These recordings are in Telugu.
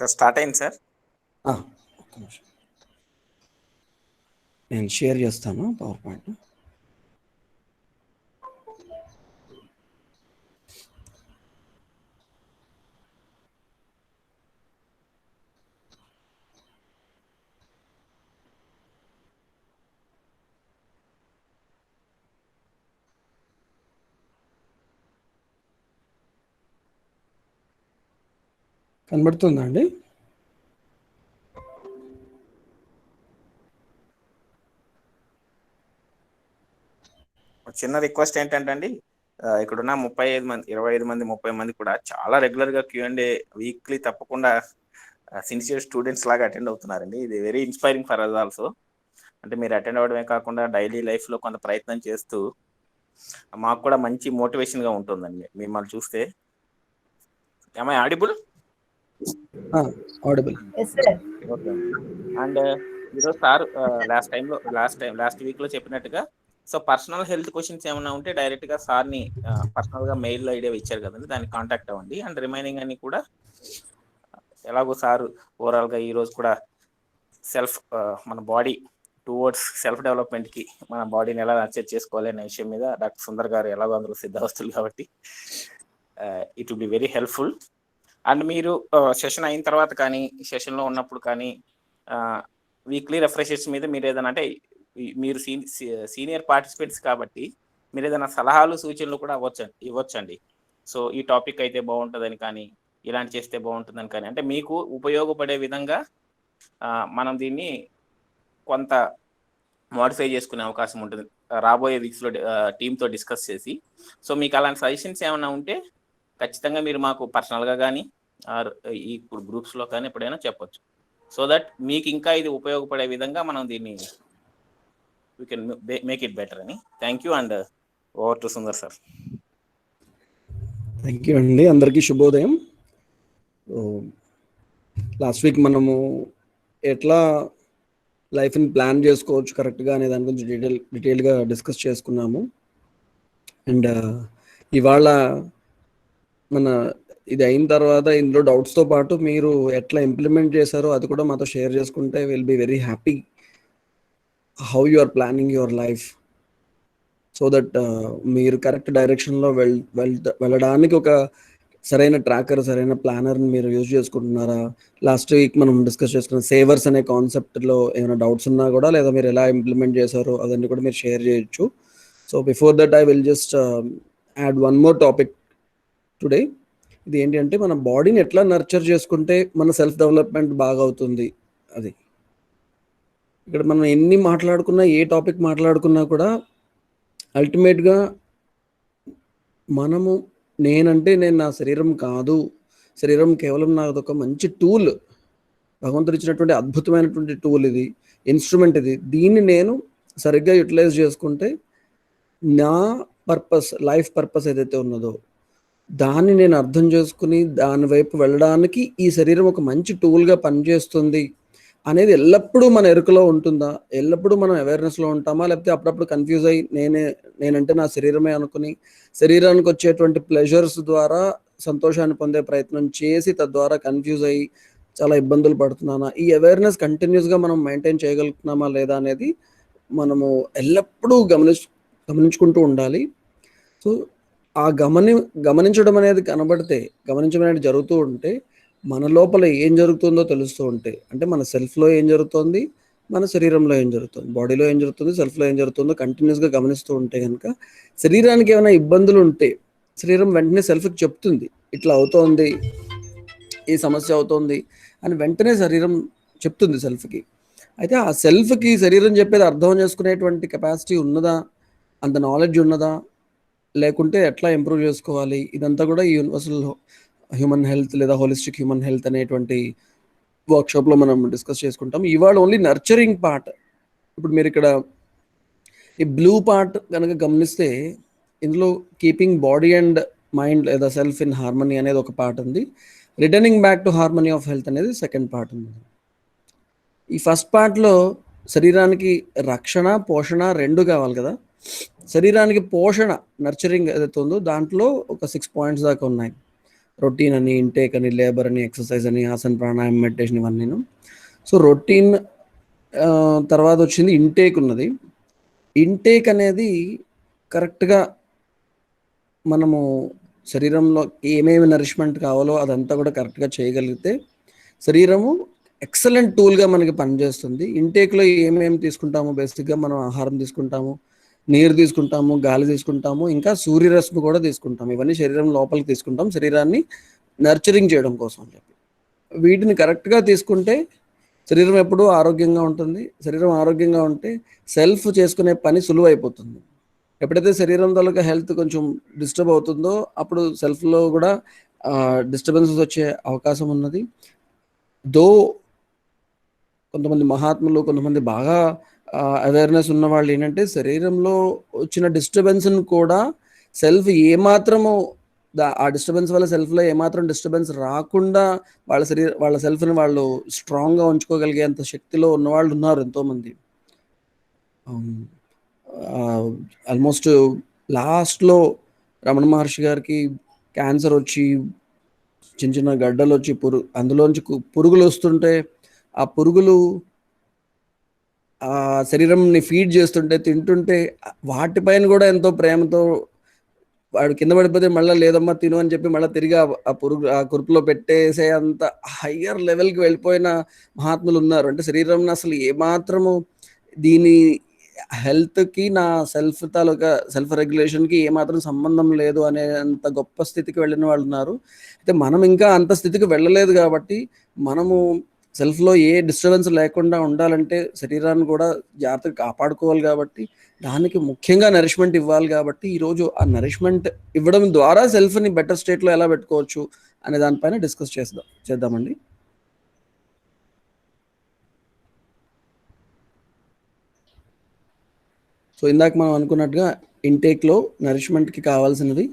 సార్ స్టార్ట్ అయింది సార్. ఒక్క నిమిషం నేను షేర్ చేస్తాను పవర్ పాయింట్. కనబడుతుందా అండి? చిన్న రిక్వెస్ట్ ఏంటంటే అండి, ఇక్కడున్న 25 మంది 25 మంది 30 మంది కూడా చాలా రెగ్యులర్గా Q&A వీక్లీ తప్పకుండా సిన్సియర్ స్టూడెంట్స్ లాగా అటెండ్ అవుతున్నారండి. ఇది very inspiring for us also. అంటే మీరు అటెండ్ అవ్వడమే కాకుండా డైలీ లైఫ్లో కొంత ప్రయత్నం చేస్తూ మాకు కూడా మంచి మోటివేషన్గా ఉంటుందండి మిమ్మల్ని చూస్తే. am I audible? Audible. Okay అండి. అండ్ ఈరోజు సార్ లాస్ట్ వీక్లో చెప్పినట్టుగా సో పర్సనల్ హెల్త్ క్వశ్చన్స్ ఏమైనా ఉంటే డైరెక్ట్గా సార్ని పర్సనల్గా మెయిల్ ఐడియా ఇచ్చారు కదండి, దాన్ని కాంటాక్ట్ అవ్వండి. అండ్ రిమైనింగ్ అన్ని కూడా ఎలాగో సార్ ఓవరాల్గా ఈరోజు కూడా మన బాడీ టువర్డ్స్ సెల్ఫ్ డెవలప్మెంట్కి మన బాడీని ఎలా నర్చర్ చేసుకోవాలి అనే విషయం మీద డాక్టర్ సుందర్ గారు ఎలాగో అందులో సిద్ధవస్తులు కాబట్టి it will be very helpful. And మీరు సెషన్ అయిన తర్వాత కానీ సెషన్లో ఉన్నప్పుడు కానీ వీక్లీ రిఫ్రెషర్స్ మీద మీరు ఏదైనా అంటే మీరు సీనియర్ పార్టిసిపేట్స్ కాబట్టి మీరు ఏదైనా సలహాలు సూచనలు కూడా ఇవ్వచ్చండి. సో ఈ టాపిక్ అయితే బాగుంటుందని కానీ ఇలాంటి చేస్తే బాగుంటుందని కానీ అంటే మీకు ఉపయోగపడే విధంగా మనం దీన్ని కొంత మోడిఫై చేసుకునే అవకాశం ఉంటుంది రాబోయే వీక్స్లో టీంతో డిస్కస్ చేసి. సో మీకు అలాంటి సజెషన్స్ ఏమైనా ఉంటే ఖచ్చితంగా మీరు మాకు పర్సనల్గా కానీ ఈ గ్రూప్స్లో కానీ ఎప్పుడైనా చెప్పొచ్చు. సో దట్ మీకు ఇంకా ఇది ఉపయోగపడే విధంగా మనం దీన్ని we can make it better అని. Thank you and over to Sundar sir. Thank you అండి, అందరికీ శుభోదయం. లాస్ట్ వీక్ మనము ఎట్లా లైఫ్ని ప్లాన్ చేసుకోవచ్చు కరెక్ట్గా అనే దాని గురించి డీటెయిల్గా డిస్కస్ చేసుకున్నాము. అండ్ ఇవాళ మన ఇది అయిన తర్వాత ఇందులో డౌట్స్తో పాటు మీరు ఎట్లా ఇంప్లిమెంట్ చేశారో అది కూడా మాతో షేర్ చేసుకుంటే will be very happy how you are planning your life so that మీరు కరెక్ట్ డైరెక్షన్లో వెళ్ళడానికి ఒక సరైన ట్రాకర్, సరైన ప్లానర్ని మీరు యూజ్ చేసుకుంటున్నారా. లాస్ట్ వీక్ మనం డిస్కస్ చేసుకున్న సేవర్స్ అనే కాన్సెప్ట్లో ఏమైనా డౌట్స్ ఉన్నా కూడా లేదా మీరు ఎలా ఇంప్లిమెంట్ చేశారో అదన్నీ కూడా మీరు షేర్ చేయొచ్చు. So before that I will just add one more topic today. ఇది ఏంటి అంటే మన బాడీని ఎట్లా నర్చర్ చేసుకుంటే మన సెల్ఫ్ డెవలప్మెంట్ బాగా అవుతుంది. అది ఇక్కడ మనం ఎన్ని మాట్లాడుకున్నా ఏ టాపిక్ మాట్లాడుకున్నా కూడా అల్టిమేట్గా మనము నేను నా శరీరం కాదు, శరీరం కేవలం నాది ఒక మంచి టూల్, భగవంతుడు ఇచ్చినటువంటి అద్భుతమైనటువంటి టూల్, ఇది ఇన్స్ట్రుమెంట్, ఇది దీన్ని నేను సరిగ్గా యూటిలైజ్ చేసుకుంటే నా పర్పస్, లైఫ్ పర్పస్ ఏదైతే ఉన్నదో దాన్ని నేను అర్థం చేసుకుని దాని వైపు వెళ్ళడానికి ఈ శరీరం ఒక మంచి టూల్గా పనిచేస్తుంది అనేది ఎల్లప్పుడూ మన ఎరుకలో ఉంటుందా, ఎల్లప్పుడూ మనం అవేర్నెస్లో ఉంటామా, లేకపోతే అప్పుడప్పుడు కన్ఫ్యూజ్ అయ్యి నేనంటే నా శరీరమే అనుకుని శరీరానికి వచ్చేటువంటి ప్లెజర్స్ ద్వారా సంతోషాన్ని పొందే ప్రయత్నం చేసి తద్వారా కన్ఫ్యూజ్ అయ్యి చాలా ఇబ్బందులు పడుతున్నానా, ఈ అవేర్నెస్ కంటిన్యూస్గా మనం మెయింటైన్ చేయగలుగుతున్నామా లేదా అనేది మనము ఎల్లప్పుడూ గమనించుకుంటూ ఉండాలి. సో ఆ గమనించడం అనేది గమనించడం అనేది జరుగుతూ ఉంటే మన లోపల ఏం జరుగుతుందో తెలుస్తూ ఉంటే, అంటే మన సెల్ఫ్లో ఏం జరుగుతుంది, మన శరీరంలో ఏం జరుగుతుంది, బాడీలో ఏం జరుగుతుంది, సెల్ఫ్లో ఏం జరుగుతుందో కంటిన్యూస్గా గమనిస్తూ ఉంటే కనుక శరీరానికి ఏమైనా ఇబ్బందులు ఉంటే శరీరం వెంటనే సెల్ఫ్కి చెప్తుంది, ఇట్లా అవుతోంది, ఈ సమస్య అవుతోంది అని వెంటనే శరీరం చెప్తుంది సెల్ఫ్కి. అయితే ఆ సెల్ఫ్కి శరీరం చెప్పేది అర్థం చేసుకునేటువంటి కెపాసిటీ ఉన్నదా, అంత నాలెడ్జ్ ఉన్నదా, లేకుంటే ఎట్లా ఇంప్రూవ్ చేసుకోవాలి, ఇదంతా కూడా ఈ యూనివర్సల్ హ్యూమన్ హెల్త్ లేదా హోలిస్టిక్ హ్యూమన్ హెల్త్ అనేటువంటి వర్క్షాప్లో మనం డిస్కస్ చేసుకుంటాం. ఇవాళ ఓన్లీ నర్చరింగ్ పార్ట్. ఇప్పుడు మీరు ఇక్కడ ఈ బ్లూ పార్ట్ కనుక గమనిస్తే ఇందులో కీపింగ్ బాడీ అండ్ మైండ్ లేదా సెల్ఫ్ ఇన్ హార్మనీ అనేది ఒక పార్ట్ ఉంది, returning back to harmony of health అనేది సెకండ్ పార్ట్ ఉంది. ఈ ఫస్ట్ పార్ట్లో శరీరానికి రక్షణ, పోషణ రెండు కావాలి కదా. శరీరానికి పోషణ, నర్చరింగ్ ఏదైతే ఉందో దాంట్లో ఒక 6 పాయింట్స్ దాకా ఉన్నాయి. రొటీన్ అని, ఇంటేక్ అని, లేబర్ అని, ఎక్సర్సైజ్ అని, ఆసన్, ప్రాణాయామం, మెడిటేషన్ ఇవన్నీను. సో రొటీన్ తర్వాత వచ్చింది ఇంటేక్ ఉన్నది. ఇంటేక్ అనేది కరెక్ట్గా మనము శరీరంలో ఏమేమి నరిష్మెంట్ కావాలో అదంతా కూడా కరెక్ట్గా చేయగలిగితే శరీరము ఎక్సలెంట్ టూల్గా మనకి పనిచేస్తుంది. ఇంటేక్లో ఏమేమి తీసుకుంటాము? బేసిక్గా మనం ఆహారం తీసుకుంటాము, నీరు తీసుకుంటాము, గాలి తీసుకుంటాము, ఇంకా సూర్యరశ్మి కూడా తీసుకుంటాము. ఇవన్నీ శరీరం లోపలికి తీసుకుంటాం శరీరాన్ని నర్చరింగ్ చేయడం కోసం చెప్పి. వీటిని కరెక్ట్గా తీసుకుంటే శరీరం ఎప్పుడూ ఆరోగ్యంగా ఉంటుంది. శరీరం ఆరోగ్యంగా ఉంటే సెల్ఫ్ చేసుకునే పని సులువు అయిపోతుంది. ఎప్పుడైతే శరీరం తాలూకా హెల్త్ కొంచెం డిస్టర్బ్ అవుతుందో అప్పుడు సెల్ఫ్లో కూడా డిస్టర్బెన్సెస్ వచ్చే అవకాశం ఉన్నది. దో కొంతమంది మహాత్ములు, కొంతమంది బాగా అవేర్నెస్ ఉన్న వాళ్ళు ఏంటంటే శరీరంలో వచ్చిన డిస్టర్బెన్స్ని కూడా సెల్ఫ్ ఏమాత్రము ఆ డిస్టర్బెన్స్ వల్ల సెల్ఫ్లో ఏమాత్రం డిస్టర్బెన్స్ రాకుండా వాళ్ళ సెల్ఫ్ని వాళ్ళు స్ట్రాంగ్గా ఉంచుకోగలిగేంత శక్తిలో ఉన్నవాళ్ళు ఉన్నారు ఎంతోమంది. ఆల్మోస్ట్ లాస్ట్లో రమణ మహర్షి గారికి క్యాన్సర్ వచ్చి చిన్న చిన్న గడ్డలు వచ్చి అందులోంచి పురుగులు వస్తుంటే ఆ పురుగులు ఆ శరీరంని ఫీడ్ చేస్తుంటే తింటుంటే వాటిపైన కూడా ఎంతో ప్రేమతో వాడు కింద పడిపోతే మళ్ళీ లేదమ్మా తిను అని చెప్పి మళ్ళీ తిరిగి ఆ కురుపులో పెట్టేసే అంత హయ్యర్ లెవెల్కి వెళ్ళిపోయిన మహాత్ములు ఉన్నారు. అంటే శరీరం అసలు ఏమాత్రము దీని హెల్త్కి నా సెల్ఫ్ రెగ్యులేషన్కి ఏమాత్రం సంబంధం లేదు అనేంత గొప్ప స్థితికి వెళ్ళిన వాళ్ళు ఉన్నారు. అయితే మనం ఇంకా అంత స్థితికి వెళ్ళలేదు కాబట్టి మనము సెల్ఫ్లో ఏ డిస్టర్బెన్స్ లేకుండా ఉండాలంటే శరీరాన్ని కూడా జాగ్రత్తగా కాపాడుకోవాలి. కాబట్టి దానికి ముఖ్యంగా నరిష్మెంట్ ఇవ్వాలి. కాబట్టి ఈరోజు ఆ నరిష్మెంట్ ఇవ్వడం ద్వారా సెల్ఫ్ని బెటర్ స్టేట్లో ఎలా పెట్టుకోవచ్చు అనే దానిపైన డిస్కస్ చేద్దామండి. సో ఇందాక మనం అనుకున్నట్టుగా ఇంటేక్లో నరిష్మెంట్కి కావాల్సినది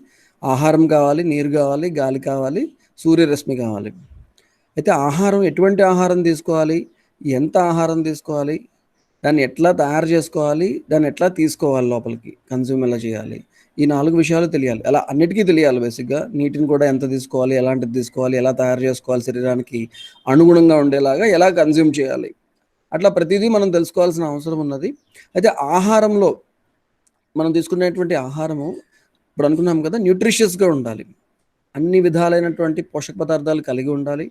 ఆహారం కావాలి, నీరు కావాలి, గాలి కావాలి, సూర్యరశ్మి కావాలి. అయితే ఆహారం ఎటువంటి ఆహారం తీసుకోవాలి, ఎంత ఆహారం తీసుకోవాలి, దాన్ని ఎట్లా తయారు చేసుకోవాలి, దాన్ని ఎట్లా తీసుకోవాలి, లోపలికి కన్జ్యూమ్ ఎలా చేయాలి, ఈ 4 విషయాలు తెలియాలి. అలా అన్నిటికీ తెలియాలి. బేసిక్గా నీటిని కూడా ఎంత తీసుకోవాలి, ఎలాంటిది తీసుకోవాలి, ఎలా తయారు చేసుకోవాలి, శరీరానికి అనుగుణంగా ఉండేలాగా ఎలా కన్జ్యూమ్ చేయాలి, అట్లా ప్రతిదీ మనం తెలుసుకోవాల్సిన అవసరం ఉన్నది. అయితే ఆహారంలో మనం తీసుకునేటువంటి ఆహారము ఇప్పుడు అనుకున్నాం కదా, న్యూట్రిషియస్గా ఉండాలి, అన్ని విధాలైనటువంటి పోషక పదార్థాలు కలిగి ఉండాలి,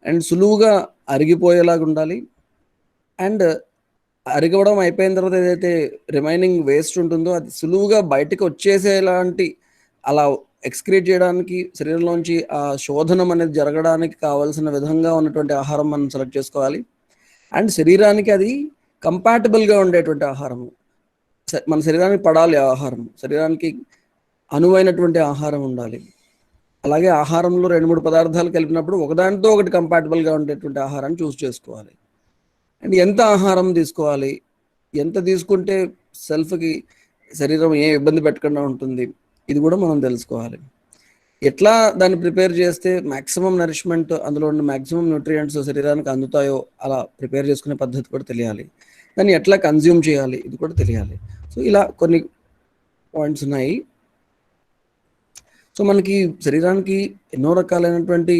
అండ్ సులువుగా అరిగిపోయేలాగా ఉండాలి, అండ్ అరగడం అయిపోయిన తర్వాత ఏదైతే రిమైనింగ్ వేస్ట్ ఉంటుందో అది సులువుగా బయటకు వచ్చేసేలాంటి అలా ఎక్స్క్రీట్ చేయడానికి శరీరంలోంచి ఆ శోధనం అనేది జరగడానికి కావాల్సిన విధంగా ఉన్నటువంటి ఆహారం మనం సెలెక్ట్ చేసుకోవాలి. అండ్ శరీరానికి అది కంపాటబుల్గా ఉండేటువంటి ఆహారము, మన శరీరానికి పడాలి ఆహారం, శరీరానికి అనువైనటువంటి ఆహారం ఉండాలి. అలాగే ఆహారంలో 2-3 పదార్థాలు కలిపినప్పుడు ఒకదానితో ఒకటి కంపాటబుల్గా ఉండేటువంటి ఆహారాన్ని చూస్ చేసుకోవాలి. అండ్ ఎంత ఆహారం తీసుకోవాలి, ఎంత తీసుకుంటే సెల్ఫ్కి శరీరం ఏ ఇబ్బంది పెట్టకుండా ఉంటుంది, ఇది కూడా మనం తెలుసుకోవాలి. ఎట్లా దాన్ని ప్రిపేర్ చేస్తే మ్యాక్సిమం నరిష్మెంట్, అందులో ఉన్న మ్యాక్సిమం న్యూట్రియంట్స్ శరీరానికి అందుతాయో అలా ప్రిపేర్ చేసుకునే పద్ధతి కూడా తెలియాలి. దాన్ని ఎట్లా కన్జ్యూమ్ చేయాలి ఇది కూడా తెలియాలి. సో ఇలా కొన్ని పాయింట్స్ ఉన్నాయి. సో మనకి శరీరానికి ఎన్నో రకాలైనటువంటి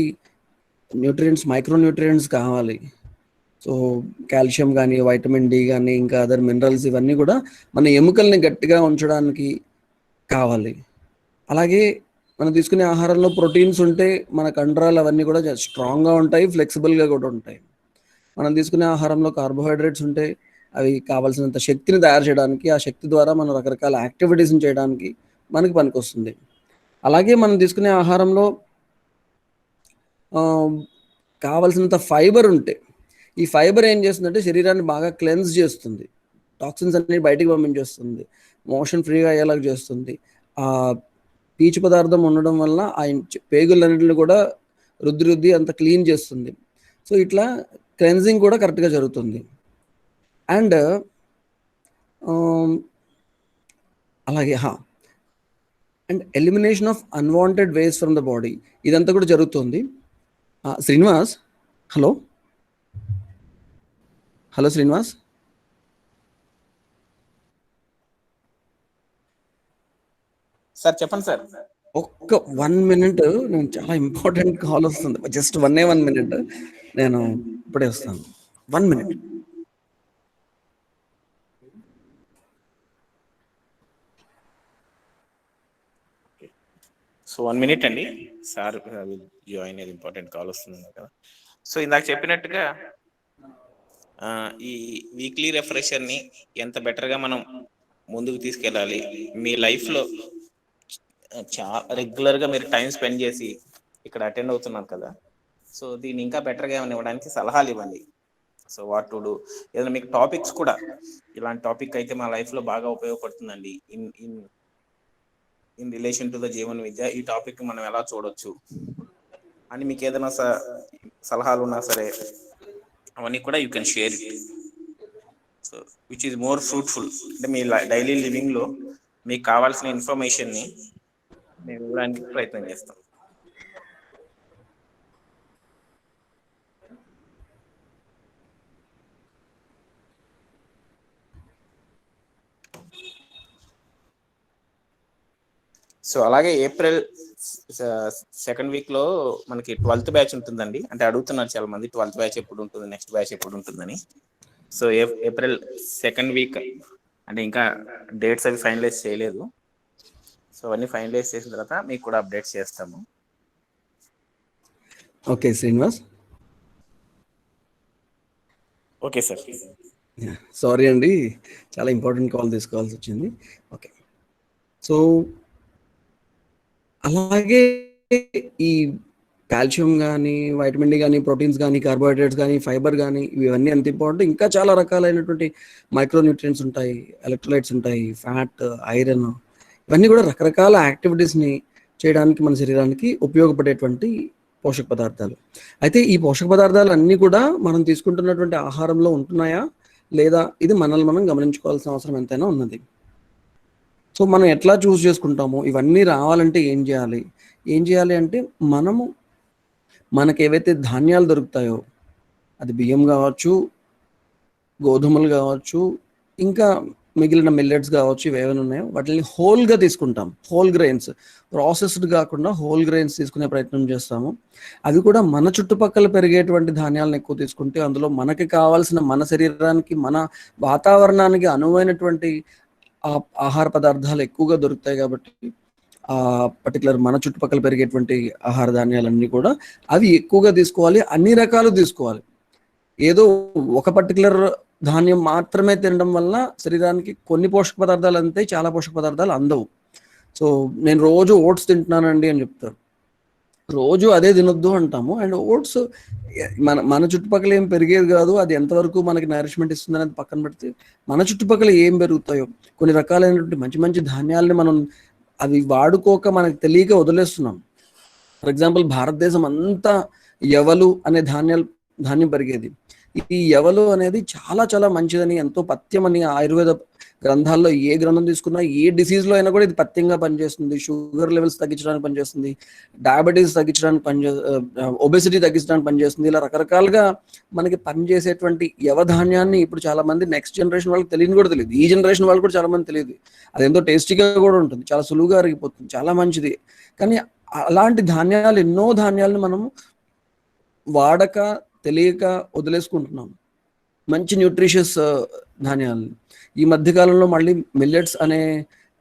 న్యూట్రియంట్స్, మైక్రో న్యూట్రియంట్స్ కావాలి. సో కాల్షియం కానీ, వైటమిన్ డి కానీ, ఇంకా అదర్ మినరల్స్ ఇవన్నీ కూడా మన ఎముకల్ని గట్టిగా ఉంచడానికి కావాలి. అలాగే మనం తీసుకునే ఆహారంలో ప్రోటీన్స్ ఉంటే మన కండరాలు అవన్నీ కూడా స్ట్రాంగ్గా ఉంటాయి, ఫ్లెక్సిబుల్గా కూడా ఉంటాయి. మనం తీసుకునే ఆహారంలో కార్బోహైడ్రేట్స్ ఉంటే అవి కావాల్సినంత శక్తిని తయారు చేయడానికి, ఆ శక్తి ద్వారా మనం రకరకాల యాక్టివిటీస్ని చేయడానికి మనకి పనికొస్తుంది. అలాగే మనం తీసుకునే ఆహారంలో కావాల్సినంత ఫైబర్ ఉంటే, ఈ ఫైబర్ ఏం చేస్తుందంటే శరీరాన్ని బాగా క్లెన్స్ చేస్తుంది, టాక్సిన్స్ అన్ని బయటికి పంపించేస్తుంది, మోషన్ ఫ్రీగా అయ్యేలాగా చేస్తుంది. ఆ పీచు పదార్థం ఉండడం వల్ల ఆ పేగులన్నింటిని కూడా రుద్ది అంత క్లీన్ చేస్తుంది. సో ఇట్లా క్లెన్జింగ్ కూడా కరెక్ట్గా జరుగుతుంది. అండ్ అలాగే and elimination of unwanted waste from the body, ఇదంతా కూడా జరుగుతుంది. శ్రీనివాస్, హలో శ్రీనివాస్. సార్ చెప్పండి సార్. ఒక్క 1 మినిట్, నేను చాలా ఇంపార్టెంట్ కాల్ వస్తుంది. జస్ట్ 1 మినిట్, నేను ఇప్పుడే వస్తాను. 1 మినిట్. సో 1 మినిట్ అండి, సార్ జాయిన్ అయ్యేది, ఇంపార్టెంట్ కాల్ వస్తుంది కదా. సో ఇందాక చెప్పినట్టుగా ఈ వీక్లీ రిఫ్రెషర్ని ఎంత బెటర్గా మనం ముందుకు తీసుకెళ్ళాలి, మీ లైఫ్లో చాలా రెగ్యులర్గా మీరు టైం స్పెండ్ చేసి ఇక్కడ అటెండ్ అవుతున్నారు కదా, సో దీన్ని ఇంకా బెటర్గా ఏమైనా ఇవ్వడానికి సలహాలు ఇవ్వండి. సో వాట్ టు డూ, ఏదైనా మీకు టాపిక్స్ కూడా, ఇలాంటి టాపిక్ అయితే మా లైఫ్లో బాగా ఉపయోగపడుతుందండి ఇన్ రిలేషన్ టు ద జీవన విద్య, ఈ టాపిక్ మనం ఎలా చూడొచ్చు అని మీకు ఏదైనా సలహాలు ఉన్నా సరే అవన్నీ కూడా you can share it. So which is more fruitful, అంటే మీ డైలీ లివింగ్లో మీకు కావాల్సిన ఇన్ఫర్మేషన్ని మేము ఇవ్వడానికి ప్రయత్నం చేస్తాం. సో అలాగే ఏప్రిల్ 2nd వీక్లో మనకి 12th బ్యాచ్ ఉంటుందండి. అంటే అడుగుతున్నారు చాలా మంది 12th బ్యాచ్ ఎప్పుడు ఉంటుంది, నెక్స్ట్ బ్యాచ్ ఎప్పుడు ఉంటుందని. సో ఏప్రిల్ 2nd వీక్, అంటే ఇంకా డేట్స్ అవి ఫైనలైజ్ చేయలేదు. సో అవన్నీ ఫైనలైజ్ చేసిన తర్వాత మీకు కూడా అప్డేట్స్ చేస్తాము. Okay Srinivas. Okay sir. Sorry అండి, చాలా ఇంపార్టెంట్ కాల్ తీసుకోవాల్సి వచ్చింది. ఓకే, సో అలాగే ఈ కాల్షియం కానీ, వైటమిన్ డి కానీ, ప్రోటీన్స్ కానీ, కార్బోహైడ్రేట్స్ కానీ, ఫైబర్ కానీ, ఇవన్నీ ఎంత ఇంపార్టెంట్. ఇంకా చాలా రకాలైనటువంటి మైక్రోన్యూట్రియంట్స్ ఉంటాయి, ఎలక్ట్రోలైట్స్ ఉంటాయి, ఫ్యాట్, ఐరన్, ఇవన్నీ కూడా రకరకాల యాక్టివిటీస్ని చేయడానికి మన శరీరానికి ఉపయోగపడేటువంటి పోషక పదార్థాలు. అయితే ఈ పోషక పదార్థాలు అన్నీ కూడా మనం తీసుకుంటున్నటువంటి ఆహారంలో ఉంటున్నాయా లేదా, ఇది మనల్ని మనం గమనించుకోవాల్సిన అవసరం ఎంతైనా ఉన్నది. సో మనం ఎట్లా చూస్ చేసుకుంటాము, ఇవన్నీ రావాలంటే ఏం చేయాలి అంటే, మనకు ఏవైతే ధాన్యాలు దొరుకుతాయో, అది బియ్యం కావచ్చు, గోధుమలు కావచ్చు, ఇంకా మిగిలిన మిల్లెట్స్ కావచ్చు, ఇవేమైనా ఉన్నాయో వాటిని హోల్గా తీసుకుంటాం. హోల్ గ్రెయిన్స్, ప్రాసెస్డ్ కాకుండా హోల్ గ్రెయిన్స్ తీసుకునే ప్రయత్నం చేస్తాము. అది కూడా మన చుట్టుపక్కల పెరిగేటువంటి ధాన్యాలను ఎక్కువ తీసుకుంటే, అందులో మనకి కావాల్సిన, మన శరీరానికి, మన వాతావరణానికి అనువైనటువంటి ఆహార పదార్థాలు ఎక్కువగా దొరుకుతాయి. కాబట్టి ఆ పర్టికులర్ మన చుట్టుపక్కల పెరిగేటువంటి ఆహార ధాన్యాలన్నీ కూడా అవి ఎక్కువగా తీసుకోవాలి, అన్ని రకాలు తీసుకోవాలి. ఏదో ఒక పర్టికులర్ ధాన్యం మాత్రమే తినడం వల్ల శరీరానికి కొన్ని పోషక పదార్థాలు అంతే, చాలా పోషక పదార్థాలు అందవు. సో నేను రోజు ఓట్స్ తింటున్నానండి అని చెప్తారు, రోజు అదే తినొద్దు అంటాము. అండ్ ఓట్స్ మన చుట్టుపక్కల ఏం పెరిగేది కాదు, అది ఎంతవరకు మనకి నరిష్మెంట్ ఇస్తుంది అనేది పక్కన పెడితే, మన చుట్టుపక్కల ఏం పెరుగుతాయో కొన్ని రకాలైనటువంటి మంచి మంచి ధాన్యాలని మనం అవి వాడుకోక మనకు తెలియక వదిలేస్తున్నాం. ఫర్ ఎగ్జాంపుల్, భారతదేశం అంతా ఎవలు అనే ధాన్యం పెరిగేది. ఈ ఎవలు అనేది చాలా చాలా మంచిదని, ఎంతో పథ్యమని ఆయుర్వేద గ్రంథాల్లో ఏ గ్రంథం తీసుకున్నా, ఏ డిసీజ్లో అయినా కూడా ఇది పథ్యంగా పనిచేస్తుంది. షుగర్ లెవెల్స్ తగ్గించడానికి పనిచేస్తుంది, డయాబెటీస్ తగ్గించడానికి ఒబెసిటీ తగ్గించడానికి పనిచేస్తుంది. ఇలా రకరకాలుగా మనకి పనిచేసేటువంటి యవధాన్యాన్ని ఇప్పుడు చాలా మంది నెక్స్ట్ జనరేషన్ వాళ్ళకి తెలియని కూడా తెలియదు, ఈ జనరేషన్ వాళ్ళు కూడా చాలా మంది తెలియదు. అదేంతో టేస్టీగా కూడా ఉంటుంది, చాలా సులువుగా అరిగిపోతుంది, చాలా మంచిది. కానీ అలాంటి ధాన్యాలు, ఎన్నో ధాన్యాలను మనము వాడక తెలియక వదిలేసుకుంటున్నాం, మంచి న్యూట్రిషియస్ ధాన్యాలను. ఈ మధ్యకాలంలో మళ్ళీ మిల్లెట్స్ అనే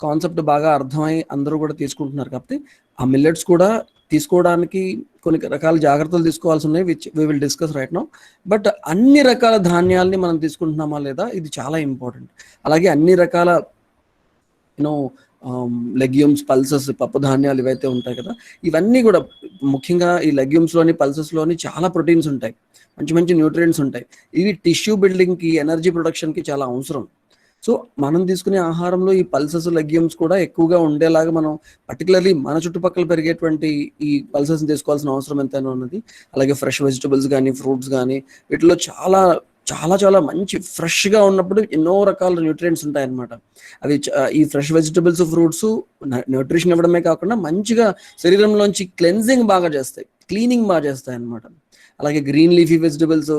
కాన్సెప్ట్ బాగా అర్థమై అందరూ కూడా తీసుకుంటున్నారు. కాబట్టి ఆ మిల్లెట్స్ కూడా తీసుకోవడానికి కొన్ని రకాల జాగ్రత్తలు తీసుకోవాల్సి ఉన్నాయి, which we will discuss right now. But అన్ని రకాల ధాన్యాల్ని మనం తీసుకుంటున్నామా లేదా, ఇది చాలా ఇంపార్టెంట్. అలాగే అన్ని రకాల లెగ్యూమ్స్, పల్సెస్, పప్పు ధాన్యాలు ఇవైతే ఉంటాయి కదా, ఇవన్నీ కూడా ముఖ్యంగా ఈ లెగ్యూమ్స్లోని, పల్సెస్లోని చాలా ప్రోటీన్స్ ఉంటాయి, మంచి మంచి న్యూట్రియంట్స్ ఉంటాయి. ఇవి టిష్యూ బిల్డింగ్కి, ఎనర్జీ ప్రొడక్షన్కి చాలా అవసరం. సో మనం తీసుకునే ఆహారంలో ఈ పల్సెస్, లెగ్యూమ్స్ కూడా ఎక్కువగా ఉండేలాగా మనం పర్టికులర్లీ మన చుట్టుపక్కల పెరిగేటువంటి ఈ పల్సెస్ని తీసుకోవాల్సిన అవసరం ఎంతైనా ఉన్నది. అలాగే ఫ్రెష్ వెజిటబుల్స్ కానీ, ఫ్రూట్స్ కానీ, వీటిలో చాలా చాలా చాలా మంచి ఫ్రెష్గా ఉన్నప్పుడు ఎన్నో రకాల న్యూట్రియంట్స్ ఉంటాయన్నమాట. అవి ఈ ఫ్రెష్ వెజిటబుల్స్, ఫ్రూట్స్ న్యూట్రిషన్ ఇవ్వడమే కాకుండా మంచిగా శరీరంలోంచి క్లెన్జింగ్ బాగా చేస్తాయి, క్లీనింగ్ బాగా చేస్తాయి అన్నమాట. అలాగే గ్రీన్ లీఫీ వెజిటబుల్స్,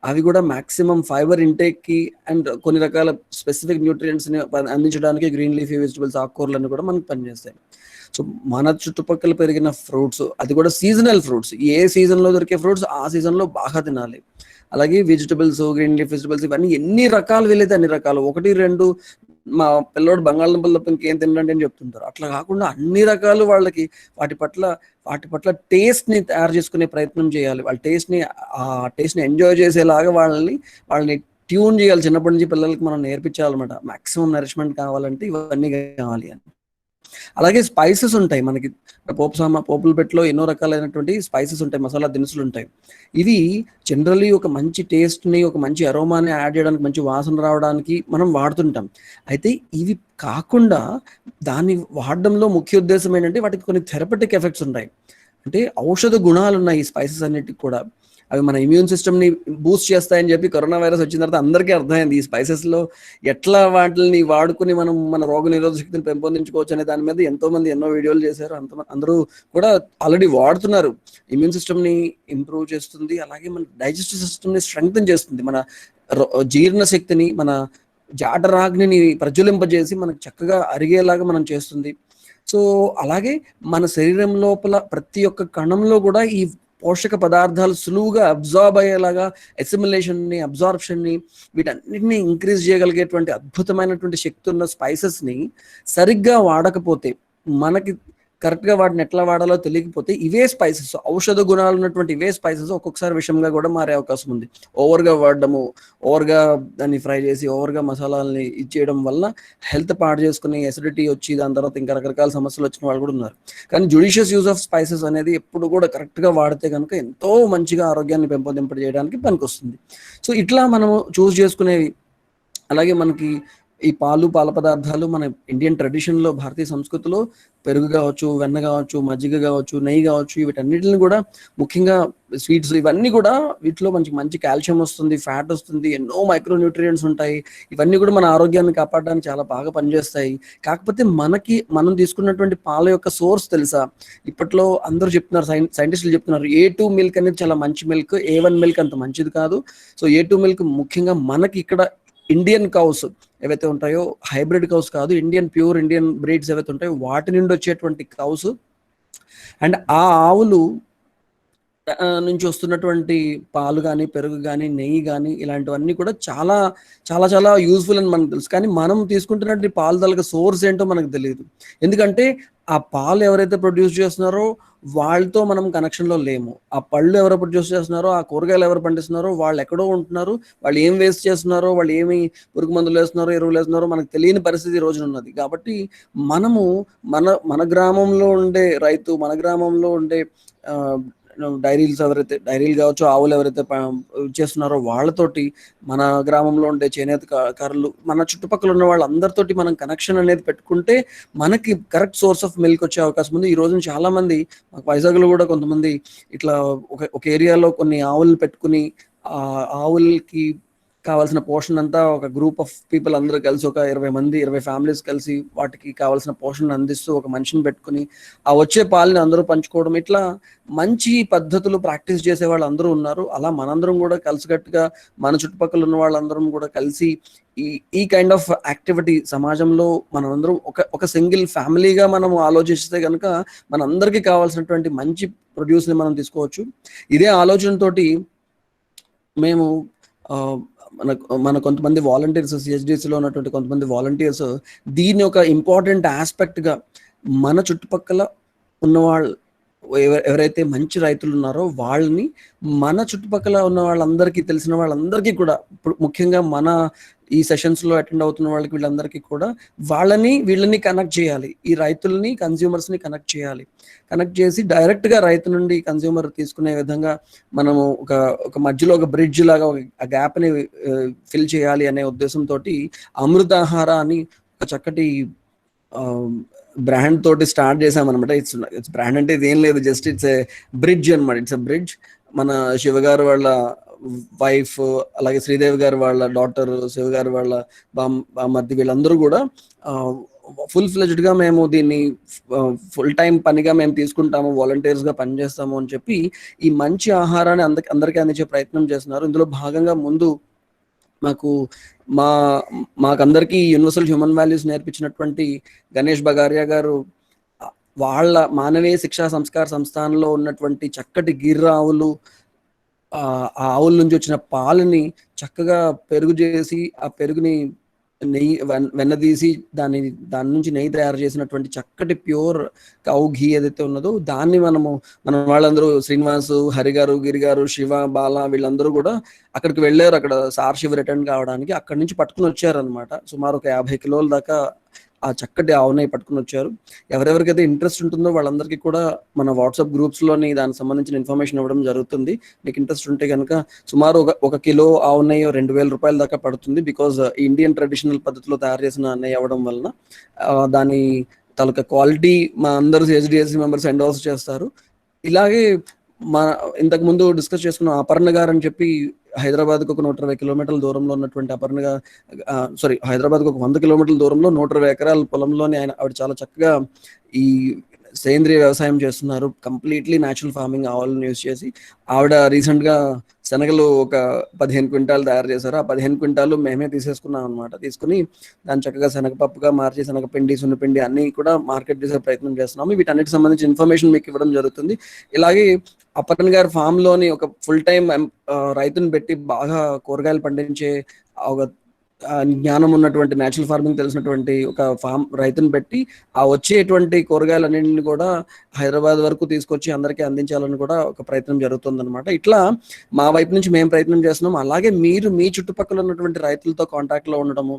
అవి కూడా మాక్సిమం ఫైబర్ ఇంటేక్కి అండ్ కొన్ని రకాల స్పెసిఫిక్ న్యూట్రియంట్స్ని అందించడానికి గ్రీన్ లీఫీ వెజిటబుల్స్, ఆకుకూరలన్నీ కూడా మనకు పనిచేస్తాయి. సో మన చుట్టుపక్కల పెరిగిన ఫ్రూట్స్, అది కూడా సీజనల్ ఫ్రూట్స్, ఏ సీజన్లో దొరికే ఫ్రూట్స్ ఆ సీజన్లో బాగా తినాలి. అలాగే వెజిటబుల్స్, గ్రీన్ లీఫ్ వెజిటబుల్స్, ఇవన్నీ ఎన్ని రకాలు వీలైతే అన్ని రకాలు. 1-2 మా పిల్లోడు బంగాళదుంపలు తప్ప ఇంకేం తినండి అని చెప్తుంటారు. అట్లా కాకుండా అన్ని రకాలు వాళ్ళకి వాటి పట్ల టేస్ట్ని తయారు చేసుకునే ప్రయత్నం చేయాలి. వాళ్ళ టేస్ట్ని ఎంజాయ్ చేసేలాగా వాళ్ళని ట్యూన్ చేయాలి. చిన్నప్పటి నుంచి పిల్లలకి మనం నేర్పించాలన్నమాట. మాక్సిమం నరిష్మెంట్ కావాలంటే ఇవన్నీ కావాలి అని. అలాగే స్పైసెస్ ఉంటాయి మనకి. పోపుల పెట్టలో ఎన్నో రకాలైనటువంటి స్పైసెస్ ఉంటాయి, మసాలా దినుసులు ఉంటాయి. ఇవి జనరల్లీ ఒక మంచి టేస్ట్ని, ఒక మంచి అరోమాని యాడ్ చేయడానికి, మంచి వాసన రావడానికి మనం వాడుతుంటాం. అయితే ఇవి కాకుండా దాన్ని వాడడంలో ముఖ్య ఉద్దేశం ఏంటంటే వాటికి కొన్ని థెరపటిక్ ఎఫెక్ట్స్ ఉంటాయి. అంటే ఔషధ గుణాలు ఉన్నాయి ఈ స్పైసెస్ అన్నిటికి కూడా. అవి మన ఇమ్యూన్ సిస్టమ్ని బూస్ట్ చేస్తాయని చెప్పి కరోనా వైరస్ వచ్చిన తర్వాత అందరికీ అర్థమైంది ఈ స్పైసెస్లో ఎట్లా వాటిని వాడుకుని మనం మన రోగ నిరోధక శక్తిని పెంపొందించుకోవచ్చు అనే దాని మీద ఎంతో మంది ఎన్నో వీడియోలు చేశారు. అందరూ కూడా ఆల్రెడీ వాడుతున్నారు. ఇమ్యూన్ సిస్టమ్ని ఇంప్రూవ్ చేస్తుంది, అలాగే మన డైజెస్టివ్ సిస్టమ్ని స్ట్రెంగ్తన్ చేస్తుంది, మన జీర్ణ శక్తిని, మన జాఠరాగ్నిని ప్రజ్వలింపజేసి మనకు చక్కగా అరిగేలాగా మనం చేస్తుంది. సో అలాగే మన శరీరం లోపల ప్రతి ఒక్క కణంలో కూడా ఈ పోషక పదార్థాలు సులువుగా అబ్జార్బ్ అయ్యేలాగా అసిమిలేషన్ని, అబ్జార్ప్షన్ని, వీటన్నిటిని ఇంక్రీజ్ చేయగలిగేటువంటి అద్భుతమైనటువంటి శక్తి ఉన్న స్పైసెస్ని సరిగ్గా వాడకపోతే, మనకి కరెక్ట్గా వాటిని ఎట్లా వాడాలో తెలియకపోతే ఇవే స్పైసెస్, ఔషధ గుణాలు ఉన్నటువంటి ఇవే స్పైసెస్ ఒక్కొక్కసారి విషంగా కూడా మారే అవకాశం ఉంది. ఓవర్గా వాడడము, ఓవర్గా దాన్ని ఫ్రై చేసి ఓవర్గా మసాలాలని ఇచ్చేయడం వల్ల హెల్త్ పాడు చేసుకుని ఎసిడిటీ వచ్చి దాని తర్వాత ఇంకా రకరకాల సమస్యలు వచ్చిన వాళ్ళు కూడా ఉన్నారు. కానీ జుడిషియస్ యూజ్ ఆఫ్ స్పైసెస్ అనేది ఎప్పుడు కూడా కరెక్ట్గా వాడితే కనుక ఎంతో మంచిగా ఆరోగ్యాన్ని పెంపొందింపజేయడానికి పనికొస్తుంది. సో ఇట్లా మనము చూస్ చేసుకునేవి. అలాగే మనకి ఈ పాలు, పాల పదార్థాలు మన ఇండియన్ ట్రెడిషన్లో, భారతీయ సంస్కృతిలో పెరుగు కావచ్చు, వెన్న కావచ్చు, మజ్జిగ కావచ్చు, నెయ్యి కావచ్చు, వీటన్నిటిని కూడా ముఖ్యంగా స్వీట్స్, ఇవన్నీ కూడా వీటిలో మంచి కాల్షియం వస్తుంది, ఫ్యాట్ వస్తుంది, ఎన్నో మైక్రో న్యూట్రియంట్స్ ఉంటాయి. ఇవన్నీ కూడా మన ఆరోగ్యాన్ని కాపాడడానికి చాలా బాగా పనిచేస్తాయి. కాకపోతే మనం తీసుకున్నటువంటి పాల యొక్క సోర్స్ తెలుసా? ఇప్పట్లో అందరూ చెప్తున్నారు, సైంటిస్టులు చెప్తున్నారు, A2 మిల్క్ అనేది చాలా మంచి మిల్క్, A1 మిల్క్ అంత మంచిది కాదు. సో A2 మిల్క్ ముఖ్యంగా మనకి ఇక్కడ ఇండియన్ కౌస్ ఏవైతే ఉంటాయో, హైబ్రిడ్ కౌస్ కాదు, ప్యూర్ ఇండియన్ బ్రీడ్స్ ఏవైతే ఉంటాయో వాటి నుండి వచ్చేటువంటి కౌస్ అండ్ ఆ ఆవులు నుంచి వస్తున్నటువంటి పాలు కానీ, పెరుగు కానీ, నెయ్యి కానీ, ఇలాంటివన్నీ కూడా చాలా చాలా చాలా యూజ్ఫుల్ అని మనకు తెలుసు. కానీ మనం తీసుకుంటున్నటువంటి పాలు తాలూకా సోర్స్ ఏంటో మనకు తెలియదు. ఎందుకంటే ఆ పాలు ఎవరైతే ప్రొడ్యూస్ చేస్తున్నారో వాళ్ళతో మనం కనెక్షన్లో లేము. ఆ పళ్ళు ఎవరు ప్రొడ్యూస్ చేస్తున్నారో, ఆ కూరగాయలు ఎవరు పండిస్తున్నారో వాళ్ళు ఎక్కడో ఉంటున్నారు. వాళ్ళు ఏం వేస్ట్ చేస్తున్నారో, వాళ్ళు ఏమి పురుగు మందులు వేస్తున్నారో, ఎరువులు వేస్తున్నారో మనకు తెలియని పరిస్థితి ఈ రోజున ఉన్నది. కాబట్టి మనము మన గ్రామంలో ఉండే రైతు, మన గ్రామంలో ఉండే డైరీలు కావచ్చు, ఆవులు ఎవరైతే చేస్తున్నారో వాళ్ళతోటి, మన గ్రామంలో ఉండే చేనేత కారులు, మన చుట్టుపక్కల ఉన్న వాళ్ళందరితోటి మనం కనెక్షన్ అనేది పెట్టుకుంటే మనకి కరెక్ట్ సోర్స్ ఆఫ్ మిల్క్ వచ్చే అవకాశం ఉంది. ఈ రోజున చాలా మంది వైజాగ్లో కూడా కొంతమంది ఇట్లా ఒక ఏరియాలో కొన్ని ఆవులు పెట్టుకుని ఆ ఆవులకి కావాల్సిన పోషణ అంతా ఒక గ్రూప్ ఆఫ్ పీపుల్ అందరూ కలిసి, ఒక 20 ఫ్యామిలీస్ కలిసి వాటికి కావాల్సిన పోషణ అందిస్తూ ఒక మనిషిని పెట్టుకుని ఆ వచ్చే పాలని అందరూ పంచుకోవడం, ఇట్లా మంచి పద్ధతులు ప్రాక్టీస్ చేసే వాళ్ళు అందరూ ఉన్నారు. అలా మనందరం కూడా కలిసికట్టుగా, మన చుట్టుపక్కల ఉన్న వాళ్ళందరం కూడా కలిసి ఈ కైండ్ ఆఫ్ యాక్టివిటీ సమాజంలో మనందరం ఒక సింగిల్ ఫ్యామిలీగా మనం ఆలోచిస్తే కనుక మనందరికీ కావాల్సినటువంటి మంచి ప్రొడ్యూస్ని మనం తీసుకోవచ్చు. ఇదే ఆలోచనతోటి మేము మన కొంతమంది వాలంటీర్స్, సిహెచ్డిసిలో ఉన్నటువంటి కొంతమంది వాలంటీర్స్ దీన్ని ఒక ఇంపార్టెంట్ ఆస్పెక్ట్గా మన చుట్టుపక్కల ఉన్నవాళ్ళు ఎవరైతే మంచి రైతులు ఉన్నారో వాళ్ళని, మన చుట్టుపక్కల ఉన్న వాళ్ళందరికీ, తెలిసిన వాళ్ళందరికీ కూడా, ఇప్పుడు ముఖ్యంగా మన ఈ సెషన్స్లో అటెండ్ అవుతున్న వాళ్ళకి వీళ్ళందరికీ కూడా వీళ్ళని కనెక్ట్ చేయాలి. ఈ రైతులని, కన్స్యూమర్స్ని కనెక్ట్ చేయాలి. కనెక్ట్ చేసి డైరెక్ట్గా రైతు నుండి కన్స్యూమర్ తీసుకునే విధంగా మనము ఒక మధ్యలో ఒక బ్రిడ్జ్ లాగా ఆ గ్యాప్ని ఫిల్ చేయాలి అనే ఉద్దేశంతో అమృతాహార అని ఒక చక్కటి బ్రాండ్ తోటి స్టార్ట్ చేసామన్నమాట. ఇట్స్ బ్రాండ్ అంటే ఇది ఏం లేదు, జస్ట్ ఇట్స్ ఏ బ్రిడ్జ్ అనమాట. It's a bridge. మన శివగారు వాళ్ళ వైఫ్, అలాగే శ్రీదేవి గారు వాళ్ళ డాటర్, శివగారు వాళ్ళ బామ్మర్ది, వీళ్ళందరూ కూడా ఫుల్ ఫ్లెజ్డ్గా మేము దీన్ని ఫుల్ టైం పనిగా మేము తీసుకుంటాము, వాలంటీర్స్గా పనిచేస్తాము అని చెప్పి ఈ మంచి ఆహారాన్ని అందరికీ అందించే ప్రయత్నం చేస్తున్నారు. ఇందులో భాగంగా ముందు మాకు మా మాకందరికీ universal human values నేర్పించినటువంటి Ganesh Bagaria గారు వాళ్ళ మానవీయ శిక్షా సంస్కార సంస్థానంలో ఉన్నటువంటి చక్కటి గిర్ర ఆవులు, ఆ ఆవుల నుంచి వచ్చిన పాలని చక్కగా పెరుగు చేసి ఆ పెరుగుని నెయ్యి వెన్నదీసి దాని నుంచి నెయ్యి తయారు చేసినటువంటి చక్కటి ప్యూర్ కౌ ఘీ ఏదైతే ఉన్నదో దాన్ని మన వాళ్ళందరూ శ్రీనివాసు, హరి గారు, గిరి గారు, శివ, బాల వీళ్ళందరూ కూడా అక్కడికి వెళ్ళారు. అక్కడ సార్ శివ రిటర్న్ కావడానికి అక్కడి నుంచి పట్టుకుని వచ్చారనమాట. సుమారు ఒక 50 కిలోల దాకా ఆ చక్కటి ఆవు నెయ్యి పట్టుకుని వచ్చారు. ఎవరెవరికైతే ఇంట్రెస్ట్ ఉంటుందో వాళ్ళందరికీ కూడా మన వాట్సాప్ గ్రూప్స్లోని దానికి సంబంధించిన ఇన్ఫర్మేషన్ ఇవ్వడం జరుగుతుంది. మీకు ఇంట్రెస్ట్ ఉంటే కనుక సుమారు ఒక కిలో ఆవు నెయ్యి 2,000 రూపాయల దాకా పడుతుంది. బికాజ్ ఇండియన్ ట్రెడిషనల్ పద్ధతిలో తయారు చేసిన నెయ్యి అవ్వడం వలన దాని తాలూకా క్వాలిటీ మా అందరూ హెచ్డిఎస్సి మెంబర్స్ ఎండోర్స్ చేస్తారు. ఇలాగే ఇంతకు ముందు డిస్కస్ చేసుకున్న అపర్ణ గారు అని చెప్పి హైదరాబాద్కి ఒక 120 కిలోమీటర్ల దూరంలో ఉన్నటువంటి అపర్ణగా హైదరాబాద్కి ఒక 100 కిలోమీటర్ల దూరంలో 120 ఎకరాల పొలంలోని ఆవిడ చాలా చక్కగా ఈ సేంద్రియ వ్యవసాయం చేస్తున్నారు. కంప్లీట్లీ న్యాచురల్ ఫార్మింగ్ ఆవులను యూజ్ చేసి ఆవిడ రీసెంట్గా శనగలు ఒక 15 క్వింటాలు తయారు చేశారు. ఆ 15 క్వింటాలు మేమే తీసేసుకున్నాం అనమాట. తీసుకుని దాన్ని చక్కగా శనగపప్పుగా మార్చి శనగపిండి, సున్నపిండి అన్ని కూడా మార్కెట్ చేసే ప్రయత్నం చేస్తున్నాము. వీటన్నిటికి సంబంధించిన ఇన్ఫర్మేషన్ మీకు ఇవ్వడం జరుగుతుంది. ఇలాగే అపర్ణ గారి ఫామ్ లోని ఒక ఫుల్ టైం రైతుని పెట్టి బాగా కూరగాయలు పండించే ఒక జ్ఞానం ఉన్నటువంటి న్యాచురల్ ఫార్మింగ్ తెలిసినటువంటి ఒక ఫామ్ రైతుని పెట్టి ఆ వచ్చేటువంటి కూరగాయలన్నింటిని కూడా హైదరాబాద్ వరకు తీసుకొచ్చి అందరికీ అందించాలని కూడా ఒక ప్రయత్నం జరుగుతుంది అనమాట. ఇట్లా మా వైపు నుంచి మేము ప్రయత్నం చేస్తున్నాం. అలాగే మీరు మీ చుట్టుపక్కల ఉన్నటువంటి రైతులతో కాంటాక్ట్ లో ఉండడము,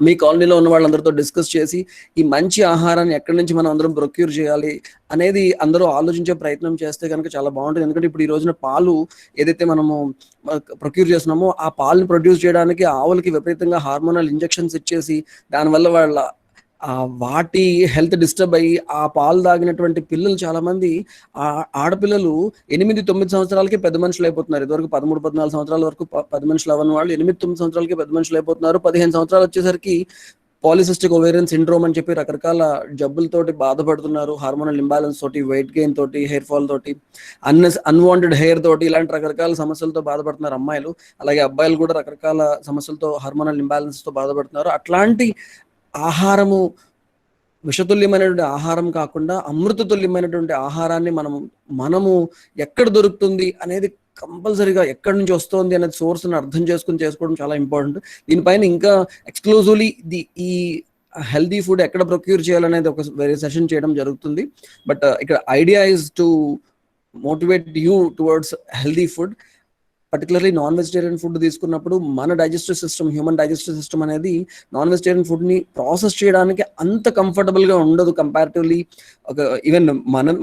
మీ కాలనీలో ఉన్న వాళ్ళందరితో డిస్కస్ చేసి ఈ మంచి ఆహారాన్ని ఎక్కడి నుంచి మనం అందరం ప్రొక్యూర్ చేయాలి అనేది అందరూ ఆలోచించే ప్రయత్నం చేస్తే కనుక చాలా బాగుంటుంది. ఎందుకంటే ఇప్పుడు ఈ రోజున పాలు ఏదైతే మనము ప్రొక్యూర్ చేస్తున్నామో ఆ పాలను ప్రొడ్యూస్ చేయడానికి ఆవులకి విపరీతంగా హార్మోనల్ ఇంజెక్షన్స్ ఇచ్చేసి దానివల్ల వాళ్ళ వాటి హెల్త్ డిస్టర్బ్ అయ్యి ఆ పాలు తాగినటువంటి పిల్లలు చాలా మంది ఆడపిల్లలు 8-9 సంవత్సరాలకి పెద్ద మనుషులు అయిపోతున్నారు. ఇదివరకు 13-14 సంవత్సరాల వరకు పెద్ద మనుషులు అవ్వని వాళ్ళు 8-9 సంవత్సరాలకి పెద్ద మనుషులు అయిపోతున్నారు. 15 సంవత్సరాలు వచ్చేసరికి పాలిసిస్టిక్ ఓవేరియన్ సిండ్రోమ్ అని చెప్పి రకరకాల జబ్బులతోటి బాధపడుతున్నారు. హార్మోనల్ ఇంబ్యాలెన్స్ తోటి, వెయిట్ గెయిన్ తోటి, హెయిర్ ఫాల్ తోటి, అన్వాంటెడ్ హెయిర్ తోటి ఇలాంటి రకరకాల సమస్యలతో బాధపడుతున్నారు అమ్మాయిలు. అలాగే అబ్బాయిలు కూడా రకరకాల సమస్యలతో హార్మోనల్ ఇంబ్యాలెన్స్ తో బాధపడుతున్నారు. అట్లాంటి ఆహారము విషతుల్యమైనటువంటి ఆహారం కాకుండా అమృతతుల్యమైనటువంటి ఆహారాన్ని మనము ఎక్కడ దొరుకుతుంది అనేది కంపల్సరీగా ఎక్కడి నుంచి వస్తుంది అనేది సోర్స్ని అర్థం చేసుకోవడం చాలా ఇంపార్టెంట్. దీనిపైన ఇంకా ఎక్స్క్లూజివ్లీ ఈ హెల్దీ ఫుడ్ ఎక్కడ ప్రొక్యూర్ చేయాలనేది ఒక వేరే సెషన్ చేయడం జరుగుతుంది. బట్ ఇక్కడ idea is to motivate you towards healthy food. Particularly non vegetarian food తీసుకున్నప్పుడు మన digestive system, human digestive system అనేది నాన్ వెజిటేరియన్ ఫుడ్ని ప్రాసెస్ చేయడానికి అంత కంఫర్టబుల్గా ఉండదు కంపారిటివ్లీ. ఈవెన్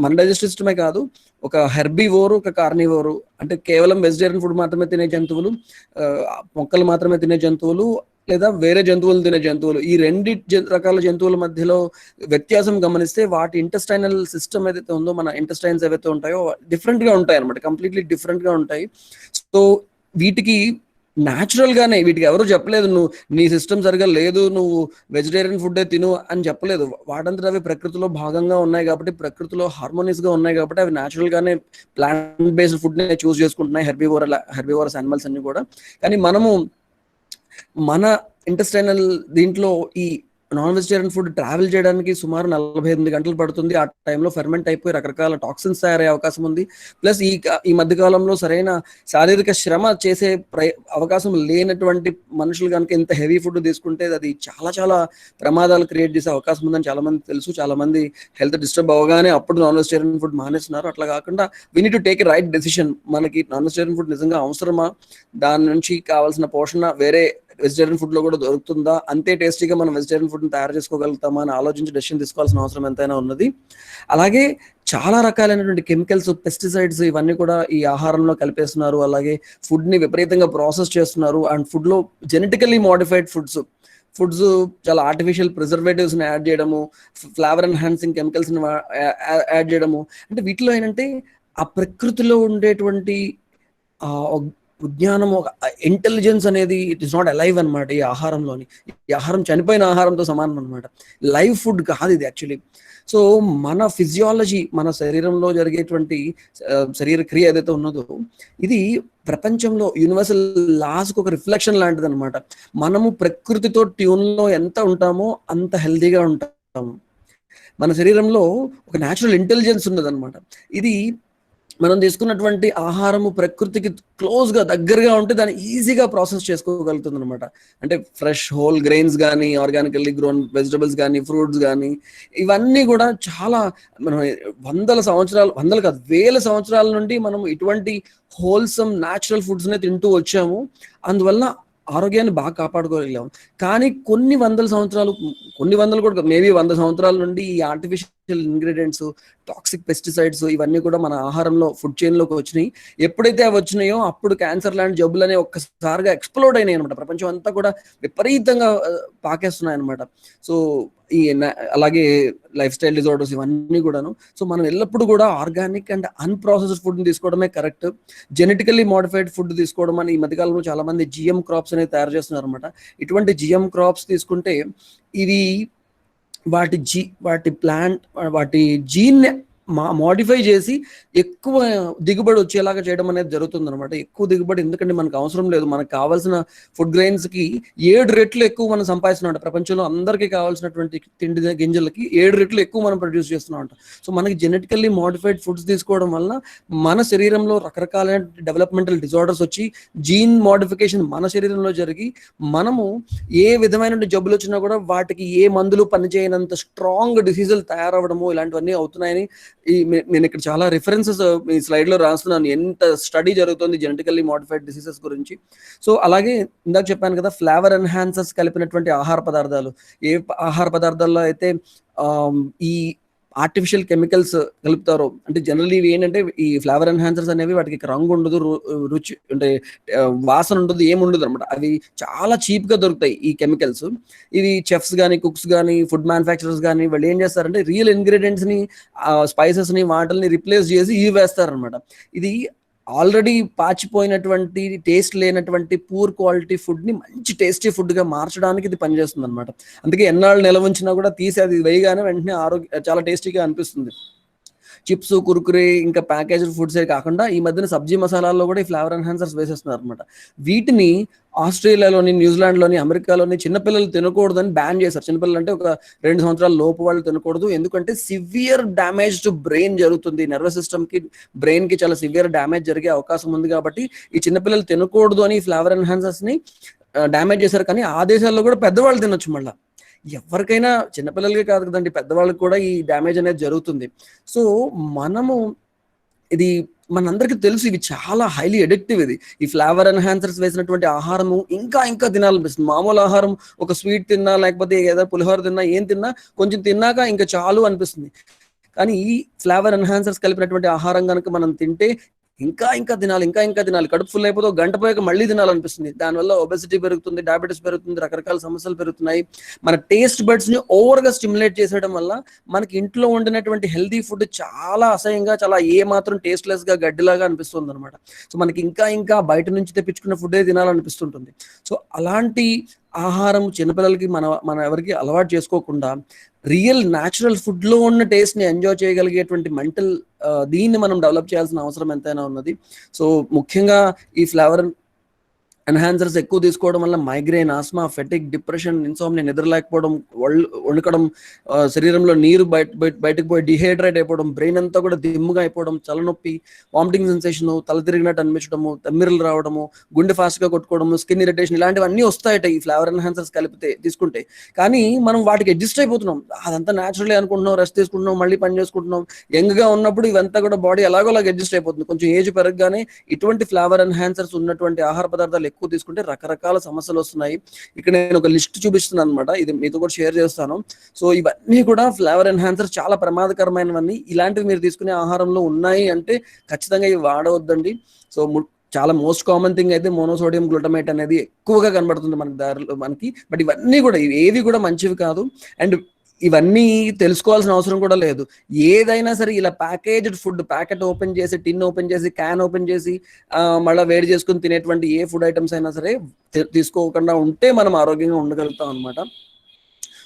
మన డైజెస్టివ్ సిస్టమే కాదు, ఒక హెర్బీవోరు, ఒక కార్నివోరు, అంటే కేవలం వెజిటేరియన్ ఫుడ్ మాత్రమే తినే జంతువులు, మొక్కలు మాత్రమే తినే జంతువులు, లేదా వేరే జంతువులు తినే జంతువులు, ఈ రెండు రకాల జంతువుల మధ్యలో వ్యత్యాసం గమనిస్తే వాటి ఇంటెస్టైనల్ సిస్టమ్ ఏదైతే ఉందో, మన ఇంటెస్టైన్స్ ఏవైతే ఉంటాయో డిఫరెంట్ గా ఉంటాయి అనమాట. కంప్లీట్లీ డిఫరెంట్ గా ఉంటాయి. సో వీటికి న్యాచురల్ గానే, వీటికి ఎవరు చెప్పలేదు నువ్వు నీ సిస్టమ్ సరిగా లేదు, నువ్వు వెజిటేరియన్ ఫుడ్డే తిను అని చెప్పలేదు. వాటంతట అవి ప్రకృతిలో భాగంగా ఉన్నాయి కాబట్టి, ప్రకృతిలో హార్మోనియస్ గా ఉన్నాయి కాబట్టి అవి న్యాచురల్ గానే ప్లాంట్ బేస్డ్ ఫుడ్ నే చూస్ చేసుకుంటున్నాయి, హెర్బివోరస్ యానిమల్స్ అన్ని కూడా. కానీ మనము మన ఇంటెస్టైనల్ దీంట్లో ఈ నాన్ వెజిటేరియన్ ఫుడ్ ట్రావెల్ చేయడానికి సుమారు 48 గంటలు పడుతుంది. ఆ టైంలో ఫెర్మెంట్ అయిపోయి రకరకాల టాక్సిన్స్ తయారయ్యే అవకాశం ఉంది. ప్లస్ ఈ మధ్య కాలంలో సరైన శారీరక శ్రమ చేసే అవకాశం లేనటువంటి మనుషులు కనుక ఇంత హెవీ ఫుడ్ తీసుకుంటే అది చాలా చాలా ప్రమాదాలు క్రియేట్ చేసే అవకాశం ఉందని చాలా మంది తెలుసు. చాలా మంది హెల్త్ డిస్టర్బ్ అవగానే అప్పుడు నాన్ వెజిటేరియన్ ఫుడ్ మానేస్తున్నారు. అట్లా కాకుండా we need to take a right decision. మనకి నాన్ వెజిటేరియన్ ఫుడ్ నిజంగా అవసరమా, దాని నుంచి కావాల్సిన పోషణ వేరే వెజిటేరియన్ ఫుడ్ లో కూడా దొరుకుతుందా, అంతే టేస్టీగా మనం వెజిటేరియన్ ఫుడ్ ని తయారు చేసుకోగలుగుతామా అని ఆలోచించి డెసిషన్ తీసుకోవాల్సిన అవసరం ఎంతైనా ఉన్నది. అలాగే చాలా రకాలైనటువంటి కెమికల్స్, పెస్టిసైడ్స్ ఇవన్నీ కూడా ఈ ఆహారంలో కలిపేస్తున్నారు. అలాగే ఫుడ్ ని విపరీతంగా ప్రాసెస్ చేస్తున్నారు. అండ్ ఫుడ్ లో జెనెటికల్లీ మోడిఫైడ్ ఫుడ్స్ చాలా ఆర్టిఫిషియల్ ప్రిజర్వేటివ్స్ ని యాడ్ చేయడము, ఫ్లేవర్ ఎన్హాన్సింగ్ కెమికల్స్ ని యాడ్ చేయడము, అంటే వీటిలో ఏంటంటే ఆ ప్రకృతిలో ఉండేటువంటి విజ్ఞానం, ఒక ఇంటెలిజెన్స్ అనేది ఇట్ ఇస్ నాట్ అలైవ్ అనమాట. ఈ ఆహారంలోని, ఈ ఆహారం చనిపోయిన ఆహారంతో సమానం అనమాట. లైవ్ ఫుడ్ కాదు ఇది యాక్చువల్లీ. సో మన ఫిజియాలజీ, మన శరీరంలో జరిగేటువంటి శరీర క్రియ ఏదైతే ఉన్నదో, ఇది ప్రపంచంలో యూనివర్సల్ లాస్కి ఒక రిఫ్లెక్షన్ లాంటిది అనమాట. మనము ప్రకృతితో ట్యూన్లో ఎంత ఉంటామో అంత హెల్తీగా ఉంటాము. మన శరీరంలో ఒక న్యాచురల్ ఇంటెలిజెన్స్ ఉన్నదన్నమాట. ఇది మనం తీసుకున్నటువంటి ఆహారము ప్రకృతికి క్లోజ్గా దగ్గరగా ఉంటే దాన్ని ఈజీగా ప్రాసెస్ చేసుకోగలుగుతుంది అనమాట. అంటే ఫ్రెష్ హోల్ గ్రెయిన్స్ కానీ, ఆర్గానికల్లీ గ్రోన్ వెజిటబుల్స్ కానీ, ఫ్రూట్స్ కానీ, ఇవన్నీ కూడా చాలా మనం వందలు కాదు వేల సంవత్సరాల నుండి మనం ఇటువంటి హోల్సమ్ న్యాచురల్ ఫుడ్స్నే తింటూ వచ్చాము. అందువల్ల ఆరోగ్యాన్ని బాగా కాపాడుకోగలిగాం. కానీ కొన్ని వందలు కూడా మేబీ 100 సంవత్సరాల నుండి ఈ ఆర్టిఫిషియల్ ఇంగ్రీడియంట్స్, టాక్సిక్ పెస్టిసైడ్స్ ఇవన్నీ కూడా మన ఆహారంలో, ఫుడ్ చైన్లోకి వచ్చినాయి. ఎప్పుడైతే అవి వచ్చినాయో అప్పుడు క్యాన్సర్ లాంటి జబ్బులు అనేవి ఒక్కసారిగా ఎక్స్ప్లోడ్ అయినాయి అనమాట. ప్రపంచం అంతా కూడా విపరీతంగా పాకేస్తున్నాయి అనమాట. సో అలాగే లైఫ్ స్టైల్ డిజార్డర్స్ ఇవన్నీ కూడాను. సో మనం ఎల్లప్పుడూ కూడా ఆర్గానిక్ అండ్ అన్ప్రాసెస్డ్ ఫుడ్ని తీసుకోవడమే కరెక్ట్. జెనెటికల్లీ మోడిఫైడ్ ఫుడ్ తీసుకోవడం అని ఈ మధ్యకాలంలో చాలా మంది జిఎం క్రాప్స్ అనేది తయారు చేస్తున్నారు అనమాట. ఇటువంటి జిఎం క్రాప్స్ తీసుకుంటే ఇవి వాటి జీన్ మోడిఫై చేసి ఎక్కువ దిగుబడి వచ్చేలాగా చేయడం అనేది జరుగుతుంది అనమాట. ఎక్కువ దిగుబడి, ఎందుకంటే మనకు అవసరం లేదు. మనకు కావాల్సిన ఫుడ్ గ్రెయిన్స్కి 7 రెట్లు ఎక్కువ మనం సంపాదిస్తున్నాం. ప్రపంచంలో అందరికీ కావాల్సినటువంటి తిండి గింజలకి 7 రెట్లు ఎక్కువ మనం ప్రొడ్యూస్ చేస్తున్నాం అంట. సో మనకి జెనెటికల్లీ మోడిఫైడ్ ఫుడ్స్ తీసుకోవడం వల్ల మన శరీరంలో రకరకాలైన డెవలప్మెంటల్ డిజార్డర్స్ వచ్చి, జీన్ మోడిఫికేషన్ మన శరీరంలో జరిగి, మనము ఏ విధమైన జబ్బులు వచ్చినా కూడా వాటికి ఏ మందులు పనిచేయనంత స్ట్రాంగ్ డిసీజులు తయారవడము ఇలాంటివన్నీ అవుతున్నాయని నేను ఇక్కడ చాలా రిఫరెన్సెస్ ఈ స్లైడ్ లో రాస్తున్నాను. ఎంత స్టడీ జరుగుతుంది జెనెటికల్లీ మోడిఫైడ్ డిసీజెస్ గురించి. సో అలాగే ఇందాక చెప్పాను కదా, ఫ్లేవర్ ఎన్హాన్సర్స్ కలిపినటువంటి ఆహార పదార్థాలు, ఏ ఆహార పదార్థాల్లో అయితే ఈ ఆర్టిఫిషియల్ కెమికల్స్ కలుపుతారో, అంటే జనరల్లీ ఇవి ఏంటంటే ఈ ఫ్లేవర్ ఎన్హాన్సర్స్ అనేవి వాటికి రంగు ఉండదు, రుచి అంటే వాసన ఉండదు, ఏముండదు అనమాట. అవి చాలా చీప్ గా దొరుకుతాయి ఈ కెమికల్స్. ఇవి చెఫ్స్ కానీ, కుక్స్ కానీ, ఫుడ్ మ్యానుఫ్యాక్చరర్స్ కానీ వాళ్ళు ఏం చేస్తారంటే రియల్ ఇంగ్రీడియంట్స్ ని, స్పైసెస్ ని, వాటిని రిప్లేస్ చేసి ఇవి వేస్తారనమాట. ఇది ఆల్రెడీ పాచిపోయినటువంటి, టేస్ట్ లేనటువంటి పూర్ క్వాలిటీ ఫుడ్ ని మంచి టేస్టీ ఫుడ్ గా మార్చడానికి ఇది పనిచేస్తుంది అనమాట. అందుకే ఎన్నాళ్ళు నిల్వ ఉంచినా కూడా తీసి అది వేయగానే వెంటనే చాలా టేస్టీగా అనిపిస్తుంది. చిప్స్, కుర్కురే, ఇంకా ప్యాకేజ్డ్ ఫుడ్సే కాకుండా ఈ మధ్యన సబ్జీ మసాలాల్లో కూడా ఈ ఫ్లేవర్ ఎన్హాన్సర్స్ వేసేస్తున్నారు అనమాట. వీటిని ఆస్ట్రేలియాలోని, న్యూజిలాండ్లోని, అమెరికాలోని చిన్నపిల్లలు తినకూడదని బ్యాన్ చేశారు. చిన్నపిల్లలు అంటే ఒక 2 సంవత్సరాల లోపు వాళ్ళు తినకూడదు. ఎందుకంటే సివియర్ డ్యామేజ్ టు బ్రెయిన్ జరుగుతుంది, నర్వస్ సిస్టమ్ కి, బ్రెయిన్ కి చాలా సివియర్ డ్యామేజ్ జరిగే అవకాశం ఉంది. కాబట్టి ఈ చిన్నపిల్లలు తినకూడదు అని ఫ్లేవర్ ఎన్హాన్సర్స్ ని డ్యామేజ్ చేశారు. కానీ ఆ దేశాల్లో కూడా పెద్దవాళ్ళు తినొచ్చు. మళ్ళీ ఎవరికైనా, చిన్నపిల్లలకే కాదు కదండి, పెద్దవాళ్ళకి కూడా ఈ డ్యామేజ్ అనేది జరుగుతుంది. సో మనము ఇది మనందరికీ తెలుసు, ఇవి చాలా హైలీ అడిక్టివ్. ఈ ఫ్లేవర్ ఎన్హాన్సర్స్ వేసినటువంటి ఆహారము ఇంకా ఇంకా తినాలనిపిస్తుంది. మామూలు ఆహారం, ఒక స్వీట్ తిన్నా, లేకపోతే ఏదో పులిహోర తిన్నా, ఏం తిన్నా కొంచెం తిన్నాక ఇంకా చాలు అనిపిస్తుంది. కానీ ఈ ఫ్లేవర్ ఎన్హాన్సర్స్ కలిపినటువంటి ఆహారం కనుక మనం తింటే ఇంకా ఇంకా తినాలి, ఇంకా ఇంకా తినాలి, కడుపు ఫుల్ అయిపోతే గంట పోయాక మళ్ళీ తినాలనిపిస్తుంది. దానివల్ల ఒబెసిటీ పెరుగుతుంది, డయాబెటీస్ పెరుగుతుంది, రకరకాల సమస్యలు పెరుగుతున్నాయి. మన టేస్ట్ బడ్స్ ని ఓవర్ గా స్టిమ్యులేట్ చేసేయడం వల్ల మనకి ఇంట్లో వండినటువంటి హెల్దీ ఫుడ్ చాలా అసహ్యంగా, చాలా ఏ మాత్రం టేస్ట్లెస్ గా గడ్డిలాగా అనిపిస్తుంది అనమాట. సో మనకి ఇంకా ఇంకా బయట నుంచి తెప్పించుకున్న ఫుడ్డే తినాలనిపిస్తుంటుంది. సో అలాంటి ఆహారం చిన్నపిల్లలకి మనం ఎవరికి అలవాటు చేసుకోకుండా రియల్ న్యాచురల్ ఫుడ్ లో ఉన్న టేస్ట్ ని ఎంజాయ్ చేయగలిగేటువంటి మెంటల్ దీన్ని మనం డెవలప్ చేయాల్సిన అవసరం ఎంతైనా ఉన్నది. సో ముఖ్యంగా ఈ ఫ్లేవర్ ఎన్హాన్సర్స్ ఎక్కువ తీసుకోవడం వల్ల మైగ్రేన్, ఆస్మా, ఫెటిక్, డిప్రెషన్, ఇన్సోమ్నియా, నిద్రలేకపోవడం, వణుకడం, శరీరంలో నీరు బయటకు పోయి డిహైడ్రేట్ అయిపోవడం, బ్రెయిన్ అంతా కూడా దిమ్ముగా అయిపోవడం, తలనొప్పి, వామిటింగ్ సెన్సేషన్, తల తిరిగినట్టు అనిపించడము, తమ్మిరలు రావడము, గుండె ఫాస్ట్ గా కొట్టుకోవడము, స్కిన్ ఇరిటేషన్, ఇలాంటివన్నీ వస్తాయట ఈ ఫ్లేవర్ ఎన్హాన్సర్స్ తీసుకుంటే. కానీ మనం వాటికి అడ్జస్ట్ అయిపోతున్నాం. అదంతా న్యాచురలే అనుకుంటున్నాం, రెస్ట్ తీసుకుంటున్నాం, మళ్ళీ పని చేసుకుంటున్నాం. యంగ్ గా ఉన్నప్పుడు ఇవంతా కూడా బాడీ ఎలాగోలాగా అడ్జస్ట్ అయిపోతుంది. కొంచెం ఏజ్ పెరగగానే ఇటువంటి ఫ్లేవర్ ఎన్హాన్సర్స్ ఉన్నటువంటి ఆహార పదార్థాలు ఎక్కువ తీసుకుంటే రకరకాల సమస్యలు వస్తున్నాయి. ఇక్కడ నేను ఒక లిస్ట్ చూపిస్తున్నాను అనమాట, ఇది మీతో కూడా షేర్ చేస్తాను. సో ఇవన్నీ కూడా ఫ్లేవర్ ఎన్హాన్సర్స్ చాలా ప్రమాదకరమైనవన్నీ. ఇలాంటివి మీరు తీసుకునే ఆహారంలో ఉన్నాయి అంటే ఖచ్చితంగా ఇవి వాడవద్దండి. సో చాలా మోస్ట్ కామన్ థింగ్ అయితే మోనోసోడియం గ్లూటమేట్ అనేది ఎక్కువగా కనబడుతుంది మనకి దారిలో మనకి. బట్ ఇవన్నీ కూడా ఏవి కూడా మంచివి కాదు. అండ్ ఇవన్నీ తెలుసుకోవాల్సిన అవసరం కూడా లేదు. ఏదైనా సరే ఇలా ప్యాకేజ్డ్ ఫుడ్, ప్యాకెట్ ఓపెన్ చేసి, టిన్ ఓపెన్ చేసి, క్యాన్ ఓపెన్ చేసి మళ్ళీ వేడి చేసుకుని తినేటువంటి ఏ ఫుడ్ ఐటమ్స్ అయినా సరే తీసుకోకుండా ఉంటే మనం ఆరోగ్యంగా ఉండగలుగుతాం అనమాట.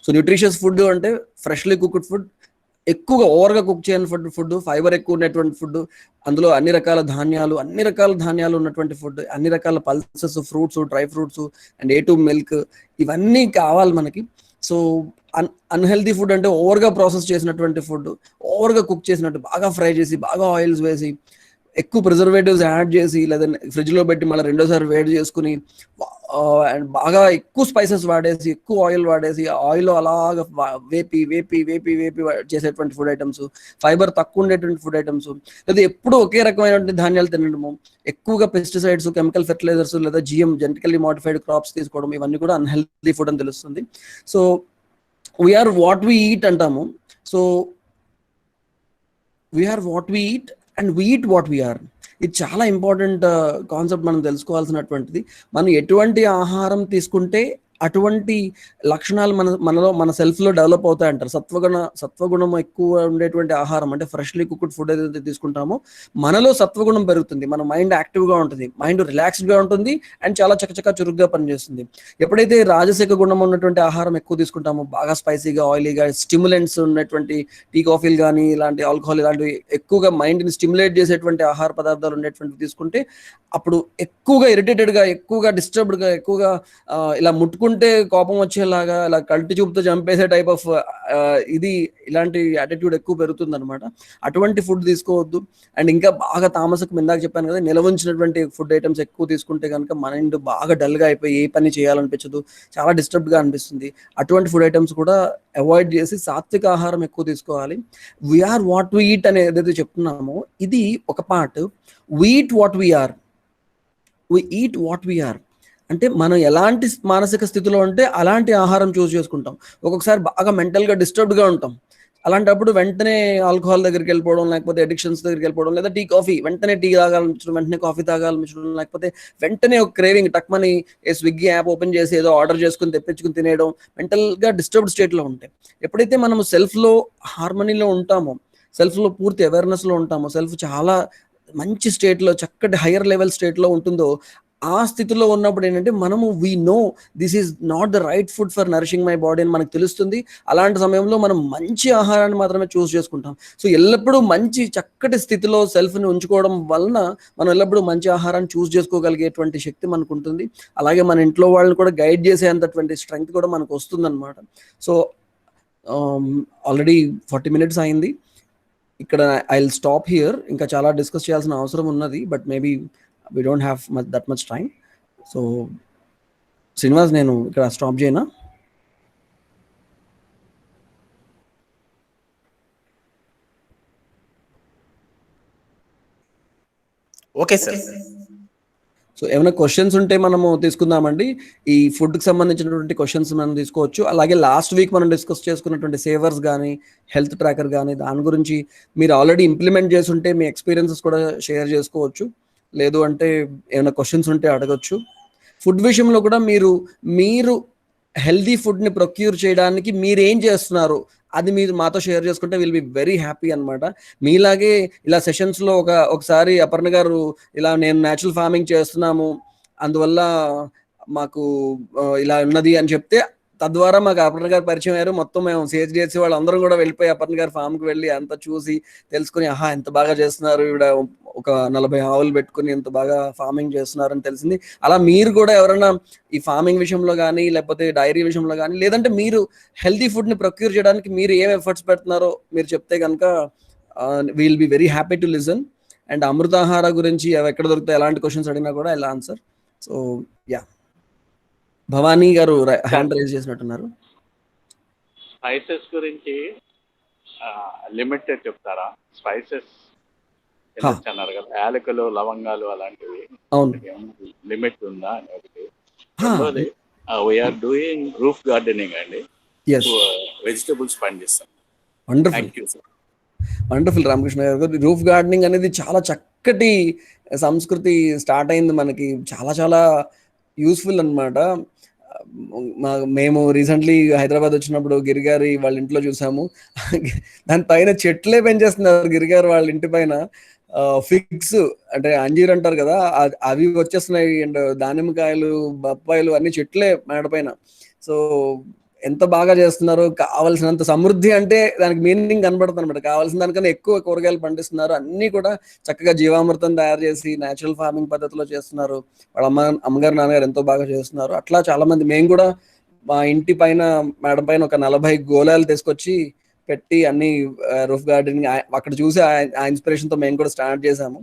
సో న్యూట్రిషియస్ ఫుడ్ అంటే ఫ్రెష్లీ కుక్డ్ ఫుడ్, ఎక్కువగా ఓవర్గా కుక్ చేయని ఫుడ్, ఫైబర్ ఎక్కువ ఉన్నటువంటి ఫుడ్, అందులో అన్ని రకాల ధాన్యాలు ఉన్నటువంటి ఫుడ్, అన్ని రకాల pulses, fruits, dry fruits and A2 milk, ఇవన్నీ కావాలి మనకి. సో అన్హెల్దీ ఫుడ్ అంటే ఓవర్గా ప్రాసెస్ చేసినటువంటి ఫుడ్, ఓవర్గా కుక్ చేసినట్టు, బాగా ఫ్రై చేసి, బాగా ఆయిల్స్ వేసి, ఎక్కువ ప్రిజర్వేటివ్స్ యాడ్ చేసి, లేదా ఫ్రిడ్జ్లో పెట్టి మళ్ళీ రెండోసారి వేడి చేసుకుని, అండ్ బాగా ఎక్కువ స్పైసెస్ వాడేసి, ఎక్కువ ఆయిల్ వాడేసి, ఆయిల్ అలాగా వేపి వేపి వేపి వేపి చేసేటువంటి ఫుడ్ ఐటమ్స్, ఫైబర్ తక్కువ ఉండేటువంటి ఫుడ్ ఐటమ్స్, లేదా ఎప్పుడు ఒకే రకమైనటువంటి ధాన్యాలు తినడము, ఎక్కువగా పెస్టిసైడ్స్, కెమికల్ ఫెర్టిలైజర్స్ లేదా జెనెటికల్లీ మోడిఫైడ్ క్రాప్స్ తీసుకోవడం, ఇవన్నీ కూడా అన్హెల్దీ ఫుడ్ అని తెలుస్తుంది. So we are what we eat అంటాము. So we are what we eat and we eat what we are. ఇది చాలా ఇంపార్టెంట్ కాన్సెప్ట్ మనం తెలుసుకోవాల్సినటువంటిది. మనం ఎటువంటి ఆహారం తీసుకుంటే అటువంటి లక్షణాలు మన సెల్ఫ్లో డెవలప్ అవుతాయి అంటారు. సత్వగుణం ఎక్కువ ఉండేటువంటి ఆహారం అంటే ఫ్రెష్లీ కుక్డ్ ఫుడ్ ఏదైతే తీసుకుంటామో మనలో సత్వగుణం పెరుగుతుంది, మన మైండ్ యాక్టివ్గా ఉంటుంది, మైండ్ రిలాక్స్డ్గా ఉంటుంది అండ్ చాలా చకచకా చురుగ్గా పనిచేస్తుంది. ఎప్పుడైతే రాజసిక గుణం ఉన్నటువంటి ఆహారం ఎక్కువ తీసుకుంటామో, బాగా స్పైసీగా, ఆయిలీగా, స్టిమ్యులెంట్స్ ఉన్నటువంటి టీ, కాఫీలు కానీ ఇలాంటి ఆల్కహాల్ ఇలాంటివి ఎక్కువగా మైండ్ని స్టిమ్యులేట్ చేసేటువంటి ఆహార పదార్థాలు ఉండేటువంటివి తీసుకుంటే అప్పుడు ఎక్కువగా ఇరిటేటెడ్గా, ఎక్కువగా డిస్టర్బ్డ్గా, ఎక్కువగా ఇలా ముట్టుకుంటే కోపం వచ్చేలాగా, ఇలా కల్టి చూపుతో చంపేసే టైప్ ఆఫ్ ఇలాంటి యాటిట్యూడ్ ఎక్కువ పెరుగుతుంది అనమాట. అటువంటి ఫుడ్ తీసుకోవద్దు. అండ్ ఇంకా బాగా తామసకం, ఇందాక చెప్పాను కదా, నిలవంచినటువంటి ఫుడ్ ఐటమ్స్ ఎక్కువ తీసుకుంటే కనుక మైండ్ బాగా డల్గా అయిపోయి ఏ పని చేయాలనిపించదు, చాలా డిస్టర్బ్డ్గా అనిపిస్తుంది. అటువంటి ఫుడ్ ఐటమ్స్ కూడా అవాయిడ్ చేసి సాత్విక ఆహారం ఎక్కువ తీసుకోవాలి. వీఆర్ వాట్ వి ఈట్ అని ఏదైతే చెప్తున్నామో ఇది ఒక part. We eat what we are. We eat what we are అంటే మనం ఎలాంటి మానసిక స్థితిలో ఉంటే అలాంటి ఆహారం చూస్ చేసుకుంటాం. ఒక్కొక్కసారి బాగా మెంటల్గా డిస్టర్బ్డ్గా ఉంటాం, అలాంటప్పుడు వెంటనే ఆల్కహాల్ దగ్గరికి వెళ్ళిపోవడం, లేకపోతే అడిక్షన్స్ దగ్గరికి వెళ్ళిపోవడం, లేదా టీ, కాఫీ, వెంటనే టీ తాగాలనిపించడం, వెంటనే కాఫీ తాగాలనిపించడం, లేకపోతే వెంటనే ఒక క్రేవింగ్ టక్మని స్విగ్గీ యాప్ ఓపెన్ చేసి ఏదో ఆర్డర్ చేసుకుని తెప్పించుకుని తినేయడం, మెంటల్గా డిస్టర్బ్డ్ స్టేట్లో ఉంటాయి. ఎప్పుడైతే మనము సెల్ఫ్లో హార్మనీలో ఉంటామో, సెల్ఫ్లో పూర్తి అవేర్నెస్లో ఉంటామో, సెల్ఫ్ చాలా మంచి స్టేట్లో, చక్కటి హయ్యర్ లెవెల్ స్టేట్లో ఉంటుందో, ఆ స్థితిలో ఉన్నప్పుడు ఏంటంటే మనము we know this is not the right food for nourishing my body అని మనకు తెలుస్తుంది. అలాంటి సమయంలో మనం మంచి ఆహారాన్ని మాత్రమే చూస్ చేసుకుంటాం. సో ఎల్లప్పుడూ మంచి చక్కటి స్థితిలో సెల్ఫ్ని ఉంచుకోవడం వలన మనం ఎల్లప్పుడూ మంచి ఆహారాన్ని చూస్ చేసుకోగలిగేటువంటి శక్తి మనకు ఉంటుంది. అలాగే మన ఇంట్లో వాళ్ళని కూడా గైడ్ చేసేంతటువంటి స్ట్రెంగ్త్ కూడా మనకు వస్తుంది అనమాట. సో ఆల్రెడీ 40 minutes అయింది. ఇక్కడ ఐ విల్ స్టాప్ హియర్. ఇంకా చాలా డిస్కస్ చేయాల్సిన అవసరం ఉన్నది, but maybe we don't have that much time. So Srinivas, నేను ఇక్కడ స్టాప్ చేయనా? Okay sir. సో ఏమైనా క్వశ్చన్స్ ఉంటే మనము తీసుకుందామండి. ఈ ఫుడ్కి సంబంధించినటువంటి క్వశ్చన్స్ మనం తీసుకోవచ్చు. అలాగే లాస్ట్ వీక్ మనం డిస్కస్ చేసుకున్నటువంటి సేవర్స్ కానీ, హెల్త్ ట్రాకర్ కానీ, దాని గురించి మీరు ఆల్రెడీ ఇంప్లిమెంట్ చేసి ఉంటే మీ ఎక్స్పీరియన్సెస్ కూడా షేర్ చేసుకోవచ్చు. లేదు అంటే ఏమైనా క్వశ్చన్స్ ఉంటే అడగచ్చు. ఫుడ్ విషయంలో కూడా మీరు హెల్దీ ఫుడ్ని ప్రొక్యూర్ చేయడానికి మీరు ఏం చేస్తున్నారు అది మీరు మాతో షేర్ చేసుకుంటే విల్ బి వెరీ హ్యాపీ అనమాట. మీలాగే ఇలా సెషన్స్లో ఒకసారి అపర్ణ గారు ఇలా నేను న్యాచురల్ ఫార్మింగ్ చేస్తున్నాము, అందువల్ల మాకు ఇలా ఉన్నది అని చెప్తే, తద్వారా మాకు అపర్ణ గారు పరిచయం అయ్యారు. మొత్తం మేము CHDHC వాళ్ళు అందరం కూడా వెళ్ళిపోయి అపర్ణ గారి ఫామ్కి వెళ్ళి అంతా చూసి తెలుసుకుని, ఆహా ఎంత బాగా చేస్తున్నారు, ఈవిడ ఒక 40 ఆవులు పెట్టుకుని ఎంత బాగా ఫార్మింగ్ చేస్తున్నారని తెలిసింది. అలా మీరు కూడా ఎవరైనా ఈ ఫార్మింగ్ విషయంలో కానీ, లేకపోతే డైరీ విషయంలో కానీ, లేదంటే మీరు హెల్తీ ఫుడ్ని ప్రొక్యూర్ చేయడానికి మీరు ఏం ఎఫర్ట్స్ పెడుతున్నారో మీరు చెప్తే కనుక will be very happy to listen. And అమృతాహార గురించి అవి ఎక్కడ దొరుకుతాయి, ఎలాంటి క్వశ్చన్స్ అడిగినా కూడా ఇలా ఆన్సర్. సో యా, భవానీ గారు హ్యాండ్ రైజ్ చేసినట్టున్నారు. స్పైసెస్ గురించి లిమిటెడ్ చెప్తారా? స్పైసెస్ అన్నారు కదా, యాలకులు, లవంగాలు అలాంటివి, లిమిట్ ఉందా అని ఒకటి. వీఆర్ డూయింగ్ రూఫ్ గార్డెనింగ్ అండి, వెజిటబుల్స్ పండిస్తాం. వండర్ఫుల్ రామకృష్ణ గారు. రూఫ్ గార్డెనింగ్ అనేది చాలా చక్కటి సంస్కృతి స్టార్ట్ అయింది మనకి, చాలా చాలా యూస్ఫుల్ అనమాట. మేము రీసెంట్లీ హైదరాబాద్ వచ్చినప్పుడు గిరిగారి వాళ్ళ ఇంట్లో చూసాము. దాని పైన చెట్లే పెంచేస్తున్నారు గిరిగారు వాళ్ళ ఇంటి పైన. ఫిగ్స్ అంటే అంజీర్ అంటారు కదా, అవి వచ్చేస్తున్నాయి. అండ్ దానిమ్మకాయలు, బొప్పాయిలు అన్ని చెట్లే మేడ పైన. సో ఎంత బాగా చేస్తున్నారు. కావాల్సినంత సమృద్ధి అంటే దానికి మీనింగ్ కనబడుతుంది అనమాట. కావాల్సిన దానికన్నా ఎక్కువ కూరగాయలు పండిస్తున్నారు. అన్ని కూడా చక్కగా జీవామృతం తయారు చేసి నేచురల్ ఫార్మింగ్ పద్ధతిలో చేస్తున్నారు. వాళ్ళ అమ్మగారు నాన్నగారు ఎంతో బాగా చేస్తున్నారు. అట్లా చాలా మంది, మేము కూడా మా ఇంటి పైన మేడం పైన ఒక 40 గోళాలు తీసుకొచ్చి పెట్టి అన్ని రూఫ్ గార్డెనింగ్ అక్కడ చూసి ఆ ఇన్స్పిరేషన్ తో మేము కూడా స్టార్ట్ చేసాము.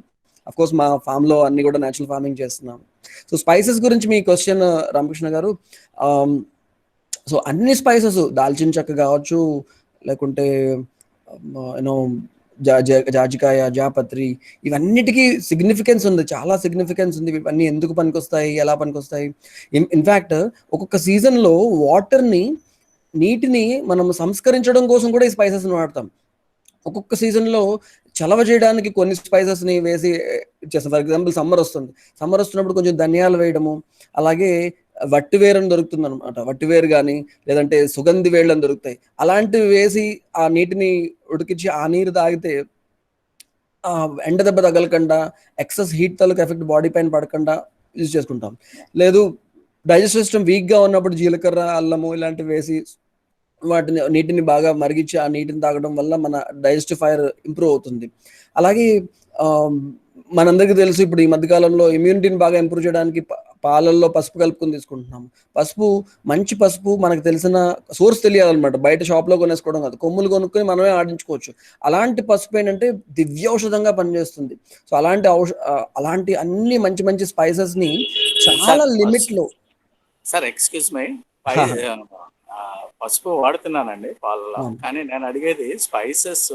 అఫ్ కోర్స్ మా ఫామ్ లో అన్ని కూడా నేచురల్ ఫార్మింగ్ చేస్తున్నాము. సో స్పైసెస్ గురించి మీ క్వశ్చన్ రామకృష్ణ గారు, సో అన్ని స్పైసెస్, దాల్చిన చెక్క కావచ్చు, లేకుంటే యూనో జాజికాయ, జాపత్రి, ఇవన్నిటికీ సిగ్నిఫికెన్స్ ఉంది, చాలా సిగ్నిఫికెన్స్ ఉంది. ఇవన్నీ ఎందుకు పనికొస్తాయి, ఎలా పనికొస్తాయి? ఇన్ఫ్యాక్ట్ ఒక్కొక్క సీజన్లో నీటిని మనం సంస్కరించడం కోసం కూడా ఈ స్పైసెస్ని వాడతాం. ఒక్కొక్క సీజన్లో చలవ చేయడానికి కొన్ని స్పైసెస్ని వేసి చేస్తాం. ఫర్ ఎగ్జాంపుల్ సమ్మర్ వస్తున్నప్పుడు కొంచెం ధనియాలు వేయడము, అలాగే వట్టివేరు అని దొరుకుతుంది అనమాట. వట్టివేరు కానీ లేదంటే సుగంధి వేళ్ళు అని దొరుకుతాయి. అలాంటివి వేసి ఆ నీటిని ఉడికించి ఆ నీరు తాగితే ఎండ దెబ్బ తగలకుండా, ఎక్సెస్ హీట్ తాలూకు ఎఫెక్ట్ బాడీ పైన పడకుండా యూజ్ చేసుకుంటాం. లేదు డైజెస్టివ్ సిస్టమ్ వీక్గా ఉన్నప్పుడు జీలకర్ర, అల్లము ఇలాంటివి వేసి నీటిని బాగా మరిగించి ఆ నీటిని తాగడం వల్ల మన డైజెస్టివ్ ఫైర్ ఇంప్రూవ్ అవుతుంది. అలాగే మనందరికీ తెలుసు, ఇప్పుడు ఈ మధ్యకాలంలో ఇమ్యూనిటీని బాగా ఇంప్రూవ్ చేయడానికి పాలల్లో పసుపు కలుపుకొని తీసుకుంటున్నాము. మంచి పసుపు మనకు తెలిసిన సోర్స్ తెలియాలన్నమాట. బయట షాప్లో కొనేసుకోవడం కాదు, కొమ్ములు కొనుక్కొని మనమే ఆడించుకోవచ్చు. అలాంటి పసుపు ఏంటంటే దివ్యౌషధంగా పనిచేస్తుంది. సో అలాంటి అన్ని మంచి మంచి స్పైసెస్ ని చాలా లిమిట్ లో. సార్ ఎక్స్క్యూజ్ మై, పసుపు వాడుతున్నానండి పాలలో, కానీ నేను అడిగేది స్పైసెస్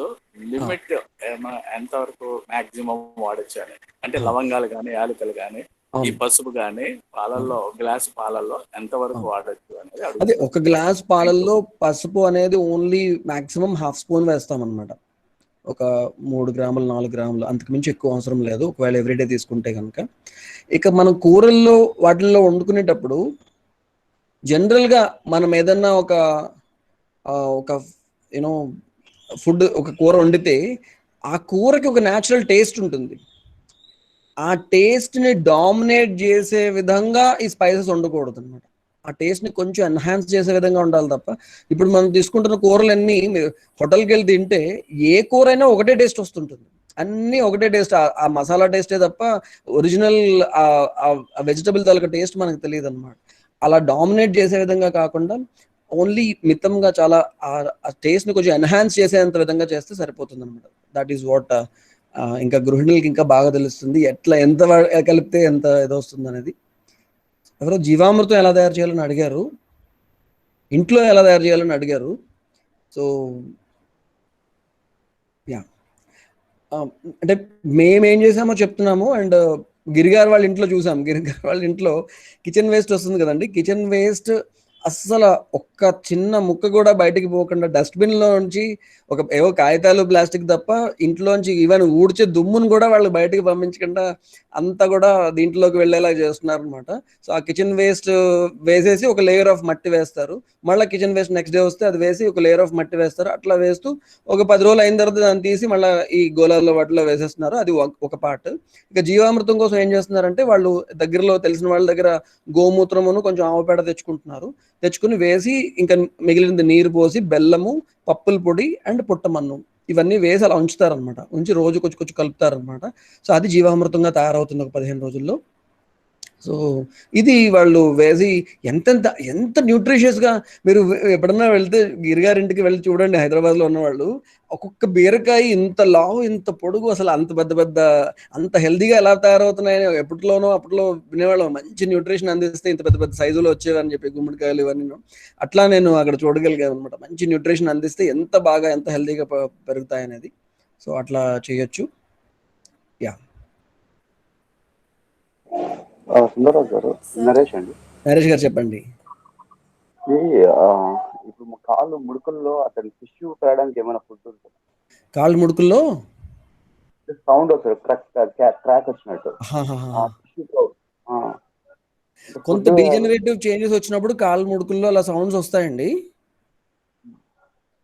లిమిట్ ఎంత వరకు మాక్సిమం వాడచ్చు అని. అంటే లవంగాలు కానీ, యాలకులు కానీ, ఈ పసుపు కానీ పాలల్లో, గ్లాస్ పాలల్లో ఎంత వరకు వాడచ్చు అనేది. అదే ఒక గ్లాస్ పాలల్లో పసుపు అనేది ఓన్లీ మాక్సిమం 1/2 స్పూన్ వేస్తాం అనమాట. ఒక 3 గ్రాములు 4 గ్రాములు, అంతకు మించి ఎక్కువ అవసరం లేదు ఒకవేళ ఎవ్రీడే తీసుకుంటే కనుక. ఇక మనం కూరల్లో వాటిల్లో వండుకునేటప్పుడు జనరల్గా మనం ఏదన్నా ఒక యూనో ఫుడ్, ఒక కూర వండితే ఆ కూరకి ఒక న్యాచురల్ టేస్ట్ ఉంటుంది. ఆ టేస్ట్ని డామినేట్ చేసే విధంగా ఈ స్పైసెస్ వండకూడదు అనమాట. ఆ టేస్ట్ని కొంచెం ఎన్హాన్స్ చేసే విధంగా ఉండాలి తప్ప, ఇప్పుడు మనం తీసుకుంటున్న కూరలన్నీ హోటల్కి వెళ్ళి తింటే ఏ కూర అయినా ఒకటే టేస్ట్ వస్తుంటుంది. అన్నీ ఒకటే టేస్ట్, ఆ మసాలా టేస్టే తప్ప ఒరిజినల్ వెజిటబుల్ తాలూకా టేస్ట్ మనకు తెలియదు అనమాట. అలా డామినేట్ చేసే విధంగా కాకుండా ఓన్లీ మితంగా చాలా ఆ టేస్ట్ని కొంచెం ఎన్హాన్స్ చేసేంత విధంగా చేస్తే సరిపోతుంది అనమాట. దట్ ఈస్ వాట్ ఇంకా గృహిణులకి ఇంకా బాగా తెలుస్తుంది ఎంత కలిపితే ఎంత ఏదో వస్తుంది అనేది. ఎవరో జీవామృతం ఎలా తయారు చేయాలని అడిగారు, ఇంట్లో ఎలా తయారు చేయాలని అడిగారు. సో యా, అంటే మేమేం చేసామో చెప్తున్నాము. అండ్ గిరిగారు వాళ్ళ ఇంట్లో చూసాం. గిరిగారు వాళ్ళ ఇంట్లో కిచెన్ వేస్ట్ వస్తుంది కదండి, కిచెన్ వేస్ట్ అస్సలు ఒక్క చిన్న ముక్క కూడా బయటికి పోకుండా డస్ట్బిన్లో నుంచి ఏవో కాగితాలు, ప్లాస్టిక్ తప్ప ఇంట్లోంచి ఈవెన్ ఊడ్చే దుమ్మును కూడా వాళ్ళు బయటికి పంపించకుండా అంతా కూడా దీంట్లోకి వెళ్ళేలా చేస్తున్నారు అనమాట. సో ఆ కిచెన్ వేస్ట్ వేసేసి ఒక లేయర్ ఆఫ్ మట్టి వేస్తారు, మళ్ళీ కిచెన్ వేస్ట్ నెక్స్ట్ డే వస్తే అది వేసి ఒక లేయర్ ఆఫ్ మట్టి వేస్తారు. అట్లా వేస్తూ ఒక 10 రోజులు అయిన తర్వాత దాన్ని తీసి మళ్ళీ ఈ గోళాల్లో వాటిలో వేసేస్తున్నారు. అది ఒక పార్ట్. ఇక జీవామృతం కోసం ఏం చేస్తున్నారంటే వాళ్ళు దగ్గరలో తెలిసిన వాళ్ళ దగ్గర గోమూత్రమును కొంచెం ఆవుపేడ తెచ్చుకుని వేసి ఇంకా మిగిలిన నీరు పోసి బెల్లము, పప్పుల పొడి అండ్ పుట్టమన్ను ఇవన్నీ వేసి అలా ఉంచుతారనమాట. ఉంచి రోజు కొంచెం కలుపుతారనమాట. సో అది జీవామృతంగా తయారవుతుంది ఒక 15 రోజుల్లో. సో ఇది వాళ్ళు వేసి ఎంత న్యూట్రిషియస్గా, మీరు ఎప్పుడన్నా వెళ్తే గిరిగారింటికి వెళ్ళి చూడండి, హైదరాబాద్లో ఉన్నవాళ్ళు ఒక్కొక్క బీరకాయ ఇంత లావు, ఇంత పొడుగు, అసలు అంత పెద్ద అంత హెల్దీగా ఎలా తయారవుతున్నాయని అప్పట్లో వినేవాళ్ళం. మంచి న్యూట్రిషన్ అందిస్తే ఇంత పెద్ద సైజులో వచ్చేవని చెప్పి గుమ్మడికాయలు ఇవన్నీ. అట్లా నేను అక్కడ చూడగలిగాను అనమాట. మంచి న్యూట్రిషన్ అందిస్తే ఎంత హెల్దీగా పెరుగుతాయి అనేది. సో అట్లా చేయొచ్చు. యా, సుందరరాజు గారు, నరేష్ అండి. నరేష్ గారు చెప్పండి. ఇప్పుడు కాళ్ళు ముడుకుల్లో అతని టిష్యూ తేయడానికి ఏమైనా ఫుడ్ ఉంటుంది? కాళ్ళు ముడుకుల్లో సౌండ్ వస్తుంది, క్రాక్ వచ్చినట్టు. కొంత డీజనరేటివ్ చేంజెస్ వచ్చినప్పుడు కాళ్ళు ముడుకుల్లో అలా సౌండ్స్ వస్తాయండి.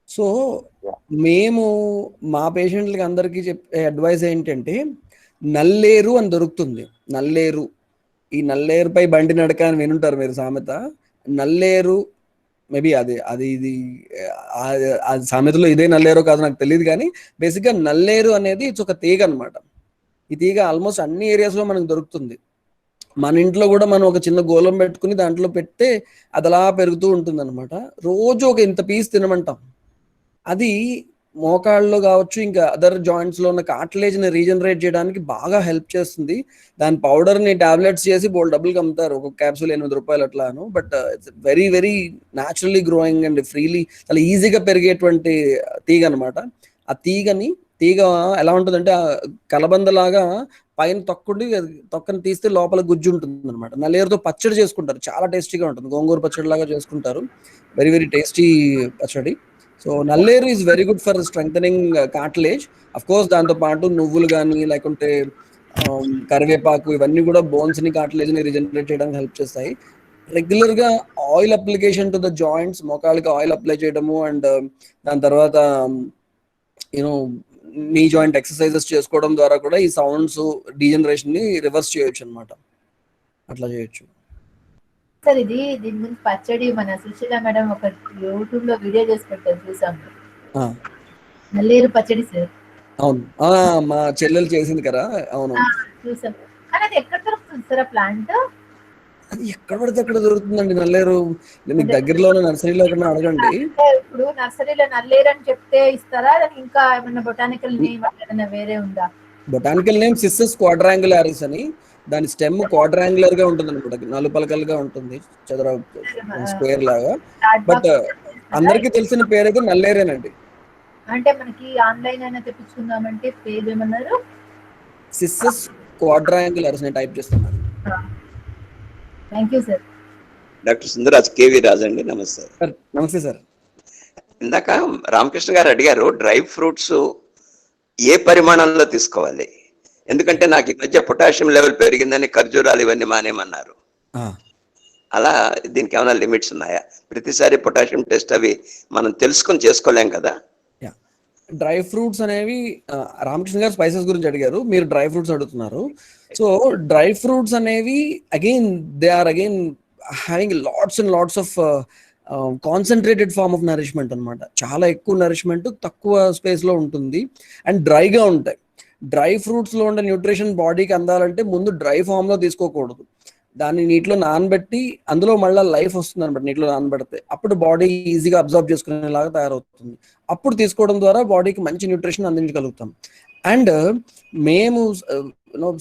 సో మేము మా పేషెంట్లకి అందరికీ చెప్పే అడ్వైస్ ఏంటంటే, నల్లేరు అని దొరుకుతుంది. నల్లేరు, ఈ నల్లేరుపై బండి నడక అని వినుంటారు మీరు సామెత. నల్లేరు మేబీ అది అది ఇది సామెతలో ఇదే నల్లేరో కాదు నాకు తెలియదు, కానీ బేసిక్గా నల్లేరు అనేది ఇట్స్ ఒక తీగ అనమాట. ఈ తీగ ఆల్మోస్ట్ అన్ని ఏరియాస్లో మనకు దొరుకుతుంది. మన ఇంట్లో కూడా మనం ఒక చిన్న గోళం పెట్టుకుని దాంట్లో పెడితే అది అలా పెరుగుతూ ఉంటుంది అనమాట. రోజు ఒక ఇంత పీస్ తినమంటాం. అది మోకాళ్ళలో కావచ్చు, ఇంకా అదర్ జాయింట్స్లో ఉన్న కార్టిలేజ్ని రీజనరేట్ చేయడానికి బాగా హెల్ప్ చేస్తుంది. దాని పౌడర్ని టాబ్లెట్స్ చేసి బోల్డ్ డబ్బులకి అమ్ముతారు, ఒక క్యాప్సూల్ 8 రూపాయలు అట్లాను. But it's very very naturally growing and freely చాలా ఈజీగా పెరిగేటువంటి తీగ అనమాట. ఆ తీగ ఎలా ఉంటుందంటే కలబందలాగా పైన తొక్కని తీస్తే లోపల గుజ్జు ఉంటుంది అనమాట. నల్లేరుతో పచ్చడి చేసుకుంటారు, చాలా టేస్టీగా ఉంటుంది. గోంగూర పచ్చడి లాగా చేసుకుంటారు, వెరీ వెరీ టేస్టీ పచ్చడి. సో నల్లేరు is very good for strong cartilage. Of course దాంతో పాటు నువ్వులు కానీ లేకుంటే కరివేపాకు ఇవన్నీ కూడా బోన్స్ని కార్టిలేజ్ని రీజనరేట్ చేయడానికి హెల్ప్ చేస్తాయి. రెగ్యులర్గా oil application to the joints, మోకాళ్ళకి ఆయిల్ అప్లై చేయడము, అండ్ దాని తర్వాత యూనో నీ జాయింట్ ఎక్సర్సైజెస్ చేసుకోవడం ద్వారా కూడా ఈ సౌండ్స్ డీజనరేషన్ని రివర్స్ చేయొచ్చు అనమాట. అట్లా చేయొచ్చు సార్. దీని ముందు పచ్చడి మన సుశీల మేడం ఒక యూట్యూబ్ లో వీడియో చేసి పెట్టారు, చూసాము. నల్లేరు పచ్చడి సార్. అవును, మా చెల్లెలు చేసింది కదా. అవును చూసాం. కానీ అది ఎక్కడ దొరుకుతుంది సార్ ఆ ప్లాంట్? అది ఎక్కడ పడితే అక్కడ దొరుకుతుందండి నల్లేరు. మీకు దగ్గరలో నర్సరీలో ఎక్కడ అడగండి. ఇప్పుడు నర్సరీలో నల్లేరు అని చెప్తే ఇస్తారా, ఇంకా ఏమన్నా బొటానికల్ నేమ్ ఏదైనా వేరే ఉందా? బొటానికల్ నేమ్ సిస్సస్ క్వాడ్రాంగులారిస్ అని. దాని స్టెమ్ క్వాడ్రాంగులర్ గా ఉంటుంది అనమాట, 4 పలకలుగా ఉంటుంది, స్క్వేర్ లాగా. బట్ అందరికి తెలిసిన పేరు అయితే నల్లేరేనండి. అంటే మనకి ఆన్లైన్ అయినా తెప్పించుకుందామంటే పేరు ఏమన్నారు? సిస్సస్ క్వాడ్రాంగులారిస్ నేను టైప్ చేస్తున్నాను. Thank you sir. Doctor Sundararaj KV Raj అండి. నమస్తే సార్. నమస్తే సార్. ఇందాక రామకృష్ణ గారు అడిగారు డ్రై ఫ్రూట్స్ ఏ పరిమాణంలో తీసుకోవాలి, ఎందుకంటే నాకు ఈ మధ్య పొటాషియం లెవెల్ పెరిగిందని ఖర్జూరాలు ఇవన్నీ మానేమన్నారు. అలా దీనికి ఏమైనా లిమిట్స్ ఉన్నాయా? ప్రతిసారి పొటాషియం టెస్ట్ అవి మనం తెలుసుకొని చేసుకోలేం కదా. డ్రై ఫ్రూట్స్ అనేవి రామకృష్ణ గారు స్పైసెస్ గురించి అడిగారు, మీరు డ్రై ఫ్రూట్స్ అడుగుతున్నారు. సో డ్రై ఫ్రూట్స్ అనేవి again they are again having lots and lots of concentrated form of nourishment అనమాట. చాలా ఎక్కువ నరిష్మెంట్ తక్కువ స్పేస్లో ఉంటుంది అండ్ డ్రైగా ఉంటాయి. డ్రై ఫ్రూట్స్లో ఉండే న్యూట్రిషన్ బాడీకి అందాలంటే ముందు డ్రై ఫామ్లో తీసుకోకూడదు. దాన్ని నీటిలో నానబెట్టి అందులో మళ్ళీ లైఫ్ వస్తుంది అనమాట. నీటిలో నానబెడితే అప్పుడు బాడీ ఈజీగా అబ్జర్వ్ చేసుకునేలాగా తయారవుతుంది. అప్పుడు తీసుకోవడం ద్వారా బాడీకి మంచి న్యూట్రిషన్ అందించగలుగుతాం. అండ్ మేము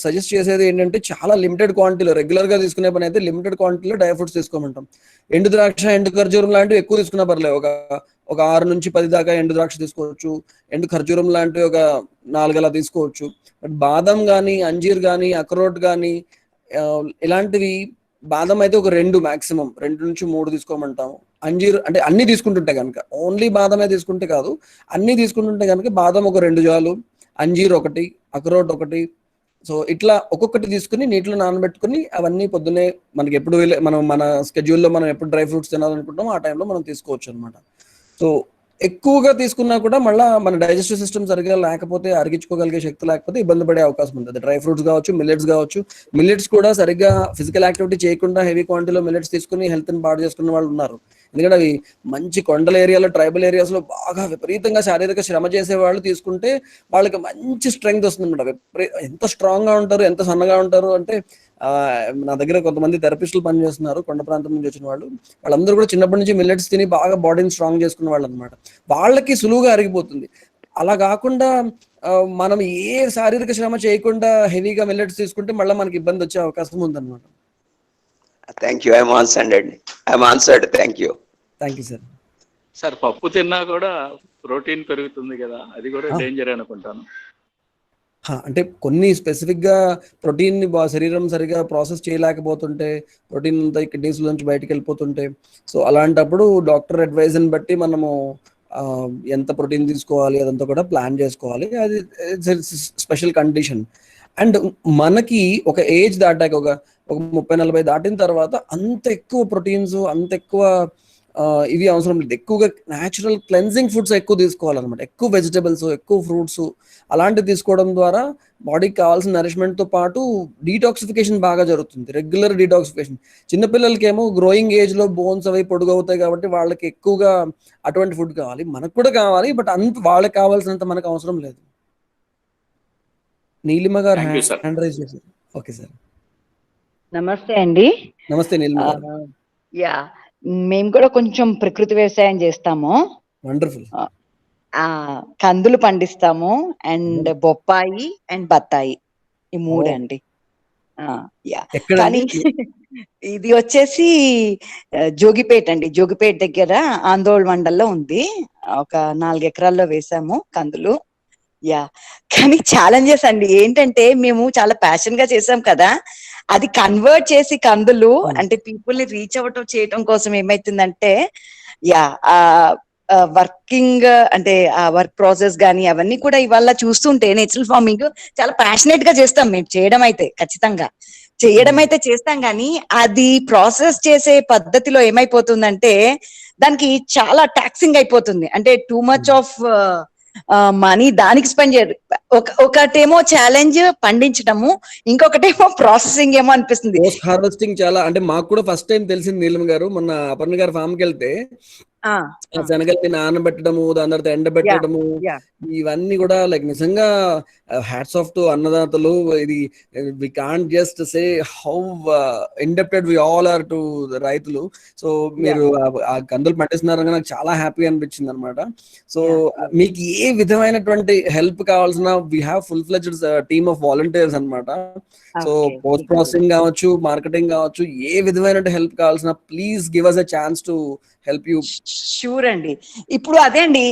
సజెస్ట్ చేసేది ఏంటంటే చాలా లిమిటెడ్ క్వాంటిటీలో, రెగ్యులర్గా తీసుకునే పని అయితే లిమిటెడ్ క్వాంటిటీలో డ్రై ఫ్రూట్స్ తీసుకోమంటాం. ఎండు ద్రాక్ష, ఎండు ఖర్జూరం లాంటివి ఎక్కువ తీసుకున్నా పర్లేదు, ఒక 6 నుంచి 10 దాకా ఎండు ద్రాక్ష తీసుకోవచ్చు. ఎండు ఖర్జూరం లాంటివి ఒక 4 అలా తీసుకోవచ్చు. బట్ బాదం కానీ, అంజీర్ కానీ, అక్రోట్ కానీ ఇలాంటివి, బాదం అయితే ఒక 2 మ్యాక్సిమం 2 నుంచి 3 తీసుకోమంటాము. అంజీర్ అంటే అన్ని తీసుకుంటుంటే కనుక, ఓన్లీ బాదమే తీసుకుంటే కాదు, అన్ని తీసుకుంటుంటే కనుక బాదం ఒక 2 చాలు, అంజీర్ 1, అక్రోట్ 1. సో ఇట్లా ఒక్కొక్కటి తీసుకుని నీటిలో నానబెట్టుకుని అవన్నీ పొద్దున్నే మనకి ఎప్పుడు మనం మన స్కెడ్యూల్లో మనం ఎప్పుడు డ్రై ఫ్రూట్స్ తినాలనుకుంటామో ఆ టైంలో మనం తీసుకోవచ్చు అనమాట. సో ఎక్కువగా తీసుకున్నా కూడా మళ్ళీ మన డైజెస్టివ్ సిస్టమ్ సరిగ్గా లేకపోతే, అరిగించుకోగలిగే శక్తి లేకపోతే ఇబ్బంది పడే అవకాశం ఉంటుంది. డ్రై ఫ్రూట్స్ కావచ్చు, మిల్లెట్స్ కావచ్చు. మిల్లెట్స్ కూడా సరిగ్గా ఫిజికల్ యాక్టివిటీ చేయకుండా హెవీ క్వాంటిటీలో మిల్లెట్స్ తీసుకుని హెల్త్ని పాడు చేసుకున్న వాళ్ళు ఉన్నారు. ఎందుకంటే అవి మంచి కొండల ఏరియాలో, ట్రైబల్ ఏరియాస్లో బాగా విపరీతంగా శారీరక శ్రమ చేసే వాళ్ళు తీసుకుంటే వాళ్ళకి మంచి స్ట్రెంగ్త్ వస్తుంది అనమాట. ఎంత స్ట్రాంగ్గా ఉంటారు, ఎంత సన్నగా ఉంటారు అంటే, నా దగ్గర కొంతమంది థెరపిస్టులు పనిచేస్తున్నారు కొండ ప్రాంతం నుంచి వచ్చిన వాళ్ళు. వాళ్ళందరూ కూడా చిన్నప్పటి నుంచి మిల్లెట్స్ తిని బాగా బాడీని స్ట్రాంగ్ చేసుకున్న వాళ్ళు అనమాట. వాళ్ళకి సులువుగా అరిగిపోతుంది. అలా కాకుండా మనం ఏ శారీరక శ్రమ చేయకుండా హెవీగా మిల్లెట్స్ తీసుకుంటే మళ్ళీ మనకి ఇబ్బంది వచ్చే అవకాశం ఉందన్నమాట. Thank you. I'm answered. Thank you sir. Sir పప్పు తిన్నా కూడా ప్రోటీన్ పెరుగుతుంది కదా, అది కూడా డేంజర్ అనుకుంటాను. అంటే కొన్ని స్పెసిఫిక్గా ప్రోటీన్ని శరీరం సరిగా ప్రాసెస్ చేయలేకపోతుంటే, ప్రోటీన్ అంతా కిడ్నీస్ నుంచి బయటకు వెళ్ళిపోతుంటే, సో అలాంటప్పుడు డాక్టర్ అడ్వైజ్ని బట్టి మనము ఎంత ప్రోటీన్ తీసుకోవాలి అదంతా కూడా ప్లాన్ చేసుకోవాలి. అది స్పెషల్ కండిషన్. అండ్ మనకి ఒక ఏజ్ దాటాక, ఒక 30-40 దాటిన తర్వాత అంత ఎక్కువ ప్రోటీన్స్, అంత ఎక్కువ ఇవి అవసరం లేదు. ఎక్కువగా న్యాచురల్ క్లెన్జింగ్ ఫుడ్స్ ఎక్కువ తీసుకోవాలన్నమాట. ఎక్కువ వెజిటబుల్స్, ఎక్కువ ఫ్రూట్స్ అలాంటివి తీసుకోవడం ద్వారా బాడీకి కావాల్సిన నరిష్మెంట్తో పాటు డీటాక్సిఫికేషన్ బాగా జరుగుతుంది. Regular detoxification. చిన్నపిల్లలకి ఏమో గ్రోయింగ్ ఏజ్లో బోన్స్ అవి పొడుగవుతాయి కాబట్టి వాళ్ళకి ఎక్కువగా అటువంటి ఫుడ్ కావాలి. మనకు కూడా కావాలి, బట్ అంత వాళ్ళకి కావాల్సినంత మనకు అవసరం లేదు. నీలిమ గారు హ్యాండ్ రైజ్ చేశారు. Okay sir. నమస్తే అండి. నమస్తే నీలిమ గారు. యా, మేము కూడా కొంచెం ప్రకృతి వ్యవసాయం చేస్తాము. వండర్ఫుల్. కందులు పండిస్తాము అండ్ బొప్పాయి అండ్ బత్తాయి, ఈ 3 అండి. కానీ ఇది వచ్చేసి జోగిపేట అండి. జోగిపేట దగ్గర ఆందోళన మండల్లో ఉంది. ఒక 4 ఎకరాల్లో వేసాము కందులు. కానీ ఛాలెంజెస్ అండి ఏంటంటే, మేము చాలా ప్యాషన్ గా చేసాం కదా, అది కన్వర్ట్ చేసి కందులు అంటే పీపుల్ ని రీచ్ అవ్వటం చేయటం కోసం ఏమైతుందంటే, వర్కింగ్ అంటే ఆ వర్క్ ప్రాసెస్ గానీ అవన్నీ కూడా ఇవాళ చూస్తుంటే నేచురల్ ఫార్మింగ్ చాలా ప్యాషనేట్ గా చేస్తాం మేము. చేయడం అయితే ఖచ్చితంగా చేస్తాం, కానీ అది ప్రాసెస్ చేసే పద్ధతిలో ఏమైపోతుందంటే దానికి చాలా టాక్సింగ్ అయిపోతుంది. అంటే టూ మచ్ ఆఫ్ మనీ దానికి స్పెండ్ చేయరు. ఒకటేమో ఛాలెంజ్ పండించడము, ఇంకొకటేమో ప్రాసెసింగ్ ఏమో అనిపిస్తుంది. పోస్ట్ హార్వెస్టింగ్ చాలా, అంటే మాకు కూడా ఫస్ట్ టైం తెలిసింది నీలిమ గారు. మొన్న అపర్ణ గారు ఫామ్ కి వెళ్తే శనగల్ని నానబెట్టడము, దాని తర్వాత ఎండబెట్టడము, ఇవన్నీ కూడా లైక్ నిజంగా హ్యాట్స్ ఆఫ్ టు అన్నదాతలు. ఇది we can't just say how indebted we all are to రైతులు. సో మీరు ఆ కందులు పండిస్తున్నారని నాకు చాలా హ్యాపీ అనిపించింది అనమాట. సో మీకు ఏ విధమైనటువంటి హెల్ప్ కావాల్సిన we have full fledged team of volunteers అనమాట. సో పోస్ట్ ప్రాసెసింగ్ కావచ్చు, మార్కెటింగ్ కావచ్చు, ఏ విధమైన హెల్ప్ కావాల్సిన please give us a chance to help you. Sure అండి. ఇప్పుడు అదే అండి,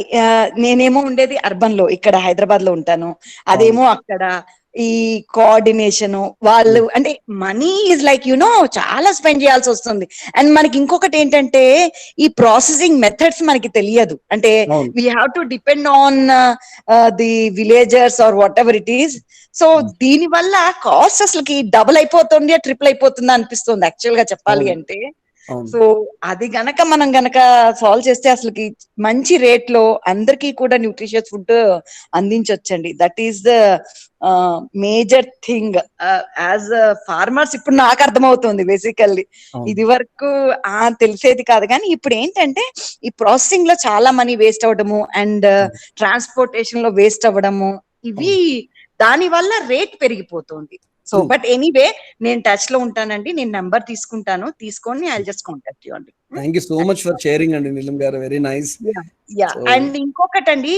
నేనేమో ఉండేది అర్బన్ లో, ఇక్కడ హైదరాబాద్ లో ఉంటాను. అదేమో అక్కడ ఈ కోఆర్డినేషన్ వాళ్ళు, అంటే మనీ ఈజ్ లైక్ చాలా స్పెండ్ చేయాల్సి వస్తుంది. అండ్ మనకి ఇంకొకటి ఏంటంటే, ఈ ప్రాసెసింగ్ మెథడ్స్ మనకి తెలియదు. అంటే we have to depend on the villagers or whatever it is. So దీని వల్ల కాస్ట్ అసలుకి డబుల్ అయిపోతుంది, ట్రిపుల్ అయిపోతుందా అనిపిస్తుంది యాక్చువల్ గా చెప్పాలి అంటే. సో అది మనం గనక సాల్వ్ చేస్తే అసలుకి మంచి రేట్ లో అందరికీ కూడా న్యూట్రిషియస్ ఫుడ్ అందించవచ్చండి. That is the major thing as farmers. ఇప్పుడు నాకు అర్థమవుతుంది బేసికల్లీ. ఇది వరకు తెలిసేది కాదు, కానీ ఇప్పుడు ఏంటంటే ఈ ప్రాసెసింగ్ లో చాలా మనీ వేస్ట్ అవ్వడము అండ్ ట్రాన్స్పోర్టేషన్ లో వేస్ట్ అవ్వడము, ఇవి దాని వల్ల రేట్ పెరిగిపోతుంది. సో బట్ ఎనీవే, నేను టచ్ లో ఉంటానండి. నేను నెంబర్ తీసుకొని ఐ జస్ట్ కాంటాక్ట్ యూ అండి. Thank you so much for sharing అండి నీలిమ గారు. Very nice. అండ్ ఇంకొకటి అండి,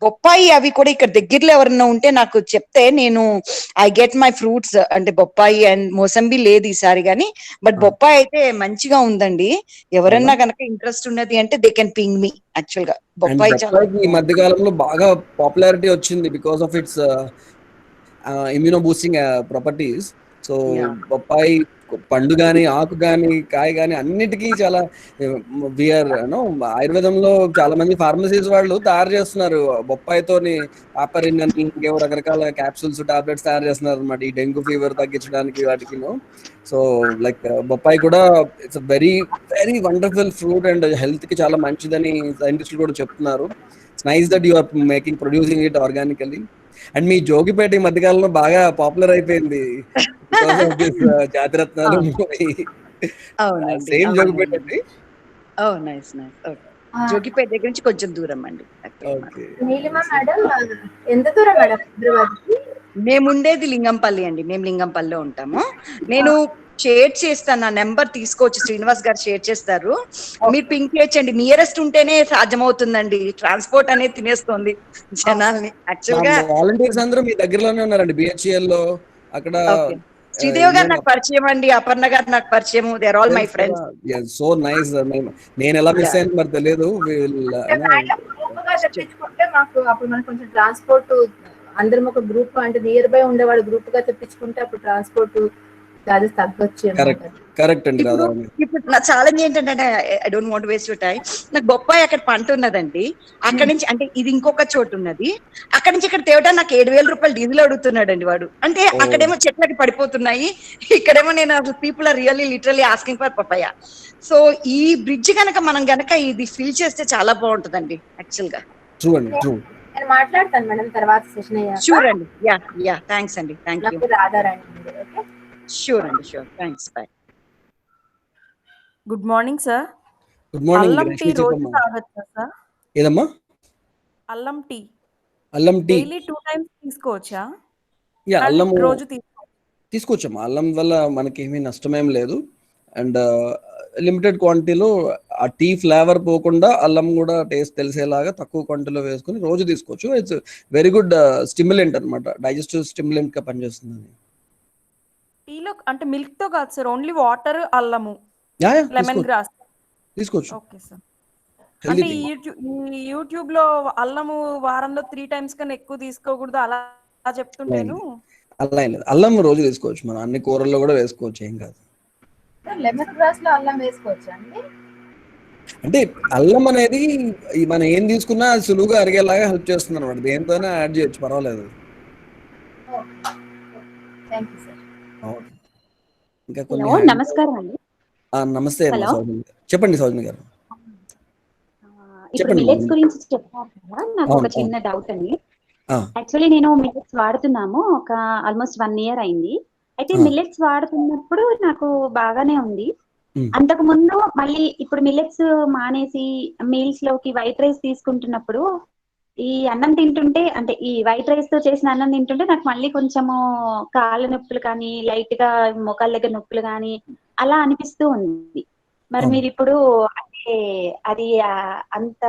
బొప్పాయి అవి కూడా ఇక్కడ దగ్గరలో ఎవరన్నా ఉంటే నాకు చెప్తే, నేను ఐ గెట్ మై ఫ్రూట్స్. అంటే బొప్పాయి అండ్ మోసంబి లేదు ఈసారి, కానీ బట్ బొప్పాయి అయితే మంచిగా ఉందండి. ఎవరన్నా కనుక ఇంట్రెస్ట్ ఉన్నది అంటే they can ping me. Actual గా బొప్పాయి ఈ మధ్య కాలంలో బాగా పాపులారిటీ వచ్చింది because of it's immuno boosting properties. So బొప్పాయి పండు గాని, ఆకు గాని, కాయ గాని అన్నిటికీ చాలా ఆయుర్వేదంలో చాలా మంది ఫార్మసీస్ వాళ్ళు తయారు చేస్తున్నారు బొప్పాయితోని. పాపరిన్ అని ఇంకేవో రకరకాల క్యాప్సూల్స్, టాబ్లెట్స్ తయారు చేస్తున్నారు అనమాట ఈ డెంగ్యూ ఫీవర్ తగ్గించడానికి వాటికి. సో లైక్ బొప్పాయి కూడా it's very very wonderful fruit and health కి చాలా మంచిదని సైంటిస్టులు కూడా చెప్తున్నారు. It's nice that you are producing it organically. And మీ జోగిపేట ఈ మధ్యకాలంలో బాగా పాపులర్ అయిపోయింది జాతిరత్నాలు మూవీ. సేమ్ జోగిపేట అండి. జోగిపేట దగ్గర నుంచి కొంచెం దూరం అండి. ఎంత దూరం మేడం హైదరాబాద్? మేము ఉండేది లింగంపల్లి అండి. మేము లింగంపల్లిలో ఉంటాము. నేను షేర్ చేస్తాను, నా నెంబర్ తీసుకోవచ్చు, శ్రీనివాస్ గారు షేర్ చేస్తారు. మీరు పింక్ చేయొచ్చండి. నియరెస్ట్ ఉంటేనే సాధ్యమవుతుందండి. ట్రాన్స్పోర్ట్ అనేది తినేస్తుంది జనాల్ని. యాక్చువల్ గా వాలంటీర్స్ అందరూ మీ దగ్గరలోనే ఉన్నారండి బిహెచ్ఎల్ లో. అక్కడ శ్రీదేవ్ గారు నాకు పరిచయం అండి, అపర్ణ గారు నాకు పరిచయం. They are all my friends. So nice. నేను ఎలా మిస్ అయ్యాను మరి తెలియదు. తెప్పించుకుంటే మాకు అప్పుడు మనకు కొంచెం ట్రాన్స్పోర్ట్, అందరం ఒక గ్రూప్, అంటే నియర్ బై ఉండేవాళ్ళు గ్రూప్ గా తెప్పించుకుంటే అప్పుడు ట్రాన్స్పోర్ట్ చార్జెస్ తగ్గొచ్చు కరెక్ట్ అండి ఇప్పుడు రాధారాణి. ఇప్పుడు నా ఛాలెంజ్ ఏంటంటే I don't want waste your time. నాకు బొప్పాయి అక్కడ పంట ఉన్నదండి. అక్కడ నుంచి అంటే ఇది ఇంకొక చోటు ఉన్నది. అక్కడ నుంచి ఇక్కడ తేవటా నాకు 7,000 రూపాయలు డీజిల్ అడుగుతున్నాడండి వాడు. అంటే అక్కడేమో చెట్లకి పడిపోతున్నాయి, ఇక్కడేమో నేను people are really literally asking for papaya. So ఈ బ్రిడ్జ్ కనుక మనం గనక ఇది ఫిల్ చేస్తే చాలా బాగుంటుందండి యాక్చువల్ గా. చూడండి నేను మాట్లాడతాను మేడం తర్వాత సెషన్ అయ్యాక. షూర్ అండి. యా థ్యాంక్స్ అండి. Thank you. Radharani. Okay sure అండి. Sure. Thanks. Bye. Good morning sir. Good morning. అల్లం టీ రోజు తాగొచ్చా సార్? ఏదమ్మా? అల్లం టీ డైలీ 2 టైమ్స్ తీసుకోవచ్చా? అల్లం రోజు తీసుకోవచ్చమ్మా. అల్లం వల్ల మనకి ఏమీ నష్టమేం లేదు. అండ్ లిమిటెడ్ క్వాంటిటీలో ఆ టీ ఫ్లేవర్ పోకుండా అల్లం కూడా టేస్ట్ తెలిసేలాగా తక్కువ క్వాంటిటీలో వేసుకుని రోజు తీసుకోవచ్చు. ఇట్స్ వెరీ గుడ్ స్టిమ్యులెంట్ అనమాట, డైజెస్టివ్ స్టిమ్యులెంట్ గా పనిచేస్తుంది. టీలో అంటే మిల్క్ తో కాదు సార్, ఓన్లీ వాటర్, అల్లము, లెమన్ గ్రాస్ తీసుకోవచ్చు. Okay sir. అంటే యూట్యూబ్ లో అల్లము వారంలో 3 టైమ్స్ కన్నా ఎక్కువ తీసుకోకూడదు అలా చెప్తుంటేను. అలా ఏం లేదు, అల్లం రోజు తీసుకోవచ్చు. మనం అన్ని కూరల్లో కూడా వేసుకోవచ్చు, ఏం కాదు. లెమన్ గ్రాస్ లో అల్లం వేసుకోవచ్చా అండి? అంటే అల్లం అనేది మనం ఏం తీసుకున్నా అది సులువుగా అరిగేలాగా హెల్ప్ చేస్తుంది అనమాట. దేనితోనే యాడ్ చేయొచ్చు, పర్వాలేదు. ఇంకా కొన్ని నమస్కారం అండి. నమస్తే. చెప్పండి సౌజన్య గారు. ఇప్పుడు మిల్లెట్స్ గురించి చెప్పారు కదా, నాకు ఒక చిన్న డౌట్ అండి. యాక్చువల్లీ నేను మిల్లెట్స్ వాడుతున్నాము ఒక ఆల్మోస్ట్ 1 year అయింది. అయితే మిల్లెట్స్ వాడుతున్నప్పుడు నాకు బాగానే ఉంది. అంతకు ముందు మళ్ళీ ఇప్పుడు మిల్లెట్స్ మానేసి మీల్స్ లోకి వైట్ రైస్ తీసుకుంటున్నప్పుడు ఈ అన్నం తింటుంటే, అంటే ఈ వైట్ రైస్ తో చేసిన అన్నం తింటుంటే నాకు మళ్ళీ కొంచెము కాళ్ళ నొప్పులు కానీ, లైట్ గా మోకాళ్ళ దగ్గర నొప్పులు కానీ అలా అనిపిస్తూ ఉంది. మరి మీరు ఇప్పుడు అంటే అది అంత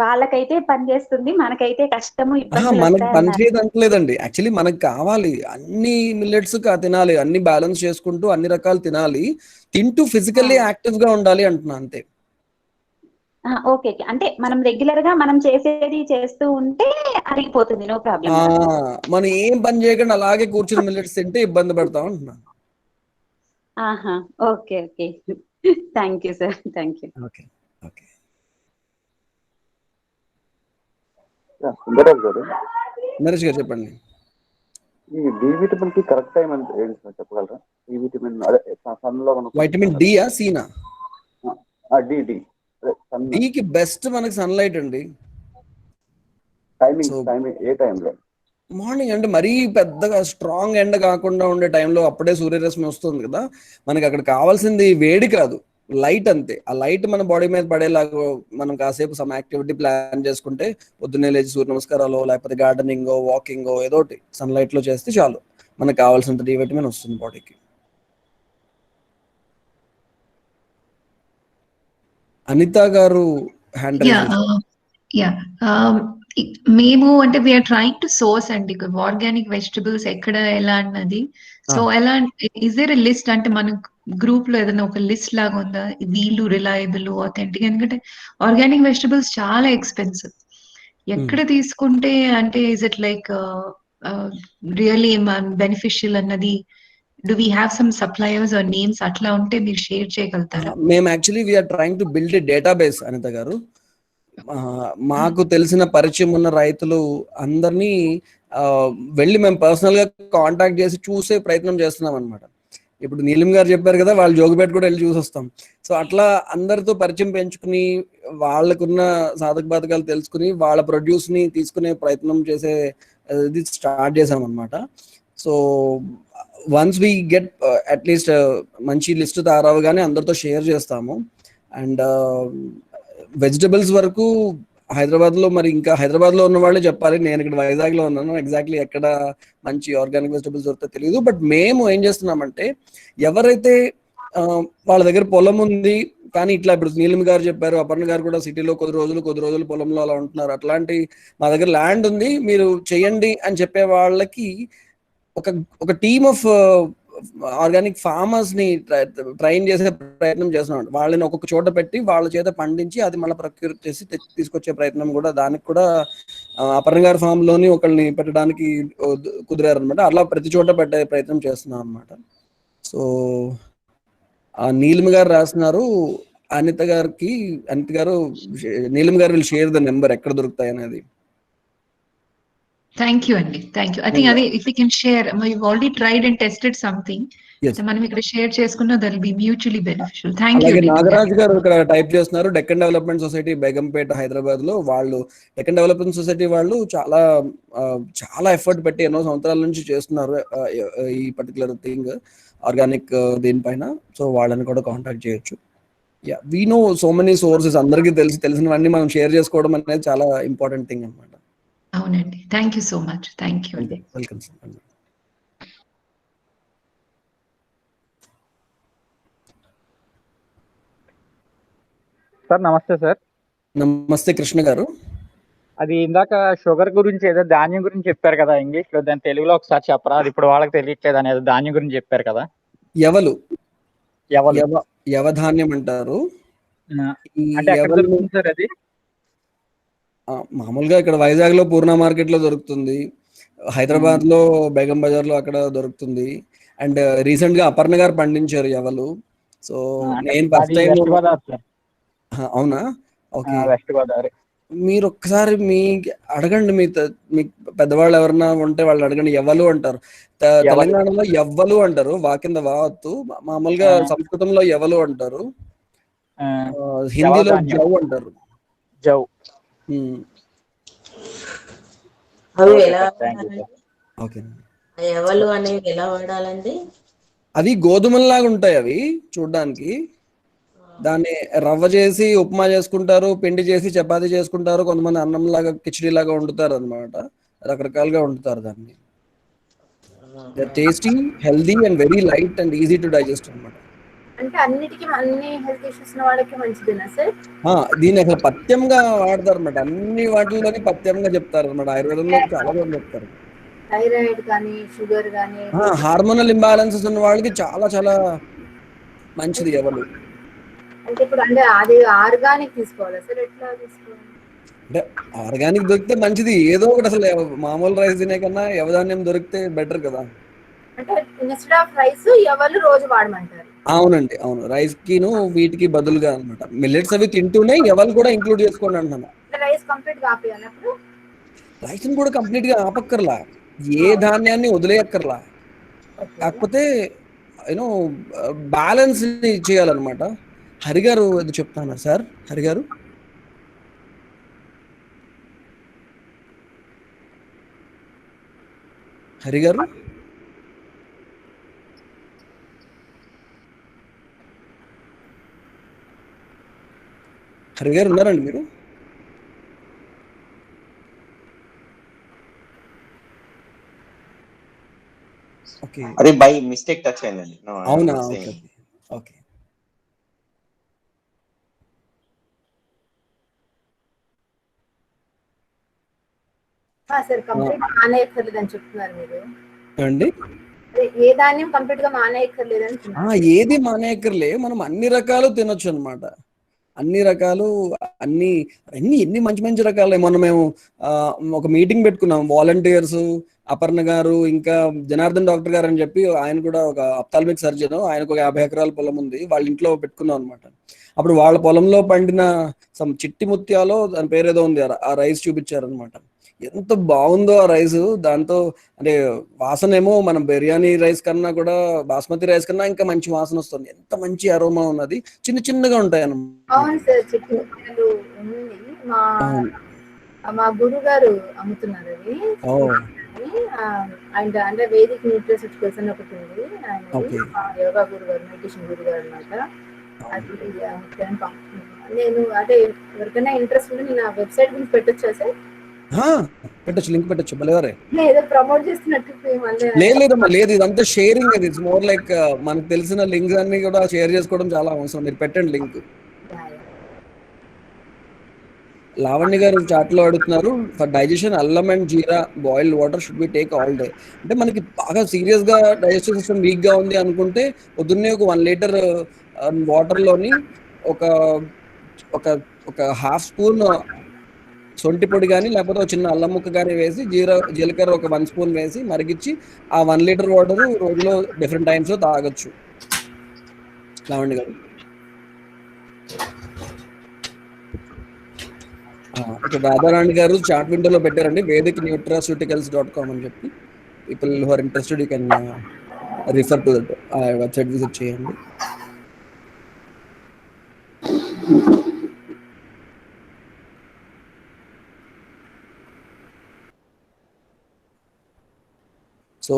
వాళ్ళకైతే పనిచేస్తుంది, మనకైతే కష్టము, మనకి పనిచేయదు అంటలేదండి. యాక్చువల్లీ మనకు కావాలి అన్ని మిల్లెట్స్ తినాలి, అన్ని బ్యాలెన్స్ చేసుకుంటూ అన్ని రకాలు తినాలి, తింటూ ఫిజికల్లీ యాక్టివ్ గా ఉండాలి అంటున్నా, అంతే. ఓకే. అంటే మనం రెగ్యులర్ గా మనం చేసేది చేస్తూ ఉంటే అరిగిపోతుంది, నో ప్రాబ్లం. మనం ఏం పని చేయకుండా అలాగే కూర్చుని మిల్లెట్స్ తింటే ఇబ్బంది పడతాం అంటున్నా. Okay okay, thank you sir. Thank you. Okay okay. Sundara Raju గారు, నరేష్ గారు చెప్పండి. ఈ డి విటమిన్ కి కరెక్ట్ టైం అంటే ఏంటి సార్ చెప్పగలరా? డి విటమిన్ అదే సన్ లో వైటమిన్ డి ఆ సీనా? డి కి బెస్ట్ మనకి సన్లైట్ అండి. టైమింగ్ ఏ టైంలో? మార్నింగ్ అంటే మరీ పెద్దగా స్ట్రాంగ్ ఎండ కాకుండా ఉండే టైంలో అప్పుడే సూర్యరశ్మి వస్తుంది కదా, మనకి అక్కడ కావాల్సింది వేడి కాదు, లైట్ అంతే. ఆ లైట్ మన బాడీ మీద పడేలాగా మనం కాసేపు సమ్ యాక్టివిటీ ప్లాన్ చేసుకుంటే, పొద్దున్నే లేచి సూర్య నమస్కారాలు లేకపోతే గార్డెనింగ్, వాకింగ్ ఏదోటి సన్లైట్ లో చేస్తే చాలు, మనకు కావాల్సినంత డి విటమిన్ వస్తుంది బాడీకి. అనిత గారు హ్యాండ్ మేము అంటే వీఆర్ ట్రైంగ్ టు సోర్స్ అండి ఆర్గానిక్ వెజిటబుల్స్ ఎక్కడ ఎలా అన్నది. సో ఎలా ఇస్ దేర్ ఎ లిస్ట్, అంటే మన గ్రూప్ లో ఏదైనా ఒక లిస్ట్ లాగా ఉందా, వీళ్ళు రిలయబుల్, ఆథెంటిక్? ఎందుకంటే ఆర్గానిక్ వెజిటబుల్స్ చాలా ఎక్స్పెన్సివ్. ఎక్కడ తీసుకుంటే అంటే is it like really beneficial అన్నది, do we have some suppliers or names అట్లా ఉంటే మీరు షేర్ చేయగలుగుతారా? మేము actually we are trying to build a database Anitha గారు. మాకు తెలిసిన పరిచయం ఉన్న రైతులు అందరినీ వెళ్ళి మేము పర్సనల్ గా కాంటాక్ట్ చేసి చూసే ప్రయత్నం చేస్తున్నాం అనమాట. ఇప్పుడు నీలిం గారు చెప్పారు కదా, వాళ్ళు జోగిపేట కూడా వెళ్ళి చూసి వస్తాం. సో అట్లా అందరితో పరిచయం పెంచుకుని వాళ్ళకున్న సాధక బాధకాలు తెలుసుకుని వాళ్ళ ప్రొడ్యూస్ ని తీసుకునే ప్రయత్నం చేసే ఇది స్టార్ట్ చేసాం అనమాట. So once we get at least మంచి లిస్ట్ తయారవగానే అందరితో షేర్ చేస్తాము. అండ్ వెజిటబుల్స్ వరకు హైదరాబాద్ లో, మరి ఇంకా హైదరాబాద్ లో ఉన్న వాళ్ళే చెప్పాలి, నేను ఇక్కడ వైజాగ్ లో ఉన్నాను, ఎగ్జాక్ట్లీ ఎక్కడ మంచి ఆర్గానిక్ వెజిటబుల్స్ దొరికితే తెలియదు. బట్ మేము ఏం చేస్తున్నామంటే, ఎవరైతే వాళ్ళ దగ్గర పొలం ఉంది కానీ ఇట్లా ఇప్పుడు నీలిం గారు చెప్పారు, అపర్ణ గారు కూడా సిటీలో కొద్ది రోజులు పొలంలో అలా ఉంటున్నారు, అట్లాంటి మా దగ్గర ల్యాండ్ ఉంది మీరు చెయ్యండి అని చెప్పే వాళ్ళకి ఒక టీమ్ ఆఫ్ ఆర్గానిక్ ఫార్మర్స్ ని ట్రైన్ చేసే ప్రయత్నం చేస్తున్నాం. వాళ్ళని ఒక్కొక్క చోట పెట్టి వాళ్ళ చేత పండించి అది మళ్ళీ ప్రొక్యూర్ చేసి తీసుకొచ్చే ప్రయత్నం కూడా, దానికి కూడా అపర్ణ గారి ఫామ్ లోని ఒకళ్ళని పెట్టడానికి కుదిరారు అనమాట. అలా ప్రతి చోట పెట్టే ప్రయత్నం చేస్తున్నాం అనమాట. సో నీలిమ గారు రాస్తున్నారు, అనిత గారు నీలిమ గారు విల్ షేర్ ద నెంబర్ ఎక్కడ దొరుకుతాయి అనేది. థ్యాంక్ యూ అండి, థ్యాంక్ యూ. ఐ థింక్ అదే if you can share, we've already tried and tested something. మనం ఇక్కడ షేర్ చేసుకున్నా that will be mutually beneficial. Thank you. Nagaraj గారు ఇక్కడ టైప్ చేస్తున్నారు, డెక్కన్ డెవలప్మెంట్ సొసైటీ బేగంపేట హైదరాబాద్ లో. వాళ్ళు డెక్కన్ డెవలప్మెంట్ సొసైటీ వాళ్ళు చాలా చాలా ఎఫర్ట్ పెట్టి ఎన్నో సంవత్సరాల నుంచి చేస్తున్నారు ఈ పర్టికులర్ థింగ్, ఆర్గానిక్ దీనిపైన. సో వాళ్ళని కూడా కాంటాక్ట్ చేయొచ్చు. We know so many sources, అందరికీ తెలిసినవన్నీ మనం షేర్ చేసుకోవడం అనేది చాలా ఇంపార్టెంట్ థింగ్ అనమాట. అవునండి, thank you so much. Thank you. Welcome sir. Sir నమస్తే సార్. నమస్తే కృష్ణ గారు. అది ఇందాక షుగర్ గురించి ఏదో ధాన్యం గురించి చెప్పారు కదా ఇంగ్లీష్ లో, దాని తెలుగులో ఒకసారి చెప్పరా? అది ఇప్పుడు వాళ్ళకి తెలియట్లేదు అనేది ధాన్యం గురించి చెప్పారు కదా. యవధాన్యం అంటారు. అంటే ఎక్కడ దొరుకుతుంది సార్ అది? మామూలుగా ఇక్కడ వైజాగ్ లో పూర్ణ మార్కెట్ లో దొరుకుతుంది, హైదరాబాద్ లో బేగం బజార్ లో అక్కడ దొరుకుతుంది. అండ్ రీసెంట్ గా అపర్ణ గారు పండించారు యవలు. సో నేను ఫస్ట్ టైం. అవునా? ఓకే. వెస్ట్ గోదావరి. మీరు ఒక్కసారి అడగండి, మీ పెద్దవాళ్ళు ఎవరన్నా ఉంటే వాళ్ళు అడగండి. యవ్వలు అంటారు, తెలంగాణలో యవ్వలు అంటారు, వాకింద వావత్తు. మామూలుగా సంస్కృతంలో యవలు అంటారు, హిందీలో జౌ అంటారు. జౌ. అవి గోధుమల్లాగా ఉంటాయి, అవి చూడ్డానికి. దాన్ని రవ్వ చేసి ఉప్మా చేసుకుంటారు, పిండి చేసి చపాతీ చేసుకుంటారు, కొంతమంది అన్నం లాగా కిచిడి లాగా వండుతారు అనమాట. రకరకాలుగా వండుతారు దాన్ని. Tasty, healthy and very light and easy to digest అనమాట. అంటే అన్నిటికీ అన్ని హెల్త్ ఇష్యూస్ ఉన్న వాళ్ళకి మంచిదేనా సార్? దీన్ని అసలు పథ్యంగా వాడతారు అనమాట, అన్ని వాటిల్లోని పథ్యంగా చెప్తారు అనమాట. ఆయుర్వేదంలో చాలా మంది చెప్తారు. థైరాయిడ్ కానీ షుగర్ కానీ హార్మోనల్ ఇంబ్యాలెన్సెస్ ఉన్న వాళ్ళకి చాలా చాలా మంచిది ఎవరు. అంటే ఇప్పుడు అంటే అది ఆర్గానిక్ తీసుకోవాలా సార్? ఎట్లా తీసుకోవాలి? అంటే ఆర్గానిక్ దొరికితే మంచిది, ఏదో ఒకటి. అసలు మామూలు రైస్ తినే కన్నా యవధాన్యం దొరికితే బెటర్ కదా. అంటే ఇన్స్టెడ్ ఆఫ్ రైస్ ఎవరు రోజు వాడమంటారు? అవునండి, అవును. రైస్ కిను వీటికి బదులుగా అనమాట. మిల్లెట్స్ అవి తింటూనే ఎవరు కూడా ఇంక్లూడ్ చేసుకోండి అంటున్నాను. రైస్ కంప్లీట్ గా ఆపేయాలప్పుడు రైస్ కూడా కంప్లీట్ గా ఆపక్కర్లా, ఏ ధాన్యాన్ని వదిలేయక్కర్లా. కాకపోతే యూనో బ్యాలెన్స్ చేయాలన్నమాట. హరిగారు అది చెప్తాను సార్. హరిగారు హరిగారు హరిగారు ఉన్నారండి మీరు? ఓకే, అదే బై మిస్టేక్ టచ్ అయిందండి. అవునా? ఓకే. సార్ కంప్లీట్ మానేయక్కర్లేదని చెప్తున్నారు మీరు అండి. ఏ ధాన్యం కంప్లీట్ గా మానేయక్కర్లేదు అంటున్నారు? ఏది మానేయక్కర్లే, మనం అన్ని రకాలు తినొచ్చు అనమాట. అన్ని రకాలు, ఎన్ని మంచి మంచి రకాలు. మొన్న మేము ఒక మీటింగ్ పెట్టుకున్నాం, వాలంటీర్స్, అపర్ణ గారు, ఇంకా జనార్దన్ డాక్టర్ గారు అని చెప్పి, ఆయన కూడా ఒక అప్థాల్మిక్ సర్జన్, ఆయనకు ఒక 50 ఎకరాల పొలం ఉంది, వాళ్ళ ఇంట్లో పెట్టుకున్నాం అనమాట. అప్పుడు వాళ్ళ పొలంలో పండిన చిట్టి ముత్యాలో దాని పేరేదో ఉంది, ఆ రైస్ చూపించారనమాట. ఎంత బాగుందో ఆ రైస్. దాంతో అంటే వాసన ఏమో మనం బిర్యానీ రైస్ కన్నా కూడా, బాస్మతి రైస్ కన్నా ఇంకా మంచి వాసన వస్తుంది. ఎంత మంచి అరోమా ఉన్నది. చిన్న చిన్నగా ఉంటాయి అన్నమాట. అవును సార్, చిట్టి ముత్యాలు ఉంది. మా గురువు గారు అమ్ముతున్నారు అది. అండ్ అంటే వేదిక్ న్యూట్రిషన్స్ అని ఒకటి ఉంది, యోగా గురువు గారు, మెడిటేషన్ గురువు గారు అనమాట. నేను అంటే ఎవరికైనా ఇంట్రెస్ట్ ఉంటే నేను ఆ వెబ్సైట్ గురించి పెట్టొచ్చా సార్? పెట్టచ్చు, లింక్ పెట్టచ్చు. బలేవారే. ఏదో ప్రమోట్ చేస్తున్నట్టు లేదమ్మా, లేదు. ఇదంతా షేరింగ్. ఇది ఇట్స్ మోర్ లైక్ మనకు తెలిసిన లింక్స్ అన్ని కూడా షేర్ చేసుకోవడం చాలా అవసరం. మీరు పెట్టండి లింక్. లావణ్య గారు చాట్ లో అడుగుతున్నారు, ఫర్ డైజెషన్ అల్లం and jeera boiled water should be take all day. అంటే మనకి బాగా సీరియస్ గా డైజెస్టివ్ సిస్టమ్ వీక్ గా ఉంది అనుకుంటే పొద్దున్నే ఒక 1 లీటర్ వాటర్ లోని ఒక 1/2 స్పూన్ సొంటి పొడి కానీ లేకపోతే ఒక చిన్న అల్లం ముక్క కానీ వేసి జీలకర్ర ఒక 1 స్పూన్ వేసి మరిగించి ఆ 1 లీటర్ వాటర్ రోజులో డిఫరెంట్ టైమ్స్లో తాగొచ్చు. లావణ్య గారు ఇక్కడ రాధారాణి గారు చాట్ విండోలో పెట్టారండి, vedicnutraceuticals.com అని చెప్పి. People who are interested you can refer to that website visit చేయండి. సో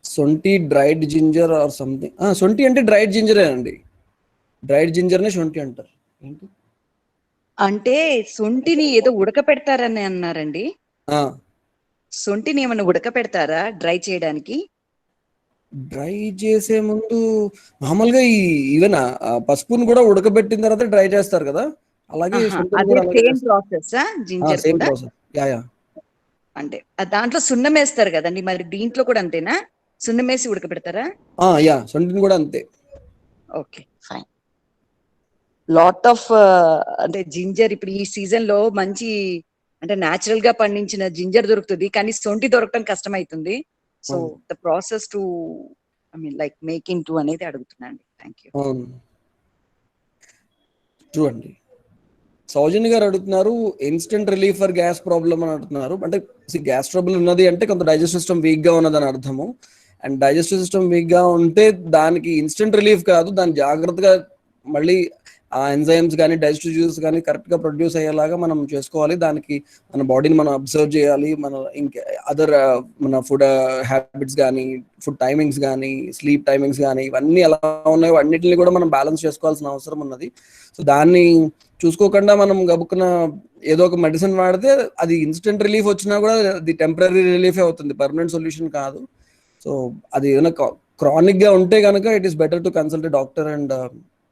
సొంటి డ్రైడ్ జింజర్ ఆర్ సంథింగ్. సొంటి అంటే డ్రైడ్ జింజరే అండి, డ్రైడ్ జింజర్నే సొంటి అంటారు. ఏంటి అంటే సొంటిని ఏదో ఉడకపెడతారని అన్నారండి. సొంటిని ఏమైనా ఉడకపెడతారా డ్రై చేయడానికి? డ్రై చేసే ముందు మామూలుగా ఈవెన్ పసుపుని కూడా ఉడకబెట్టిన తర్వాత డ్రై చేస్తారు కదా, అలాగే అంటే దాంట్లో సున్నం వేస్తారు కదండి, మరి దీంట్లో కూడా అంతేనా? సున్నం వేసి ఉడకబెడతారా? సొంటిని కూడా అంతే. Okay fine. లాట్ ఆఫ్ అంటే జింజర్ ఇప్పుడు ఈ సీజన్ లో మంచి అంటే న్యాచురల్ గా పండించిన జింజర్ దొరుకుతుంది, కానీ సొంటి దొరకడం కష్టం అవుతుంది. So the process to I mean like making to అనేది అడుగుతున్నాను. Thank you. ట్రూ అండి. సౌజన్య గారు అడుగుతున్నారు instant relief for gas problem అని అడుగుతున్నారు. అంటే గ్యాస్ ట్రబుల్ ఉన్నది అంటే కొంత డైజెస్టివ్ సిస్టమ్ వీక్ గా ఉన్నదని అర్థము. అండ్ డైజెస్టివ్ సిస్టమ్ వీక్ గా ఉంటే దానికి ఇన్స్టెంట్ రిలీఫ్ కాదు, దాన్ని జాగ్రత్తగా మళ్ళీ ఆ ఎంజైమ్స్ కానీ డైజెస్టివ్ జ్యూసెస్ కానీ కరెక్ట్గా ప్రొడ్యూస్ అయ్యేలాగా మనం చేసుకోవాలి. దానికి మన బాడీని మనం అబ్జర్వ్ చేయాలి. మన ఇంకా అదర్ మన ఫుడ్ హ్యాబిట్స్ కానీ ఫుడ్ టైమింగ్స్ కానీ స్లీప్ టైమింగ్స్ కానీ ఇవన్నీ ఎలా ఉన్నాయో అన్నిటిని కూడా మనం బ్యాలెన్స్ చేసుకోవాల్సిన అవసరం ఉన్నది. సో దాన్ని చూసుకోకుండా మనం గబుక్కున ఏదో ఒక మెడిసిన్ వాడితే అది ఇన్స్టెంట్ రిలీఫ్ వచ్చినా కూడా అది టెంపరీ రిలీఫే అవుతుంది, పర్మనెంట్ సొల్యూషన్ కాదు. సో అది ఏదైనా క్రానిక్ గా ఉంటే కనుక it is better to consult doctor and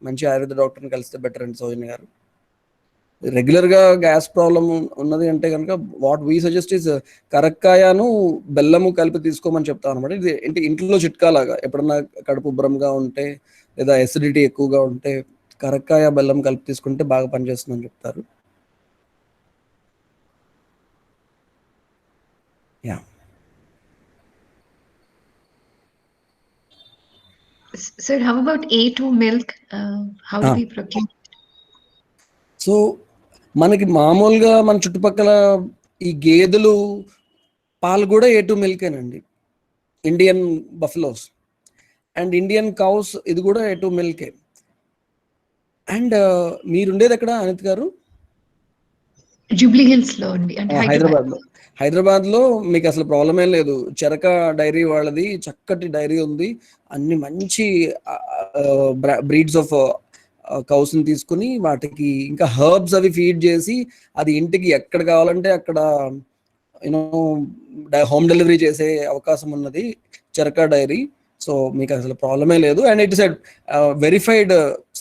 మంచి ఆయుర్వేద డాక్టర్ని కలిస్తే బెటర్ అండి. సౌజన్య గారు రెగ్యులర్ గా గ్యాస్ ప్రాబ్లం ఉన్నది అంటే కనుక వాట్ వీ సజెస్ట్ ఇస్ కరక్కాయను బెల్లము కలిపి తీసుకోమని చెప్తాను అనమాట. ఇది ఏంటి ఇంట్లో చిట్కాలాగా ఎప్పుడన్నా కడుపు ఉబ్బరంగా ఉంటే లేదా ఎసిడిటీ ఎక్కువగా ఉంటే కరక్కాయ బెల్లం కలిపి తీసుకుంటే బాగా పనిచేస్తుందని చెప్తారు. యా Sir, how about A2 milk? How do we procure? So మనకి మామూలుగా మన చుట్టుపక్కల ఈ గేదెలు పాలు కూడా A2 మిల్కేనండి, Indian buffaloes and Indian cows ఇది కూడా A2 మిల్కే. అండ్ మీరుండేది ఎక్కడ అనిత్ గారు? జూబ్లీ హిల్స్ లో అండి, హైదరాబాద్ లో మీకు అసలు ప్రాబ్లం ఏం లేదు. చెరక డైరీ వాళ్ళది చక్కటి డైరీ ఉంది, అన్ని మంచి బ్రీడ్స్ ఆఫ్ కౌస్ ని తీసుకుని వాటికి ఇంకా హర్బ్స్ అవి ఫీడ్ చేసి అది ఇంటికి ఎక్కడ కావాలంటే అక్కడ యూనో హోమ్ డెలివరీ చేసే అవకాశం ఉన్నది చెరక డైరీ. సో మీకు అసలు ప్రాబ్లమే లేదు. And it is verified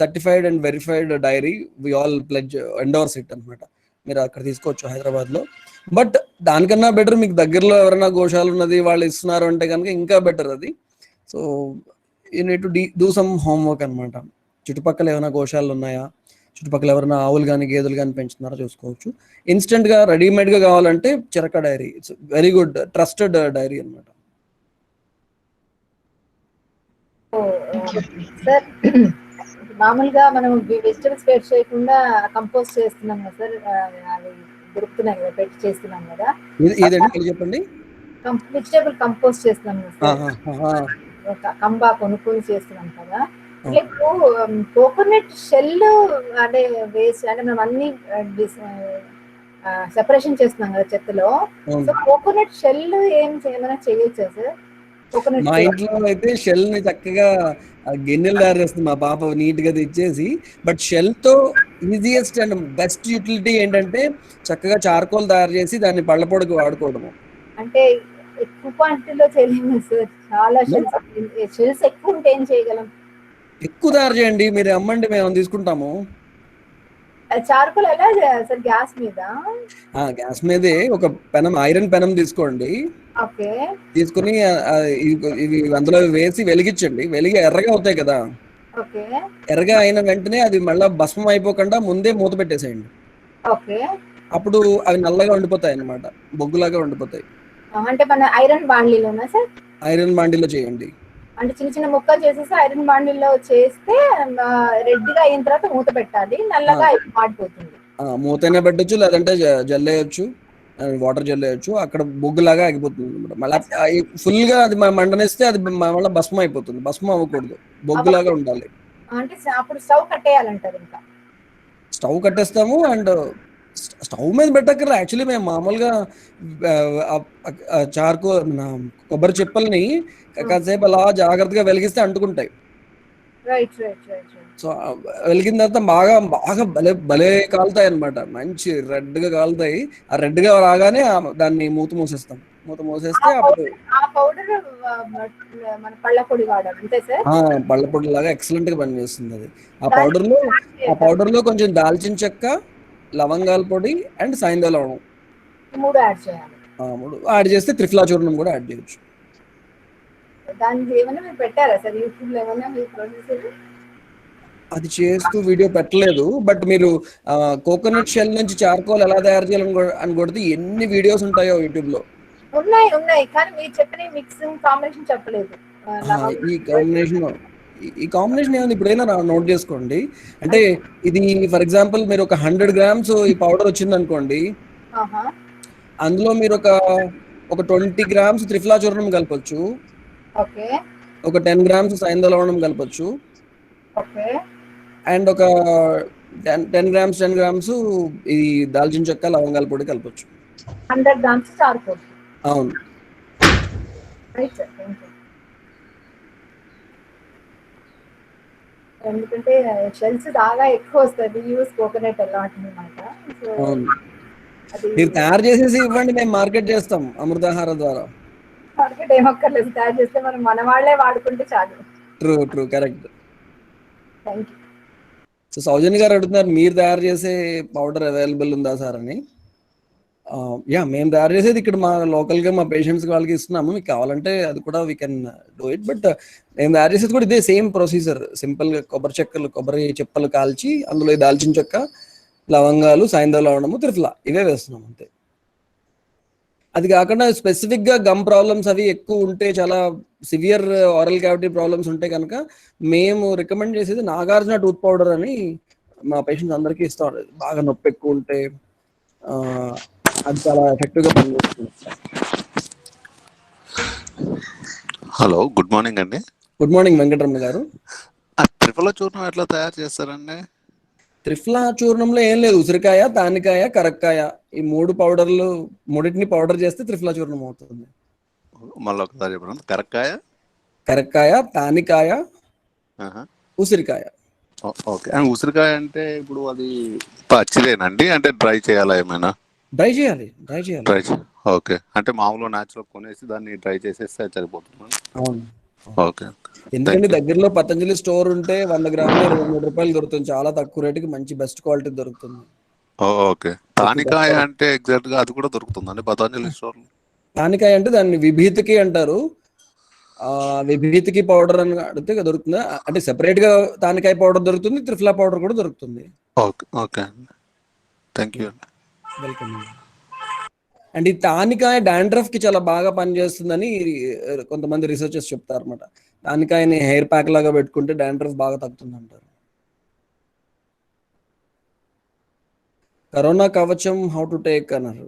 certified and verified dairy, we all pledge endorse it అనమాట. మీరు అక్కడ తీసుకోవచ్చు హైదరాబాద్ లో. బట్ దానికన్నా బెటర్ మీకు దగ్గరలో ఎవరైనా గోశాల ఉన్నది వాళ్ళు ఇస్తున్నారు అంటే కనుక ఇంకా బెటర్ అది. So you need to do some homework అనమాట. చుట్టుపక్కల ఏమైనా గోశాలలు ఉన్నాయా, చుట్టుపక్కల ఎవరైనా ఆవులు కానీ గేదెలు కానీ పెంచుతున్నారో చూసుకోవచ్చు. ఇన్స్టెంట్ గా రెడీమేడ్ గా కావాలంటే Cheraka dairy, it's very good trusted dairy అనమాట. సార్ మామూలుగా మనం వెజిటబుల్స్ పెట్ చేయకుండా కంపోస్ట్ చేస్తున్నాం కదా సార్, అది దొరుకుతున్నాయి కదా పెట్టి చేస్తున్నాం కదా, ఏదండి చెప్పండి. వెజిటబుల్ కంపోస్ట్ చేస్తున్నాం కదా సార్, కంబా కొనుక్కొని చేస్తున్నాం కదా. కోకోనట్ షెల్ అంటే వేస్ట్ అంటే మనం అన్ని సెపరేషన్ చేస్తున్నాం కదా చెత్తలో, సో కోకోనట్ షెల్ ఏమైనా చేయొచ్చా సార్? మా ఇంట్లో అయితే షెల్ ని చక్కగా గిన్నెలు తయారు చేస్తుంది మా పాప నీట్ గా తెచ్చేసి. బట్ షెల్ తో ఈజియెస్ట్ అండ్ బెస్ట్ యూటిలిటీ ఏంటంటే చక్కగా చార్కోల్ తయారు చేసి దాన్ని పళ్ళ పొడికి వాడుకోవడము. అంటే ఎక్కువ క్వాంటిటీలో చేయలేము సార్, చాలా షెల్స్ ఎక్కువ ఉంటే ఏం చేయగలం? ఎక్కువ తయారు చేయండి, మీరు అమ్మండి, మేము తీసుకుంటాము. చార్కోల్ ఎలా చేయాలి సార్? గ్యాస్ మీద? గ్యాస్ మీదే ఒక పెనం, ఐరన్ పెనం తీసుకోండి. తీసుకుని ఇవి అందులో వేసి వెలిగించండి, వెలిగి ఎర్రగా అవుతాయి కదా, ఓకే. ఎర్రగా అయిన వెంటనే అది మళ్ళీ భస్మం అయిపోకుండా ముందే మూత పెట్టేసేయండి. ఓకే. అప్పుడు అవి నల్లగా ఉండిపోతాయి అన్నమాట, బొగ్గులాగా ఉండిపోతాయి. అంటే మన ఐరన్ బాండ్లీలోనా సార్? ఐరన్ బాండీలో చేయండి. అంటే చిన్న చిన్న ముక్కలు చేసేసి ఐరన్ బాండీలో చేస్తే రెడ్గా అయిన తర్వాత మూత పెట్టాలి, నల్లగా మాడిపోతుంది. మూతైనా పెట్టచ్చు, లేదంటే జల్లేయచ్చు, వాటర్ జల్లేయచ్చు. అక్కడ బొగ్గులాగా ఆగిపోతుంది అనమాట. మళ్ళీ ఫుల్ గా అది మండనిస్తే అది మళ్ళీ భస్మం అయిపోతుంది. భస్మం అవ్వకూడదు, బొగ్గులాగా ఉండాలి. అంటే అప్పుడు స్టవ్ కట్టేయాలంటారు. ఇంకా స్టవ్ కట్టేస్తాము. అండ్ స్టవ్ మీద పెట్టక్కర్లే, యాక్చువల్లీ మేము మామూలుగా చార్కో కొబ్బరి చిప్పల్ని కాసేపు అలా జాగ్రత్తగా వెలిగిస్తే అంటుకుంటాయి. సో వెలిగిన తర్వాత బాగా బాగా భలే కాలుతాయి అనమాట, మంచి రెడ్ గా కాలుతాయి. ఆ రెడ్ గా రాగానే దాన్ని మూత మూసేస్తాం. మూత మూసేస్తే అప్పుడు పళ్ళ పొడి లాగా ఎక్సలెంట్ గా పనిచేస్తుంది అది. ఆ పౌడర్ లో కొంచెం దాల్చిన చెక్క, లవంగాల పొడి అండ్ సాయంత్రం లవణం 3 యాడ్ చేస్తే త్రిఫలా చూర్ణం కూడా యాడ్ చేయొచ్చు. అది చేస్తూ వీడియో పెట్టలేదు, బట్ మీరు కోకోనట్ షెల్ నుంచి చార్కోల్ ఎలా తయారు చేయాలని అని కొడితే ఎన్ని వీడియోస్ ఉంటాయో యూట్యూబ్ లో. ఉన్నాయి కానీ మీరు చెప్పిన మిక్సింగ్ కాంబినేషన్ చెప్పలేదు. ఈ కాంబినేషన్ ఏమైనా ఇప్పుడైనా నోట్ చేసుకోండి. అంటే ఇది ఫర్ ఎగ్జాంపుల్ మీరు ఒక 100 grams ఈ పౌడర్ వచ్చింది అనుకోండి, అందులో మీరు ఒక 20 grams త్రిఫలా చూర్ణం కలపచ్చు, ఒక 10 grams సాయంత్రం లవణం కలపచ్చు, అండ్ ఒక 10 grams ఇది దాల్చిన చెక్క, లవంగాల పొడి కలపచ్చు. 100 grams చార్కోల్. అవును. ఎందుకంటే షెల్స్ బాగా ఎక్కువ వస్తుంది, యూస్ కోకోనట్ అలాంటి అన్నమాట. అవును, మీరు తయారు చేసేసి ఇవ్వండి, మేము మార్కెట్ చేస్తాం అమృతాహార ద్వారా. మార్కెట్ ఏమక్కర్లేదు, తయారు చేస్తే మనం మన వాళ్ళే వాడుకుంటే చాలు. True correct. సో సౌజన్య గారు అడుగుతున్నారు, మీరు తయారు చేసే పౌడర్ అవైలబుల్ ఉందా సార్ అని. మేము తయారు చేసేది ఇక్కడ మా లోకల్ గా మా పేషెంట్స్ వాళ్ళకి ఇస్తున్నాము. మీకు కావాలంటే అది కూడా we can do it. But మేము తయారు చేసేది కూడా ఇదే సేమ్ ప్రొసీజర్. సింపుల్ గా కొబ్బరి చిప్పలు కాల్చి అందులో దాల్చిన చెక్క, లవంగాలు, సాయంత్రం లవణము, త్రిఫలా ఇవే వేస్తున్నాం అంతే. అది కాకుండా స్పెసిఫిక్ గా గమ్ ప్రాబ్లమ్స్ అవి ఎక్కువ ఉంటే, చాలా సివియర్ ఆరల్ క్యావిటీ ప్రాబ్లమ్స్ ఉంటే కనుక మేము రికమెండ్ చేసేది నాగార్జున టూత్ పౌడర్ అని మా పేషెంట్స్ అందరికీ ఇస్తాం. బాగా నొప్పి ఎక్కువ ఉంటే అది చాలా ఎఫెక్టివ్ గా పనిచేస్తుంది. హలో, గుడ్ మార్నింగ్ అండి. గుడ్ మార్నింగ్ వెంకటరమణ గారు. త్రిఫలా చూర్ణం ఎట్లా తయారు చేస్తారండి? త్రిఫలా చూర్ణంలో ఏం లేదు, ఉసిరికాయ, తానికాయ, కరక్కాయ ఈ 3 పౌడర్లు, మూడింటిని పౌడర్ చేస్తే త్రిఫలా చూర్ణం అవుతుంది. మళ్ళీ ఒకసారి చెప్పండి. కరక్కాయ, తానికాయ, ఉసిరికాయ. ఓకే. అండ్ ఉసిరికాయ అంటే ఇప్పుడు అది పచ్చిదేనండి, అంటే డ్రై చేయాలా ఏమైనా? డ్రై చేయాలి. ఓకే, అంటే మామూలుగా న్యాచురల్ కొనేసి దాన్ని డ్రై చేసేస్తే సరిపోతుంది. అవును. ఓకే. ఎందుకంటే దగ్గరలో పతంజలి స్టోర్ ఉంటే 100 గ్రాములు 23 రూపాయలు దొరుకుతుంది. చాలా తక్కువ రేటుకి మంచి బెస్ట్ క్వాలిటీ దొరుకుతుంది. ఓకే. తానికాయ అంటే ఎగ్జాక్ట్ గా అది కూడా దొరుకుతుందండి పతంజలి స్టోర్? తానికాయ అంటే దాన్ని విభీతికి అంటారు. విభీతికి పౌడర్ అని అడిగితే దొరుకుతుంది. అంటే సెపరేట్ గా తానికాయ పౌడర్ దొరుకుతుంది, త్రిఫలా పౌడర్ కూడా దొరుకుతుంది. Okay, thank you. Welcome. And ఈ తానికాయ డాండ్రఫ్ కి చాలా బాగా పనిచేస్తుందని కొంతమంది రీసెర్చర్స్ చెప్తారు అనమాట. తానికాయని హెయిర్ ప్యాక్ లాగా పెట్టుకుంటే డాండ్రఫ్ బాగా తగ్గుతుంది అంటారు. కరోనా కవచం హౌ టు టేక్ అన్నారు.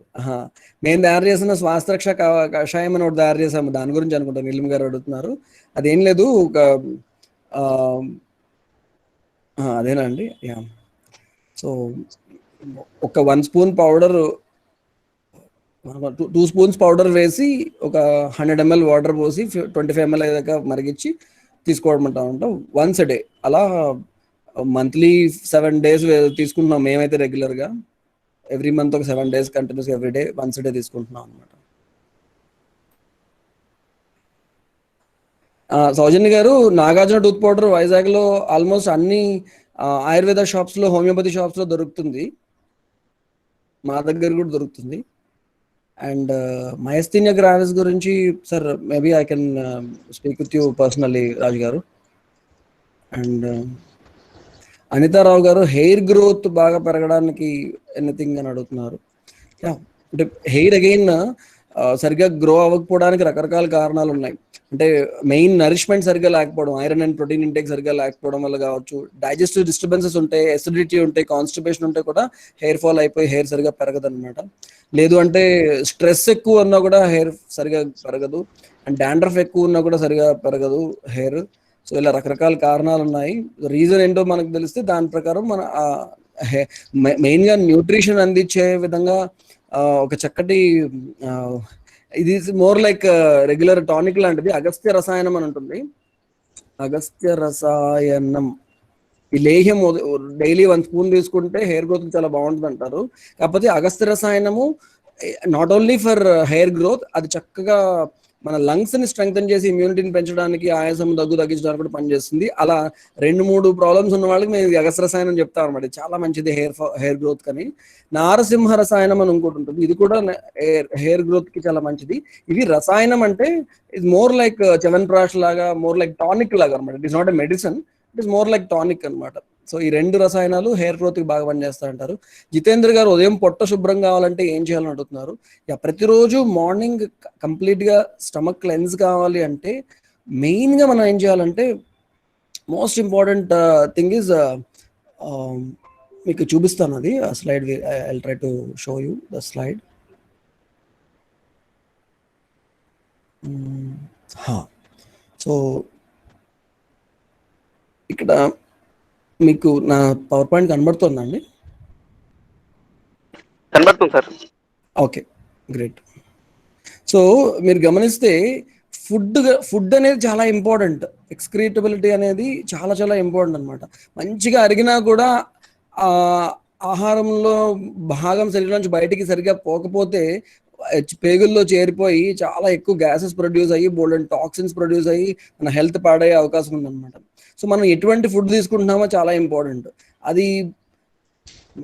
మేము తయారు చేసిన శ్వాసరక్ష కషాయం అని ఒకటి తయారు చేసాము, దాని గురించి అనుకుంటాను నీలిమ గారు అడుగుతున్నారు. అదేం లేదు, అదేనా అండి. సో ఒక 1 స్పూన్ పౌడర్, 2 స్పూన్స్ పౌడర్ వేసి ఒక 100 ml వాటర్ పోసి 25 ml దాకా మరిగించి తీసుకోవడం ఉంటాం వన్స్ a day. అలా మంత్లీ 7 days తీసుకుంటున్నాం మేమైతే రెగ్యులర్గా. ఎవ్రీ మంత్ ఒక 7 days continuous every day once a day తీసుకుంటున్నాం అనమాట. సౌజన్య గారు, నాగార్జున టూత్ పౌడర్ వైజాగ్లో ఆల్మోస్ట్ అన్ని ఆయుర్వేద షాప్స్లో, హోమియోపతి షాప్స్లో దొరుకుతుంది. మా దగ్గర కూడా దొరుకుతుంది. అండ్ మయస్థీనియా గ్రావిస్ గురించి sir maybe I can speak with you personally Raju garu. And Anitha Rao గారు హెయిర్ గ్రోత్ బాగా పెరగడానికి ఎనీథింగ్ అని అడుగుతున్నారు. అంటే హెయిర్ అగైన్ సరిగ్గా గ్రో అవ్వకపోవడానికి రకరకాల కారణాలు ఉన్నాయి. అంటే మెయిన్ నరిష్మెంట్ సరిగ్గా లేకపోవడం, ఐరన్ అండ్ ప్రోటీన్ ఇంటేక్ సరిగ్గా లేకపోవడం వల్ల కావచ్చు, డైజెస్టివ్ డిస్టర్బెన్సెస్ ఉంటాయి, ఎసిడిటీ ఉంటాయి, కాన్స్టిపేషన్ ఉంటే కూడా హెయిర్ ఫాల్ అయిపోయి హెయిర్ సరిగ్గా పెరగదు అనమాట. లేదు అంటే స్ట్రెస్ ఎక్కువ ఉన్నా కూడా హెయిర్ సరిగా పెరగదు, అండ్ డాండ్రఫ్ ఎక్కువ ఉన్నా కూడా సరిగా పెరగదు హెయిర్. సో ఇలా రకరకాల కారణాలు ఉన్నాయి. రీజన్ ఏంటో మనకు తెలిస్తే దాని ప్రకారం మన మెయిన్గా న్యూట్రిషన్ అందించే విధంగా ఒక చక్కటి ఇది మోర్ లైక్ రెగ్యులర్ టానిక్ లాంటిది అగస్త్య రసాయనం అని ఉంటుంది. అగస్త్య రసాయనం ఈ లేహ్యం డైలీ 1 స్పూన్ తీసుకుంటే హెయిర్ గ్రోత్ చాలా బాగుంటుంది అంటారు. కాకపోతే అగస్త్య రసాయనము not only for hair growth, అది చక్కగా మన లంగ్స్ ని స్ట్రెంగ్తన్ చేసి ఇమ్యూనిటీని పెంచడానికి, ఆయాసం దగ్గు తగ్గించడానికి కూడా పనిచేస్తుంది. అలా 2-3 ప్రాబ్లమ్స్ ఉన్న వాళ్ళకి మేము అగస్త్య రసాయనం చెప్తాం అనమాట. చాలా మంచిది హెయిర్ గ్రోత్ కని. నారసింహ రసాయనం అని ఇంకోటి ఉంటుంది, ఇది కూడా హెయిర్ గ్రోత్ కి చాలా మంచిది. ఇవి రసాయనం అంటే ఇట్ మోర్ లైక్ చ్యవన్ప్రాష్ లాగా, మోర్ లైక్ టానిక్ లాగా అనమాట. It is not a medicine, it is more like tonic అనమాట. సో ఈ 2 రసాయనాలు హెయిర్ గ్రోత్ కి బాగా పనిచేస్తాయంటారు. జితేంద్ర గారు ఉదయం పొట్ట శుభ్రం కావాలంటే ఏం చేయాలని అడుగుతున్నారు. ప్రతిరోజు మార్నింగ్ కంప్లీట్ గా స్టమక్ క్లెన్స్ కావాలి అంటే మెయిన్ గా మనం ఏం చేయాలంటే మోస్ట్ ఇంపార్టెంట్ థింగ్ ఇస్, మీకు చూపిస్తాను అది slide. I try to show you the slide. So ఇక్కడ మీకు నా పవర్ పాయింట్ కనబడుతుందండి? కనబడుతుంది సార్. Okay, great. సో మీరు గమనిస్తే ఫుడ్ అనేది చాలా ఇంపార్టెంట్. ఎక్స్క్రీటబిలిటీ అనేది చాలా చాలా ఇంపార్టెంట్ అనమాట. మంచిగా అరిగినా కూడా ఆహారంలో భాగం శరీరం నుంచి బయటికి సరిగ్గా పోకపోతే పేగుల్లో చేరిపోయి చాలా ఎక్కువ గ్యాసెస్ ప్రొడ్యూస్ అయ్యి బోల్డెన్ టాక్సిన్స్ ప్రొడ్యూస్ అయ్యి మన హెల్త్ పాడయ్యే అవకాశం ఉందన్నమాట. సో మనం ఎటువంటి ఫుడ్ తీసుకుంటున్నామో చాలా ఇంపార్టెంట్. అది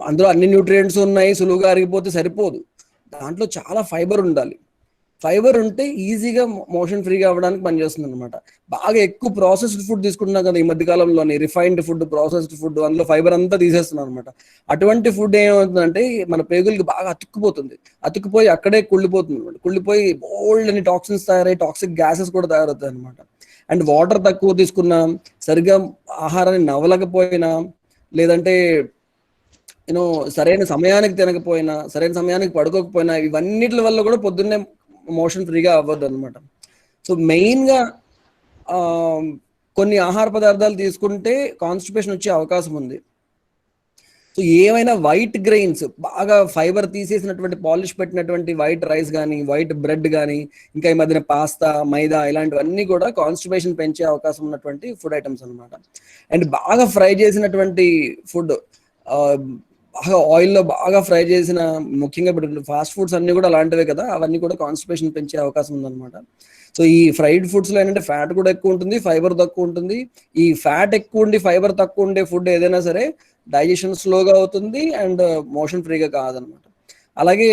అందులో అన్ని న్యూట్రియంట్స్ ఉన్నాయి, సులువుగా అరిగిపోతే సరిపోదు. దాంట్లో చాలా ఫైబర్ ఉండాలి. ఫైబర్ ఉంటే ఈజీగా మోషన్ ఫ్రీగా అవ్వడానికి పనిచేస్తుంది అనమాట. బాగా ఎక్కువ ప్రాసెస్డ్ ఫుడ్ తీసుకుంటున్నాం కదా ఈ మధ్యకాలంలోని, రిఫైన్డ్ ఫుడ్, ప్రాసెస్డ్ ఫుడ్, అందులో ఫైబర్ అంతా తీసేస్తున్నాం అనమాట. అటువంటి ఏమవుతుందంటే మన పేగులకి బాగా అతుక్కుపోయి అక్కడే కుళ్ళిపోతుంది అనమాట. కుళ్ళిపోయి బోల్డ్ అని టాక్సిన్స్ తయారై టాక్సిక్ గ్యాసెస్ కూడా తయారవుతాయి అనమాట. అండ్ వాటర్ తక్కువ తీసుకున్నా, సరిగ్గా ఆహారాన్ని నవ్వలేకపోయినా, లేదంటే సరైన సమయానికి తినకపోయినా, సరైన సమయానికి పడుకోకపోయినా, ఇవన్నిటి వల్ల కూడా పొద్దున్నే మోషన్ ఫ్రీగా అవ్వద్దు అనమాట. సో మెయిన్గా కొన్ని ఆహార పదార్థాలు తీసుకుంటే కాన్స్టిపేషన్ వచ్చే అవకాశం ఉంది. సో ఏమైనా వైట్ గ్రెయిన్స్, బాగా ఫైబర్ తీసేసినటువంటి పాలిష్ పెట్టినటువంటి వైట్ రైస్ కానీ, వైట్ బ్రెడ్ కానీ, ఇంకా ఈ మధ్యన పాస్తా, మైదా ఇలాంటివన్నీ కూడా కాన్స్టిపేషన్ పెంచే అవకాశం ఉన్నటువంటి ఫుడ్ ఐటమ్స్ అనమాట. అండ్ బాగా ఫ్రై చేసినటువంటి ఫుడ్, బాగా ఆయిల్లో బాగా ఫ్రై చేసిన, ముఖ్యంగా ఇప్పుడు ఫాస్ట్ ఫుడ్స్ అన్ని కూడా అలాంటివే కదా, అవన్నీ కూడా కాన్స్టిపేషన్ పెంచే అవకాశం ఉందన్నమాట. సో ఈ ఫ్రైడ్ ఫుడ్స్లో ఏంటంటే ఫ్యాట్ కూడా ఎక్కువ ఉంటుంది, ఫైబర్ తక్కువ ఉంటుంది. ఈ ఫ్యాట్ ఎక్కువ ఉండి ఫైబర్ తక్కువ ఉండే ఫుడ్ ఏదైనా సరే డైజెషన్ స్లోగా అవుతుంది అండ్ మోషన్ ఫ్రీగా కాదనమాట. అలాగే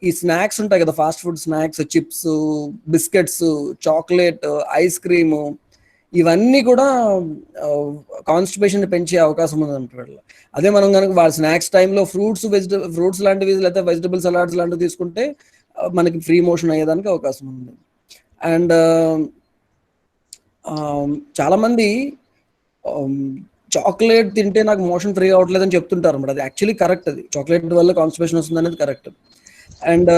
ఈ స్నాక్స్ ఉంటాయి కదా, fast food snacks, chips, biscuits, chocolate, ice cream, ఇవన్నీ కూడా కాన్స్టిపేషన్ పెంచే అవకాశం ఉందన్నమాట. అదే మనం కనుక వాళ్ళ స్నాక్స్ టైంలో ఫ్రూట్స్ లాంటివి లేకపోతే వెజిటబుల్ సలాడ్స్ లాంటివి తీసుకుంటే మనకి ఫ్రీ మోషన్ అయ్యేదానికి అవకాశం ఉంది. అండ్ చాలామంది చాక్లెట్ తింటే నాకు మోషన్ ఫ్రీ అవ్వట్లేదు అని చెప్తుంటారు అన్నమాట. అది యాక్చువల్లీ కరెక్ట్, అది చాక్లెట్ వల్ల కాన్స్టిపేషన్ వస్తుంది అనేది కరెక్ట్. అండ్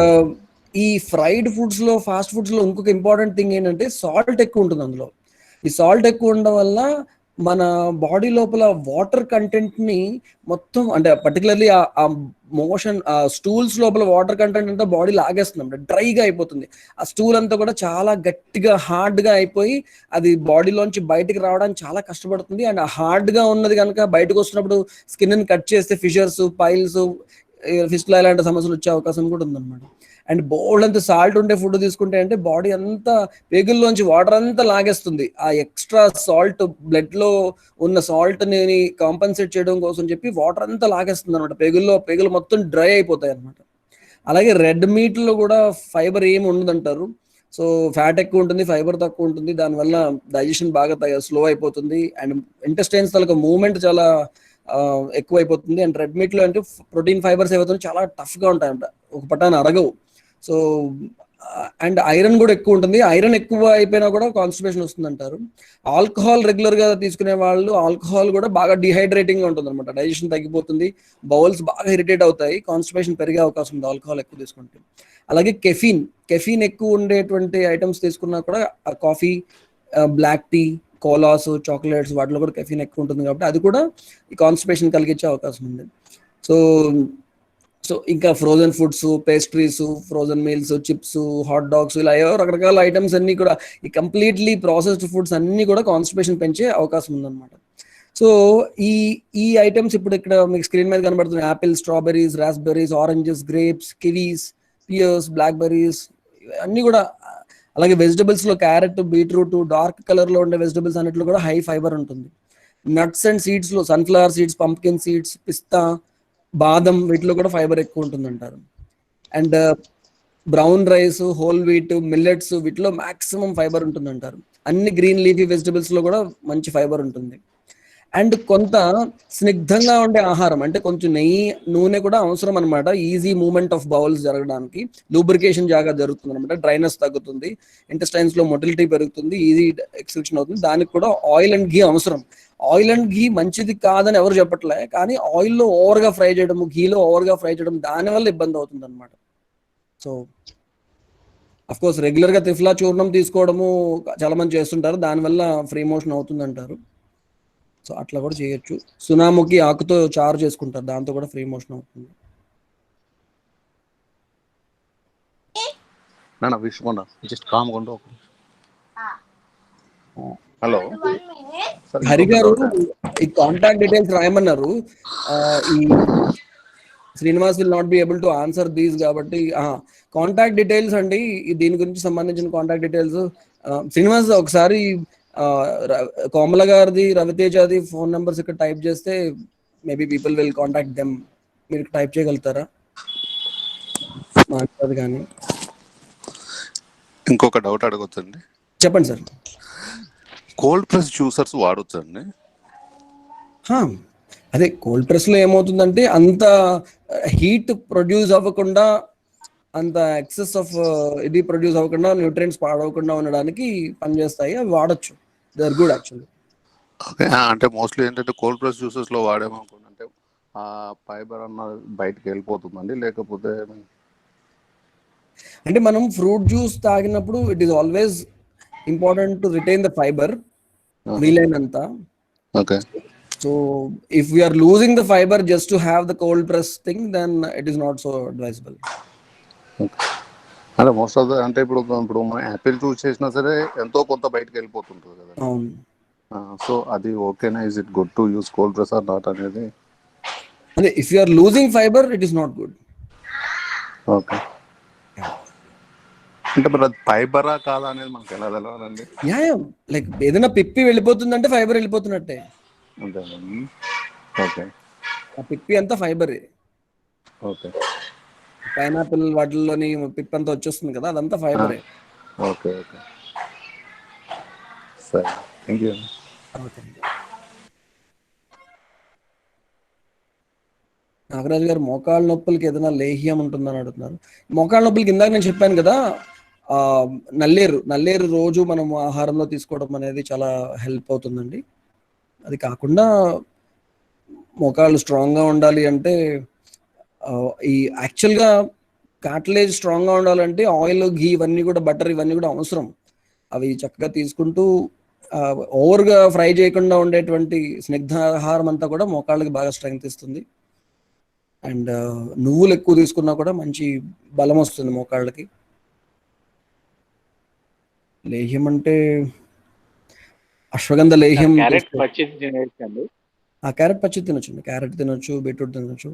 ఈ ఫ్రైడ్ ఫుడ్స్లో, ఫాస్ట్ ఫుడ్స్లో ఇంకొక ఇంపార్టెంట్ థింగ్ ఏంటంటే సాల్ట్ ఎక్కువ ఉంటుంది అందులో. ఈ సాల్ట్ ఎక్కువ ఉండడం వల్ల మన బాడీ లోపల వాటర్ కంటెంట్ని మొత్తం, అంటే పర్టికులర్లీ ఆ మోషన్, ఆ స్టూల్స్ లోపల వాటర్ కంటెంట్ అంతా బాడీ లాగేస్తుంది, డ్రైగా అయిపోతుంది. ఆ స్టూల్ అంతా కూడా చాలా గట్టిగా హార్డ్గా అయిపోయి అది బాడీలోంచి బయటికి రావడానికి చాలా కష్టపడుతుంది. అండ్ ఆ హార్డ్గా ఉన్నది కనుక బయటకు వస్తున్నప్పుడు స్కిన్ని కట్ చేస్తే ఫిషర్స్, పైల్స్, ఫిస్టులా ఇలాంటి సమస్యలు వచ్చే అవకాశం కూడా ఉందన్నమాట. అండ్ బోల్డ్ అంత సాల్ట్ ఉండే ఫుడ్ తీసుకుంటే అంటే బాడీ అంతా పేగుల్లోంచి వాటర్ అంతా లాగేస్తుంది. ఆ ఎక్స్ట్రా సాల్ట్, బ్లడ్లో ఉన్న సాల్ట్ని కాంపన్సేట్ చేయడం కోసం చెప్పి వాటర్ అంతా లాగేస్తుంది అనమాట. పేగులు మొత్తం డ్రై అయిపోతాయి అనమాట. అలాగే రెడ్ మీట్లో కూడా ఫైబర్ ఏమి ఉండదంటారు. సో ఫ్యాట్ ఎక్కువ ఉంటుంది, ఫైబర్ తక్కువ ఉంటుంది, దానివల్ల డైజెషన్ బాగా స్లో అయిపోతుంది, అండ్ ఇంటెస్టైన్స్ తాలూకా మూవ్మెంట్ చాలా ఎక్కువ అయిపోతుంది. అండ్ రెడ్ మీట్ లో అంటే ప్రోటీన్ ఫైబర్స్ ఏవైతే చాలా టఫ్ గా ఉంటాయంట, ఒక పటాన్ని అరగవు. సో అండ్ ఐరన్ కూడా ఎక్కువ ఉంటుంది. ఐరన్ ఎక్కువ అయిపోయినా కూడా కాన్స్టిపేషన్ వస్తుంది అంటారు. ఆల్కహాల్ రెగ్యులర్ గా తీసుకునే వాళ్ళు, ఆల్కహాల్ కూడా బాగా డిహైడ్రేటింగ్ గా ఉంటుంది అనమాట, డైజెషన్ తగ్గిపోతుంది, బౌల్స్ బాగా ఇరిటేట్ అవుతాయి, కాన్స్టిపేషన్ పెరిగే అవకాశం ఉంది ఆల్కహాల్ ఎక్కువ తీసుకుంటే. అలాగే కెఫీన్ ఎక్కువ ఉండేటువంటి ఐటమ్స్ తీసుకున్నా కూడా coffee, black tea, colas, chocolates వాటిలో కూడా కెఫీన్ ఎక్కువ ఉంటుంది కాబట్టి అది కూడా ఈ కాన్స్టిపేషన్ కలిగించే అవకాశం ఉంది. సో ఇంకా frozen foods, pastries, frozen meals, chips, hot dogs, ఇలా ఏవో రకరకాల ఐటమ్స్ అన్ని కూడా, ఈ కంప్లీట్లీ ప్రాసెస్డ్ ఫుడ్స్ అన్ని కూడా కాన్స్టిపేషన్ పెంచే అవకాశం ఉందన్నమాట. సో ఈ ఐటమ్స్ ఇప్పుడు ఇక్కడ మీకు స్క్రీన్ మీద కనబడుతున్నాయి: apple, strawberries, raspberries, oranges, grapes, kiwis, pears, blackberries, అన్ని కూడా. అలాగే వెజిటబుల్స్ లో క్యారెట్, బీట్రూట్, డార్క్ కలర్ లో ఉండే వెజిటబుల్స్ అన్నిట్లో కూడా హై ఫైబర్ ఉంటుంది. నట్స్ అండ్ సీడ్స్ లో సన్ఫ్లవర్ సీడ్స్, పంప్కిన్ సీడ్స్, పిస్తా, బాదం, వీటిలో కూడా ఫైబర్ ఎక్కువ ఉంటుంది అంటారు. And brown rice, whole wheat, millets, వీటిలో మాక్సిమం ఫైబర్ ఉంటుంది అంటారు. అన్ని గ్రీన్ లీఫీ వెజిటబుల్స్ లో కూడా మంచి ఫైబర్ ఉంటుంది. అండ్ కొంత స్నిగ్ధంగా ఉండే ఆహారం అంటే కొంచెం నెయ్యి, నూనె కూడా అవసరం అనమాట, ఈజీ మూవ్మెంట్ ఆఫ్ బౌల్స్ జరగడానికి. లూబ్రికేషన్ జాగా జరుగుతుంది అనమాట, డ్రైనెస్ తగ్గుతుంది, ఇంటెస్టైన్స్ లో మొటిలిటీ పెరుగుతుంది, ఈజీ ఎక్స్క్రిషన్ అవుతుంది. దానికి కూడా ఆయిల్ అండ్ ఘీ అవసరం. ఆయిల్ అండ్ ఘీ మంచిది కాదని ఎవరు చెప్పట్లే, కానీ ఆయిల్లో ఓవర్గా ఫ్రై చేయడం, ఘీలో ఓవర్గా ఫ్రై చేయడం, దానివల్ల ఇబ్బంది అవుతుంది అనమాట. సో అఫ్ కోర్స్ రెగ్యులర్ గా త్రిఫలా చూర్ణం తీసుకోవడము చాలా మంది చేస్తుంటారు, దానివల్ల ఫ్రీ మోషన్ అవుతుంది అంటారు. సో అట్లా కూడా చేయొచ్చు. సునాముకి ఆకుతో చారు చేసుకుంటారు, దాంతో కూడా ఫ్రీ మోషన్ అవుతుంది. హలో హరి గారు, ఈ కాంటాక్ట్ డీటెయిల్స్ రాయమన్నారు. ఈ Srinivas will not be able to answer these కాబట్టి కాంటాక్ట్ డీటెయిల్స్ అండి, దీని గురించి సంబంధించిన కాంటాక్ట్ డీటెయిల్స్ శ్రీనివాస్ ఒకసారి కోమల గారిది, రవితేజది ఫోన్ నెంబర్స్ ఇక్కడ టైప్ చేస్తే maybe people will contact them. మీరు టైప్ చేయగలుగుతారా? మాట్లాడదు కానీ. ఇంకొక డౌట్ అడగొచ్చండి? చెప్పండి సార్. కోల్డ్ ప్రెస్ జ్యూసర్స్ వాడొచ్చండి? అదే కోల్డ్ ప్రెస్ లో ఏమవుతుందంటే అంత హీట్ ప్రొడ్యూస్ అవ్వకుండా, అంత ఎక్సెస్ ఆఫ్ ఇది ప్రొడ్యూస్ అవ్వకుండా, న్యూట్రియంట్స్ పాడవకుండా ఉండడానికి పనిచేస్తాయి, అవి వాడచ్చు. They are good actually. అంటే మోస్ట్లీ ఏంటంటే కోల్డ్ ప్రెస్ జ్యూసెస్ లో వాడేమనుకుంటే ఆ ఫైబర్ అన్న బయటకు వెళ్ళిపోతుందండి, లేకపోతే అంటే మనం ఫ్రూట్ జ్యూస్ తాగినప్పుడు it is always important to retain the fibre వీలైనంత. Okay. So if we are losing the fiber just to have the cold press thing, then it is not so advisable. అంటే మోస్ట్ ఆఫ్ ద అంటే ఇప్పుడు మనం యాపిల్ జ్యూస్ చేసినా సరే ఎంతో కొంత బయటకు వెళ్ళిపోతుంటుంది కదా. అవును. సో అది ఓకేనా? Is it good to use cold press or not అనేది? అదే if you are losing fibre it is not good. Okay. అంటే మరి అది ఫైబరా కాదా అనేది మనకు ఎలా తెలవాలండి? లైక్ ఏదైనా పిప్పి వెళ్ళిపోతుందంటే ఫైబర్ వెళ్ళిపోతున్నట్టే. ఓకే. ఆ పిప్పి అంతా ఫైబరే. ఓకే. పైనాపిల్ వాటిల్లోని పిప్పి అంతా వచ్చేస్తుంది కదా, అదంతా ఫైబరే. ఓకే. ఓకే, సరే, థ్యాంక్ యూ. నాగరాజు గారు, మోకాళ్ళ నొప్పులకి ఏదైనా లేహ్యం ఉంటుందని అడుగుతున్నారు. మోకాళ్ళ నొప్పులకి ఇందాక నేను చెప్పాను కదా, నల్లేరు రోజు మనం ఆహారంలో తీసుకోవడం అనేది చాలా హెల్ప్ అవుతుందండి. అది కాకుండా మోకాళ్ళు స్ట్రాంగ్గా ఉండాలి అంటే ఈ యాక్చువల్గా కార్టిలేజ్ స్ట్రాంగ్గా ఉండాలంటే ఆయిల్, ఘీ ఇవన్నీ కూడా, బటర్ ఇవన్నీ కూడా అవసరం. అవి చక్కగా తీసుకుంటూ ఓవర్గా ఫ్రై చేయకుండా ఉండేటువంటి స్నిగ్ధ ఆహారం అంతా కూడా మోకాళ్ళకి బాగా స్ట్రెంగ్త్ ఇస్తుంది. అండ్ నువ్వులు ఎక్కువ తీసుకున్నా కూడా మంచి బలం వస్తుంది మోకాళ్ళకి. లేహ్యం అంటే అశ్వగంధ లేహ్యం. క్యారెట్ పచ్చి తినొచ్చండి? క్యారెట్ పచ్చి తినొచ్చండి, క్యారెట్ తినొచ్చు, బీట్రూట్ తినొచ్చు,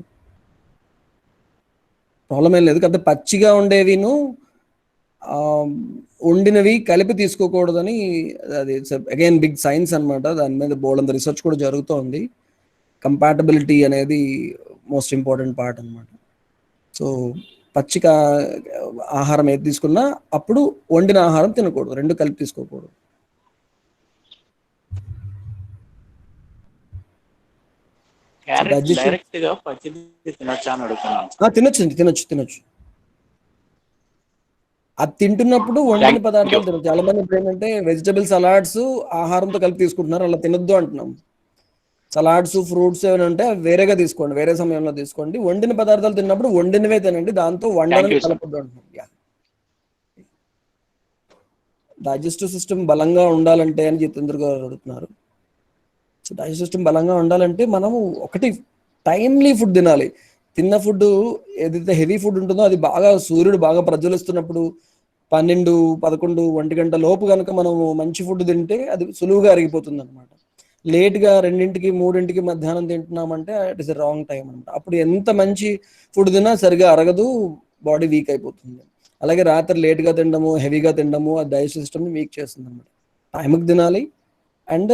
ప్రాబ్లం ఏం లేదు. కాకపోతే పచ్చిగా ఉండేవిను వండినవి కలిపి తీసుకోకూడదని, అది అగైన్ బిగ్ సైన్స్ అనమాట. దాని మీద బోల్డంత రీసెర్చ్ కూడా జరుగుతోంది. కంపాటబిలిటీ అనేది మోస్ట్ ఇంపార్టెంట్ పార్ట్ అనమాట. సో ఆహారం ఏది తీసుకున్నా అప్పుడు వండిన ఆహారం తినకూడదు, రెండు కలిపి తీసుకోకూడదు. తినొచ్చు. అది తింటున్నప్పుడు వండిన పదార్థాలు తినచ్చు. చాలా మంది ఇప్పుడు ఏంటంటే వెజిటబుల్ సలాడ్స్ ఆహారంతో కలిపి తీసుకుంటున్నారు, అలా తినొద్దు అంటున్నాం. సలాడ్స్, ఫ్రూట్స్ ఏమైనా ఉంటే వేరేగా తీసుకోండి, వేరే సమయంలో తీసుకోండి. వండిన పదార్థాలు తిన్నప్పుడు వండినవే తినండి, దాంతో వండని కలపొద్దు అంటున్నాం. డైజెస్టివ్ సిస్టమ్ బలంగా ఉండాలంటే అని జితేంద్ర గారు అడుగుతున్నారు. సో డైజెస్టివ్ సిస్టమ్ బలంగా ఉండాలంటే మనము ఒకటి టైమ్లీ ఫుడ్ తినాలి. తిన్న ఫుడ్ ఏదైతే హెవీ ఫుడ్ ఉంటుందో అది బాగా సూర్యుడు బాగా ప్రజ్వలిస్తున్నప్పుడు 12, 11, 1 గంట లోపు కనుక మనము మంచి ఫుడ్ తింటే అది సులువుగా అరిగిపోతుంది అనమాట. లేట్గా 2ంటికి 3ంటికి మధ్యాహ్నం తింటున్నామంటే ఇట్ ఇస్ రాంగ్ టైం అనమాట. అప్పుడు ఎంత మంచి ఫుడ్ తిన్నా సరిగా అరగదు, బాడీ వీక్ అయిపోతుంది. అలాగే రాత్రి లేట్గా తినడము, హెవీగా తినడము ఆ డైజెస్టివ్ సిస్టమ్ని వీక్ చేస్తుంది అనమాట. టైంకి తినాలి అండ్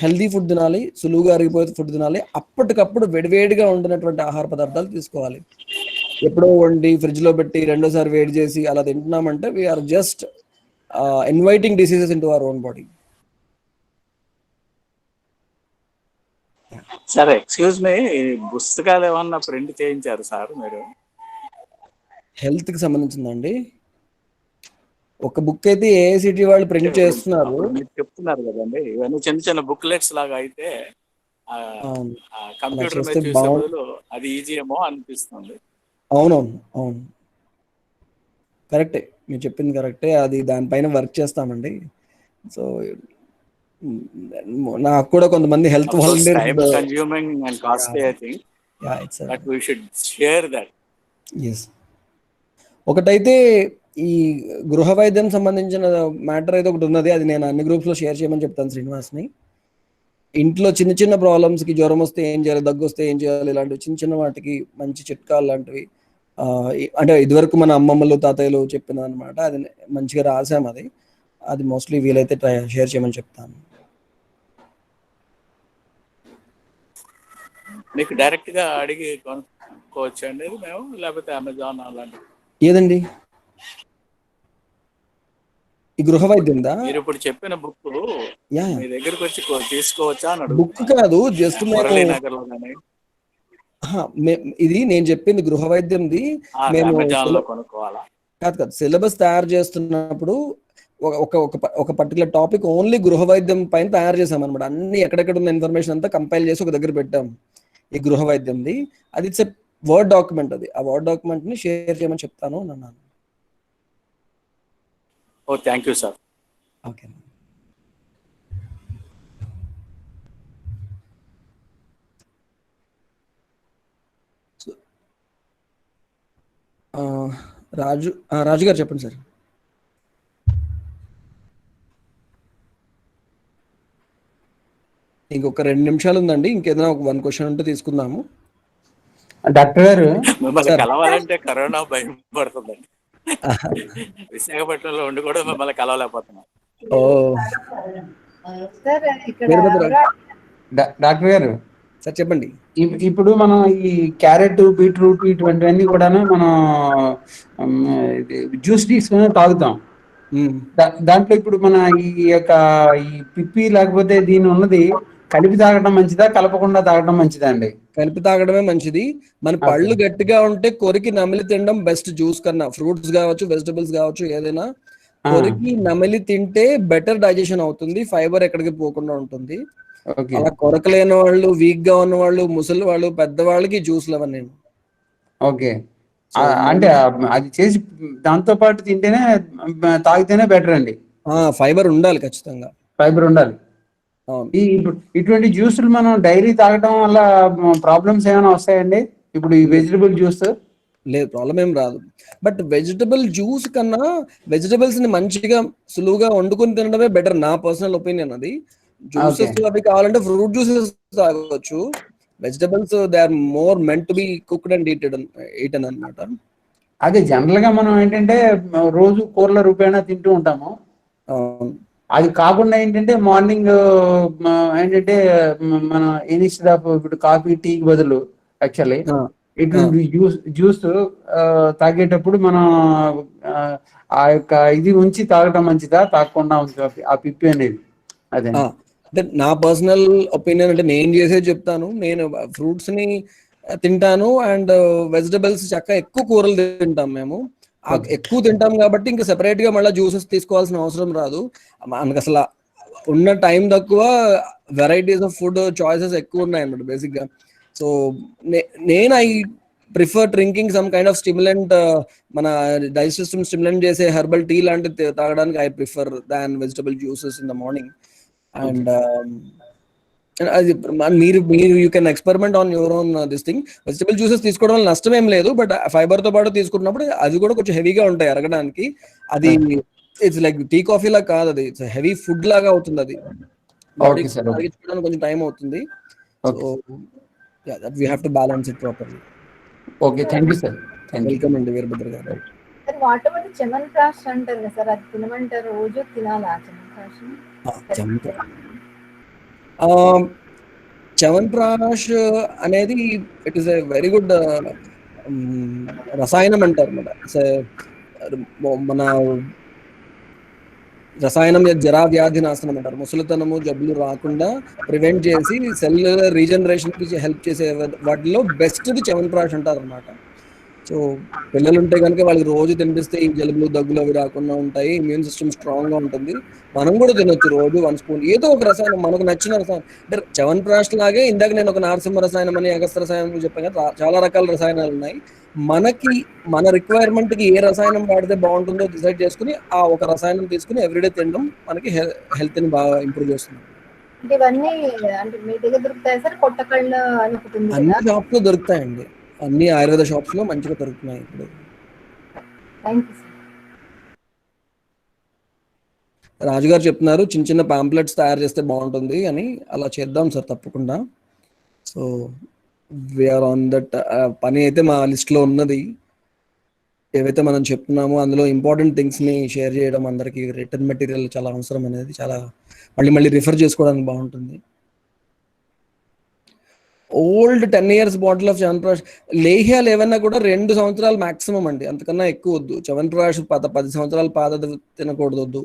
హెల్దీ ఫుడ్ తినాలి, సులువుగా అరిగిపోయే ఫుడ్ తినాలి. అప్పటికప్పుడు వేడివేడిగా వండినటువంటి ఆహార పదార్థాలు తీసుకోవాలి. ఎప్పుడో వండి ఫ్రిడ్జ్లో పెట్టి రెండోసారి వేడి చేసి అలా తింటున్నామంటే we are just inviting diseases in to our own body. సరే, ఎక్స్క్యూజ్ మీ, పుస్తకాలు ఏమన్నా ప్రింట్ చేయించారు సార్ మీరు? హెల్త్ కి సంబంధించిందండి. ఒక బుక్ అయితే ఏఐసిటి వాళ్ళు ప్రింట్ చేస్తున్నారు. మీరు చెప్తున్నారు కదండి, ఇవన్నీ చిన్న చిన్న బుక్లెట్స్ లాగా అయితే కంప్యూటర్ మీద చూసే బదులు అది ఈజీ ఏమో అనిపిస్తుంది. అవును, కరెక్టే, మీరు చెప్పింది కరెక్టే. అది దానిపైన వర్క్ చేస్తామండి. సో నాకు కూడా కొంతమంది హెల్త్ ఒకటైతే ఈ గృహ వైద్యం సంబంధించిన మ్యాటర్ అయితే ఒకటి ఉన్నది, అది నేను అన్ని గ్రూప్స్ లో షేర్ చేయమని చెప్తాను శ్రీనివాస్ని. ఇంట్లో చిన్న చిన్న ప్రాబ్లమ్స్కి, జ్వరం వస్తే ఏం చేయాలి, దగ్గు వస్తే ఏం చేయాలి, ఇలాంటివి చిన్న చిన్న వాటికి మంచి చిట్కాలు లాంటివి అంటే ఇదివరకు మన అమ్మమ్మలు తాతయ్యలు చెప్పిన అనమాట. అది మంచిగా రాసాం, అది మోస్ట్లీ వీలైతే షేర్ చేయమని చెప్తాను. మీకు డైరెక్ట్ గా అడిగి కొనుక్కోవచ్చు అండి మేము, లేకపోతే అమెజాన్ అలాంటివి? ఏదండి ఈ గృహ వైద్యందా? మీరు ఇప్పుడు చెప్పిన బుక్ మీ దగ్గరకు వచ్చి తీసుకోవచ్చా అని బుక్ కాదు, జస్ట్ మురళీనగర్ లో కానీ. ఇది నేను చెప్పింది గృహ వైద్యంది. మేము కాదు సిలబస్ తయారు చేస్తున్నప్పుడు ఒక పర్టికులర్ టాపిక్ ఓన్లీ గృహ వైద్యం పైన తయారు చేసాం అనమాట. అన్ని ఎక్కడెక్కడ ఉన్న ఇన్ఫర్మేషన్ అంతా కంపైల్ చేసి ఒక దగ్గర పెట్టాం ఈ గృహ వైద్యంది. అది ఇట్స్ వర్డ్ డాక్యుమెంట్. అది ఆ వర్డ్ డాక్యుమెంట్ ని షేర్ చేయమని చెప్తాను అన్నాను. ఓ థ్యాంక్ యూ సార్. ఓకే. రాజు గారు చెప్పండి సార్. ఇంకొక 2 నిమిషాలు ఉందండి, ఇంకేదైనా ఒక 1 క్వశ్చన్ ఉంటే తీసుకుందాము. డాక్టర్ గారు మిమ్మల్ని కలవాలంటే కరోనా భయం పడుతుందండి. విశాఖపట్నంలో ఉండి కూడా మిమ్మల్ని కలవలేకపోతున్నాం. డాక్టర్ గారు సార్ చెప్పండి. ఇప్పుడు మనం ఈ క్యారెట్, బీట్రూట్ ఇటువంటివన్నీ కూడా మనం జ్యూస్ తీసుకుని తాగుతాం. దాంట్లో ఇప్పుడు మన ఈ పిప్పి లేకపోతే దీని ఉన్నది కలిపి తాగడం మంచిదా, కలపకుండా తాగడం మంచిదా అండి? కలిపి తాగడమే మంచిది. మన పళ్ళు గట్టిగా ఉంటే కొరికి నమిలి తినడం బెస్ట్. జ్యూస్ కన్నా ఫ్రూట్స్ కావచ్చు, వెజిటబుల్స్ కావచ్చు, ఏదైనా కొరికి నమిలి తింటే బెటర్ డైజెషన్ అవుతుంది, ఫైబర్ ఎక్కడికి పోకుండా ఉంటుంది. అలా కొరకలేని వాళ్ళు, వీక్ గా ఉన్న వాళ్ళు, ముసలి వాళ్ళు, పెద్దవాళ్ళకి జ్యూస్లు అవన్నీ. ఓకే, అంటే అది చేసి దాంతో పాటు తింటేనే తాగితేనే బెటర్ అండి. ఫైబర్ ఉండాలి, ఖచ్చితంగా ఫైబర్ ఉండాలి. ఇటువంటి జ్యూసులు మనం డైలీ తాగడం వల్ల ప్రాబ్లమ్స్ ఏమైనా వస్తాయండి? ఇప్పుడు ఈ వెజిటబుల్ జ్యూస్ లేదు, ప్రాబ్లం ఏం రాదు. బట్ వెజిటబుల్ జ్యూస్ కన్నా వెజిటబుల్స్ ని మంచిగా సులువుగా వండుకొని తినడమే బెటర్, నా పర్సనల్ ఒపీనియన్. అది జ్యూసెస్ అవి కావాలంటే ఫ్రూట్ జ్యూసెస్ తాగవచ్చు. Vegetables they are more meant to be cooked and eaten అన్నమాట. అదే జనరల్ గా మనం ఏంటంటే రోజు కూరల రూపేణా తింటూ ఉంటాము. అది కాకుండా ఏంటంటే మార్నింగ్ ఏంటంటే మన ఇన్స్టెడ్ ఆఫ్ ఇప్పుడు కాఫీ, టీకి బదులు యాక్చువల్లీ ఇటువంటి జ్యూస్ తాగేటప్పుడు మనం ఆ యొక్క ఇది ఉంచి తాగటం మంచిదా, తాగకుండా ఆ పిప్పి అనేది? అదే అంటే నా పర్సనల్ ఒపీనియన్, అంటే నేను చేసేది చెప్తాను. నేను ఫ్రూట్స్ ని తింటాను అండ్ వెజిటబుల్స్ చక్కగా ఎక్కువ కూరలు తింటాం మేము. ఎక్కువ తింటాం కాబట్టి ఇంకా సెపరేట్ గా మళ్ళీ జ్యూసెస్ తీసుకోవాల్సిన అవసరం రాదు. మనకు అసలు ఉన్న టైం తక్కువ, వెరైటీస్ ఆఫ్ ఫుడ్ చాయిసెస్ ఎక్కువ ఉన్నాయి అన్నమాట బేసిక్ గా. సో నేను I prefer drinking some kind of stimulant, మన డైజెస్ట్ సిస్టమ్ స్టిమ్యులెంట్ చేసే హెర్బల్ టీ లాంటిది తాగడానికి I prefer than vegetable juices in the morning. And అది మీరు you can experiment on your own this thing. Vegetable juices తీసుకోవడం వల్ల నష్టం ఏం లేదు, బట్ ఫైబర్ తో పాటు తీసుకున్నప్పుడు అది కూడా కొంచెం హెవీగా ఉంటాయి అరగడానికి. అది ఇట్స్ లైక్ టీ కాఫీ లాగా కాదు, అది ఇట్స్ హెవీ ఫుడ్ లాగా అవుతుంది. అది అరిగించుకోవడానికి కొంచెం టైం అవుతుంది. So yeah, that we have to balance it properly. Okay, thank you sir. Welcome అండి వీరభద్ర గారు. సార్ వాట్ అబౌట్ చ్యవన్ప్రాష్ అంటారు కదా సార్, అది తినమంటారు, రోజు తినాలా చ్యవన్ప్రాష్? చ్యవన్ప్రాష్ అనేది it is a very good రసాయనం అంటారు అన్నమాట. మన రసాయనం జరా వ్యాధి నాశనం అంటారు. ముసలితనము జబ్బులు రాకుండా ప్రివెంట్ చేసి సెల్యులర్ రీజనరేషన్ కి హెల్ప్ చేసే వాటిలో బెస్ట్ది చ్యవన్ప్రాష్ అంటారు అనమాట. సో పిల్లలు ఉంటే కనుక వాళ్ళకి రోజు తినిపిస్తే ఈ జలుబులు దగ్గులు అవి రాకుండా ఉంటాయి, ఇమ్యూన్ సిస్టమ్ స్ట్రాంగ్ గా ఉంటుంది. మనం కూడా తినొచ్చు రోజు 1 స్పూన్ ఏదో ఒక రసాయనం, మనకు నచ్చిన రసాయనం. అంటే చ్యవన్ప్రాష్ లాగే ఇందాక నేను ఒక నారసింహ రసాయనం అని, అగస్త్య రసాయనం చెప్పాను కదా, చాలా రకాల రసాయనాలు ఉన్నాయి. మనకి మన రిక్వైర్మెంట్ కి ఏ రసాయనం వాడితే బాగుంటుందో డిసైడ్ చేసుకుని ఆ ఒక రసాయనం తీసుకుని ఎవ్రీడే తినడం మనకి హెల్త్ ని బాగా ఇంప్రూవ్ చేస్తుంది. అంటే ఇవన్నీ అంటే మీ దగ్గర దొరుకుతాయి సార్? కొట్టకళ్ళ అని ఒకటి ఉంది అన్ని కదా, షాప్స్ లో దొరుకుతాయండి, అన్ని ఆయుర్వేద షాప్స్ లో మంచిగా దొరుకుతున్నాయి ఇప్పుడు. Thank you sir. రాజుగారు చెప్తున్నారు చిన్న చిన్న పాంప్లెట్స్ తయారు చేస్తే బాగుంటుంది అని. అలా చేద్దాం సార్ తప్పకుండా. So we are on that. పని అయితే మా లిస్ట్ లో ఉన్నది. ఏవైతే మనం చెప్తున్నామో అందులో ఇంపార్టెంట్ థింగ్స్ ని షేర్ చేయడం, అందరికి రిటర్న్ మెటీరియల్ చాలా అవసరం అనేది, చాలా మళ్ళీ రిఫర్ చేసుకోవడానికి బాగుంటుంది. Old 10 years bottle of Chyawanprash, లేహ్యాలు ఏవన్నా కూడా 2 సంవత్సరాలు మాక్సిమం అండి, అంతకన్నా ఎక్కువ వద్దు. చ్యవన్ప్రాష్ 10 సంవత్సరాల పాతది తినకూడదు, వద్దు.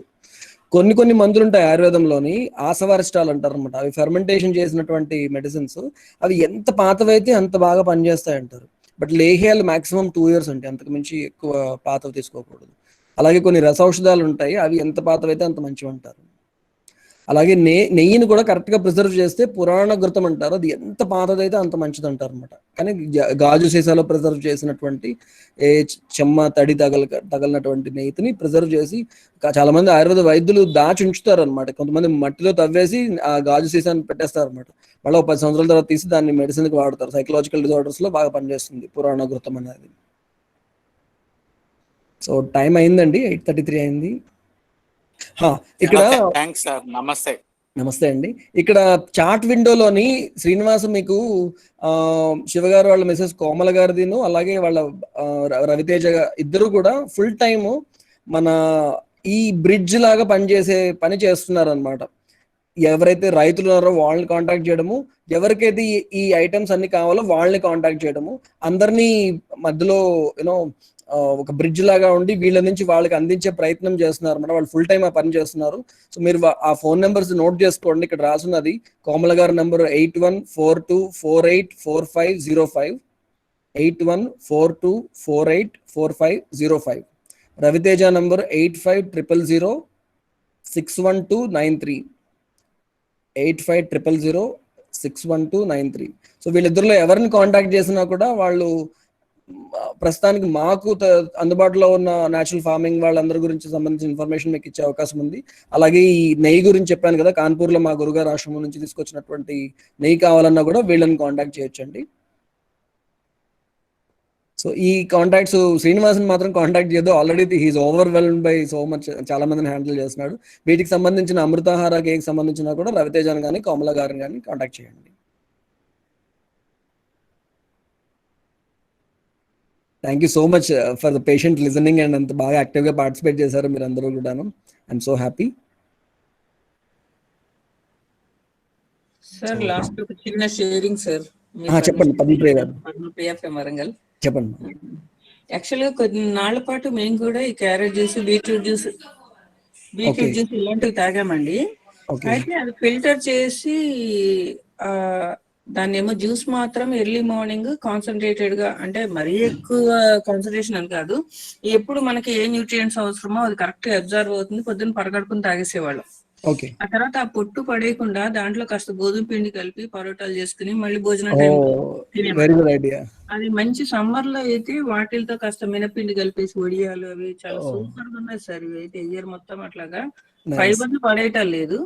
కొన్ని మందులు ఉంటాయి ఆయుర్వేదంలోని, ఆసవారిష్టాలు అంటారు అనమాట. అవి ఫెర్మెంటేషన్ చేసినటువంటి మెడిసిన్స్. అవి ఎంత పాతవైతే అంత బాగా పనిచేస్తాయి అంటారు. బట్ లేహ్యాలు మాక్సిమం 2 years అంటే, అంతకు మించి ఎక్కువ పాతవి తీసుకోకూడదు. అలాగే కొన్ని రసౌషధాలు ఉంటాయి, అవి ఎంత పాతవైతే అంత మంచివి అంటారు. అలాగే నెయ్యిని కూడా కరెక్ట్ గా ప్రిజర్వ్ చేస్తే పురాణ ఘృతం అంటారు, అది ఎంత పాతదైతే అంత మంచిది అంటారు అనమాట. కానీ గాజు సీసాలో ప్రిజర్వ్ చేసినటువంటి చెమ్మ తడి తగలినటువంటి నెయ్యిని ప్రిజర్వ్ చేసి చాలా మంది ఆయుర్వేద వైద్యులు దాచి ఉంచుతారు అనమాట. కొంతమంది మట్టిలో తవ్వేసి ఆ గాజు సీసాన్ని పెట్టేస్తారు అనమాట. మళ్ళీ 10 సంవత్సరాల తర్వాత తీసి దాన్ని మెడిసిన్ కి వాడతారు. సైకలాజికల్ డిజార్డర్స్ లో బాగా పనిచేస్తుంది పురాణ ఘృతం అనేది. సో టైం అయిందండి, 8:33 అయింది. ఇక్కడ థాంక్స్ సార్. నమస్తే అండి. ఇక్కడ చాట్ విండోలోని శ్రీనివాసం మీకు శివగారు వాళ్ళ మిసెస్ కోమల గారిదిను, అలాగే వాళ్ళ రవితేజ ఇద్దరు కూడా ఫుల్ టైమ్ మన ఈ బ్రిడ్జ్ లాగా పని చేస్తున్నారు అనమాట. ఎవరైతే రైతులు ఉన్నారో వాళ్ళని కాంటాక్ట్ చేయడము, ఎవరికైతే ఈ ఐటమ్స్ అన్ని కావాలో వాళ్ళని కాంటాక్ట్ చేయడము, అందరినీ మధ్యలో యూనో ఒక బ్రిడ్జ్ లాగా ఉండి వీళ్ళ నుంచి వాళ్ళకి అందించే ప్రయత్నం చేస్తున్నారు అన్నమాట. వాళ్ళు ఫుల్ టైం ఆ పని చేస్తున్నారు. సో మీరు ఆ ఫోన్ నెంబర్స్ నోట్ చేసుకోండి. ఇక్కడ రాసున్నది కోమల గారి నెంబర్ 8142484505, 8142484505. రవితేజ నంబర్ 8500061293, 8500061293. సో వీళ్ళిద్దరిలో ఎవరిని కాంటాక్ట్ చేసినా కూడా వాళ్ళు ప్రస్తుతానికి మాకు అందుబాటులో ఉన్న న్యాచురల్ ఫార్మింగ్ వాళ్ళందరి గురించి సంబంధించిన ఇన్ఫర్మేషన్ మీకు ఇచ్చే అవకాశం ఉంది. అలాగే ఈ నెయ్యి గురించి చెప్పాను కదా, కాన్పూర్లో మా గురుగారు ఆశ్రమం నుంచి తీసుకొచ్చినటువంటి నెయ్యి కావాలన్నా కూడా వీళ్ళని కాంటాక్ట్ చేయొచ్చండి. సో ఈ కాంటాక్ట్స్ శ్రీనివాసన్ మాత్రం కాంటాక్ట్ చేయదు, already he is overwhelmed by so much, చాలా మందిని హ్యాండిల్ చేస్తున్నాడు. వీటికి సంబంధించిన అమృతాహార కేక్ సంబంధించిన కూడా రవితేజన్ కానీ కోమల గారిని కానీ కాంటాక్ట్ చేయండి. Thank you so much for the patient listening and అంత బాగా యాక్టివ్గా పార్టిసిపేట్ చేశారు మీరు అందరూ కూడాను. I'm so happy. Sir last ఒక చిన్న షేరింగ్ సార్. చెప్పండి పద్మప్రియ గారు. పద్మప్రియ ఫ్రమ్ వరంగల్. చెప్పండి. యాక్చువల్గా కొన్ని నాళ్ల పాటు మేము కూడా ఈ క్యారెట్ జ్యూస్, బీట్రూట్ జ్యూస్ ఇలాంటివి తాగామండి. అయితే అది ఫిల్టర్ చేసి దాన్ని ఏమో జ్యూస్ మాత్రం ఎర్లీ మార్నింగ్ కాన్సన్ట్రేటెడ్ గా, అంటే మరీ ఎక్కువ కాన్సన్ట్రేషన్ అని కాదు, ఎప్పుడు మనకి ఏ న్యూట్రియంట్స్ అవసరమో అది కరెక్ట్ గా అబ్జర్వ్ అవుతుంది, పొద్దున్న పరగడుకుని తాగేసేవాళ్ళం. ఆ తర్వాత ఆ పొట్టు పడేయకుండా దాంట్లో కాస్త గోధుమ పిండి కలిపి పరోటాలు చేసుకుని మళ్ళీ భోజనం టైం అది మంచి. సమ్మర్ లో అయితే వాటిలతో కాస్త మినపిండి కలిపేసి వడియాలు అవి చాలా సూపర్ గా ఉన్నాయి సార్. ఇవి అయితే ఇయర్ మొత్తం అట్లాగా ఫైబర్ పడేయటం లేదు,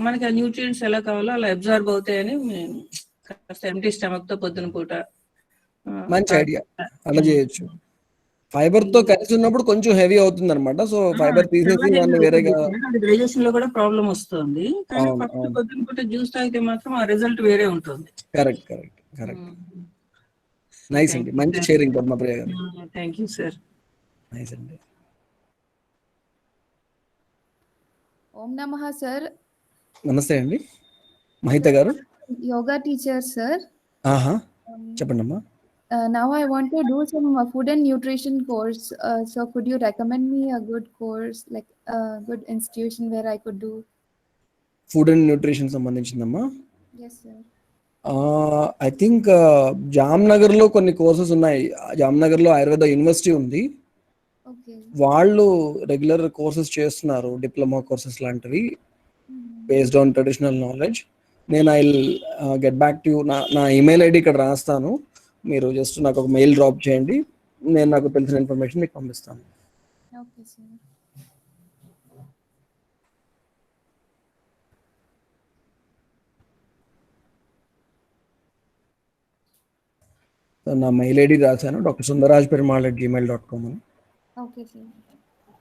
మనకి ఆ న్యూట్రియంట్స్ ఎలా కావాలో అలా అబ్జర్వ్ అవుతాయని కాస్త ఎంటీ స్టమక్ తో పొద్దున పూట. మంచి ఐడియా, అలా చేయొచ్చు. ఫైబర్ తో కలిసి ఉన్నప్పుడు కొంచెం హెవీ అవుతుంది అనమాట. సో ఫైబర్ తీసేసి దాన్ని వేరేగా, డైజెషన్ లో కూడా ప్రాబ్లం వస్తుంది. కానీ పొద్దున పూట జ్యూస్ తాగితే మాత్రం ఆ రిజల్ట్ వేరే ఉంటుంది. కరెక్ట్. నైస్ అండి, మంచి షేరింగ్ పద్మప్రియ గారు. Thank you sir. నైస్ అండి. ఓం నమః సార్. నమస్తే అండి మహిత గారు. Yoga teacher sir. చెప్పండి అమ్మా. Now I want to do some food and nutrition course. So could you recommend me a good course, like a good institution where I could do? Food and nutrition సంబంధించిందమ్మా. Yes sir. I think Jamnagar లో కొన్ని కోర్సెస్ ఉన్నాయి. జామ్నగర్ లో ఆయుర్వేద యూనివర్సిటీ ఉంది. వాళ్ళు రెగ్యులర్ కోర్సెస్ చేస్తున్నారు, డిప్లొమా కోర్సెస్ లాంటివి బేస్డ్ ఆన్ ట్రెడిషనల్ నాలెడ్జ్. నేను I will get back to you. నా ఈమెయిల్ ఐడి ఇక్కడ రాస్తాను, మీరు జస్ట్ నాకు ఒక మెయిల్ డ్రాప్ చేయండి, నేను నాకు తెలిసిన ఇన్ఫర్మేషన్ మీకు పంపిస్తాను. Okay sir. నా మెయిల్ ఐడి రాశాను, డాక్టర్ సుందరరాజ్ పెరుమాళ్@gmail.com అని. Okay sir.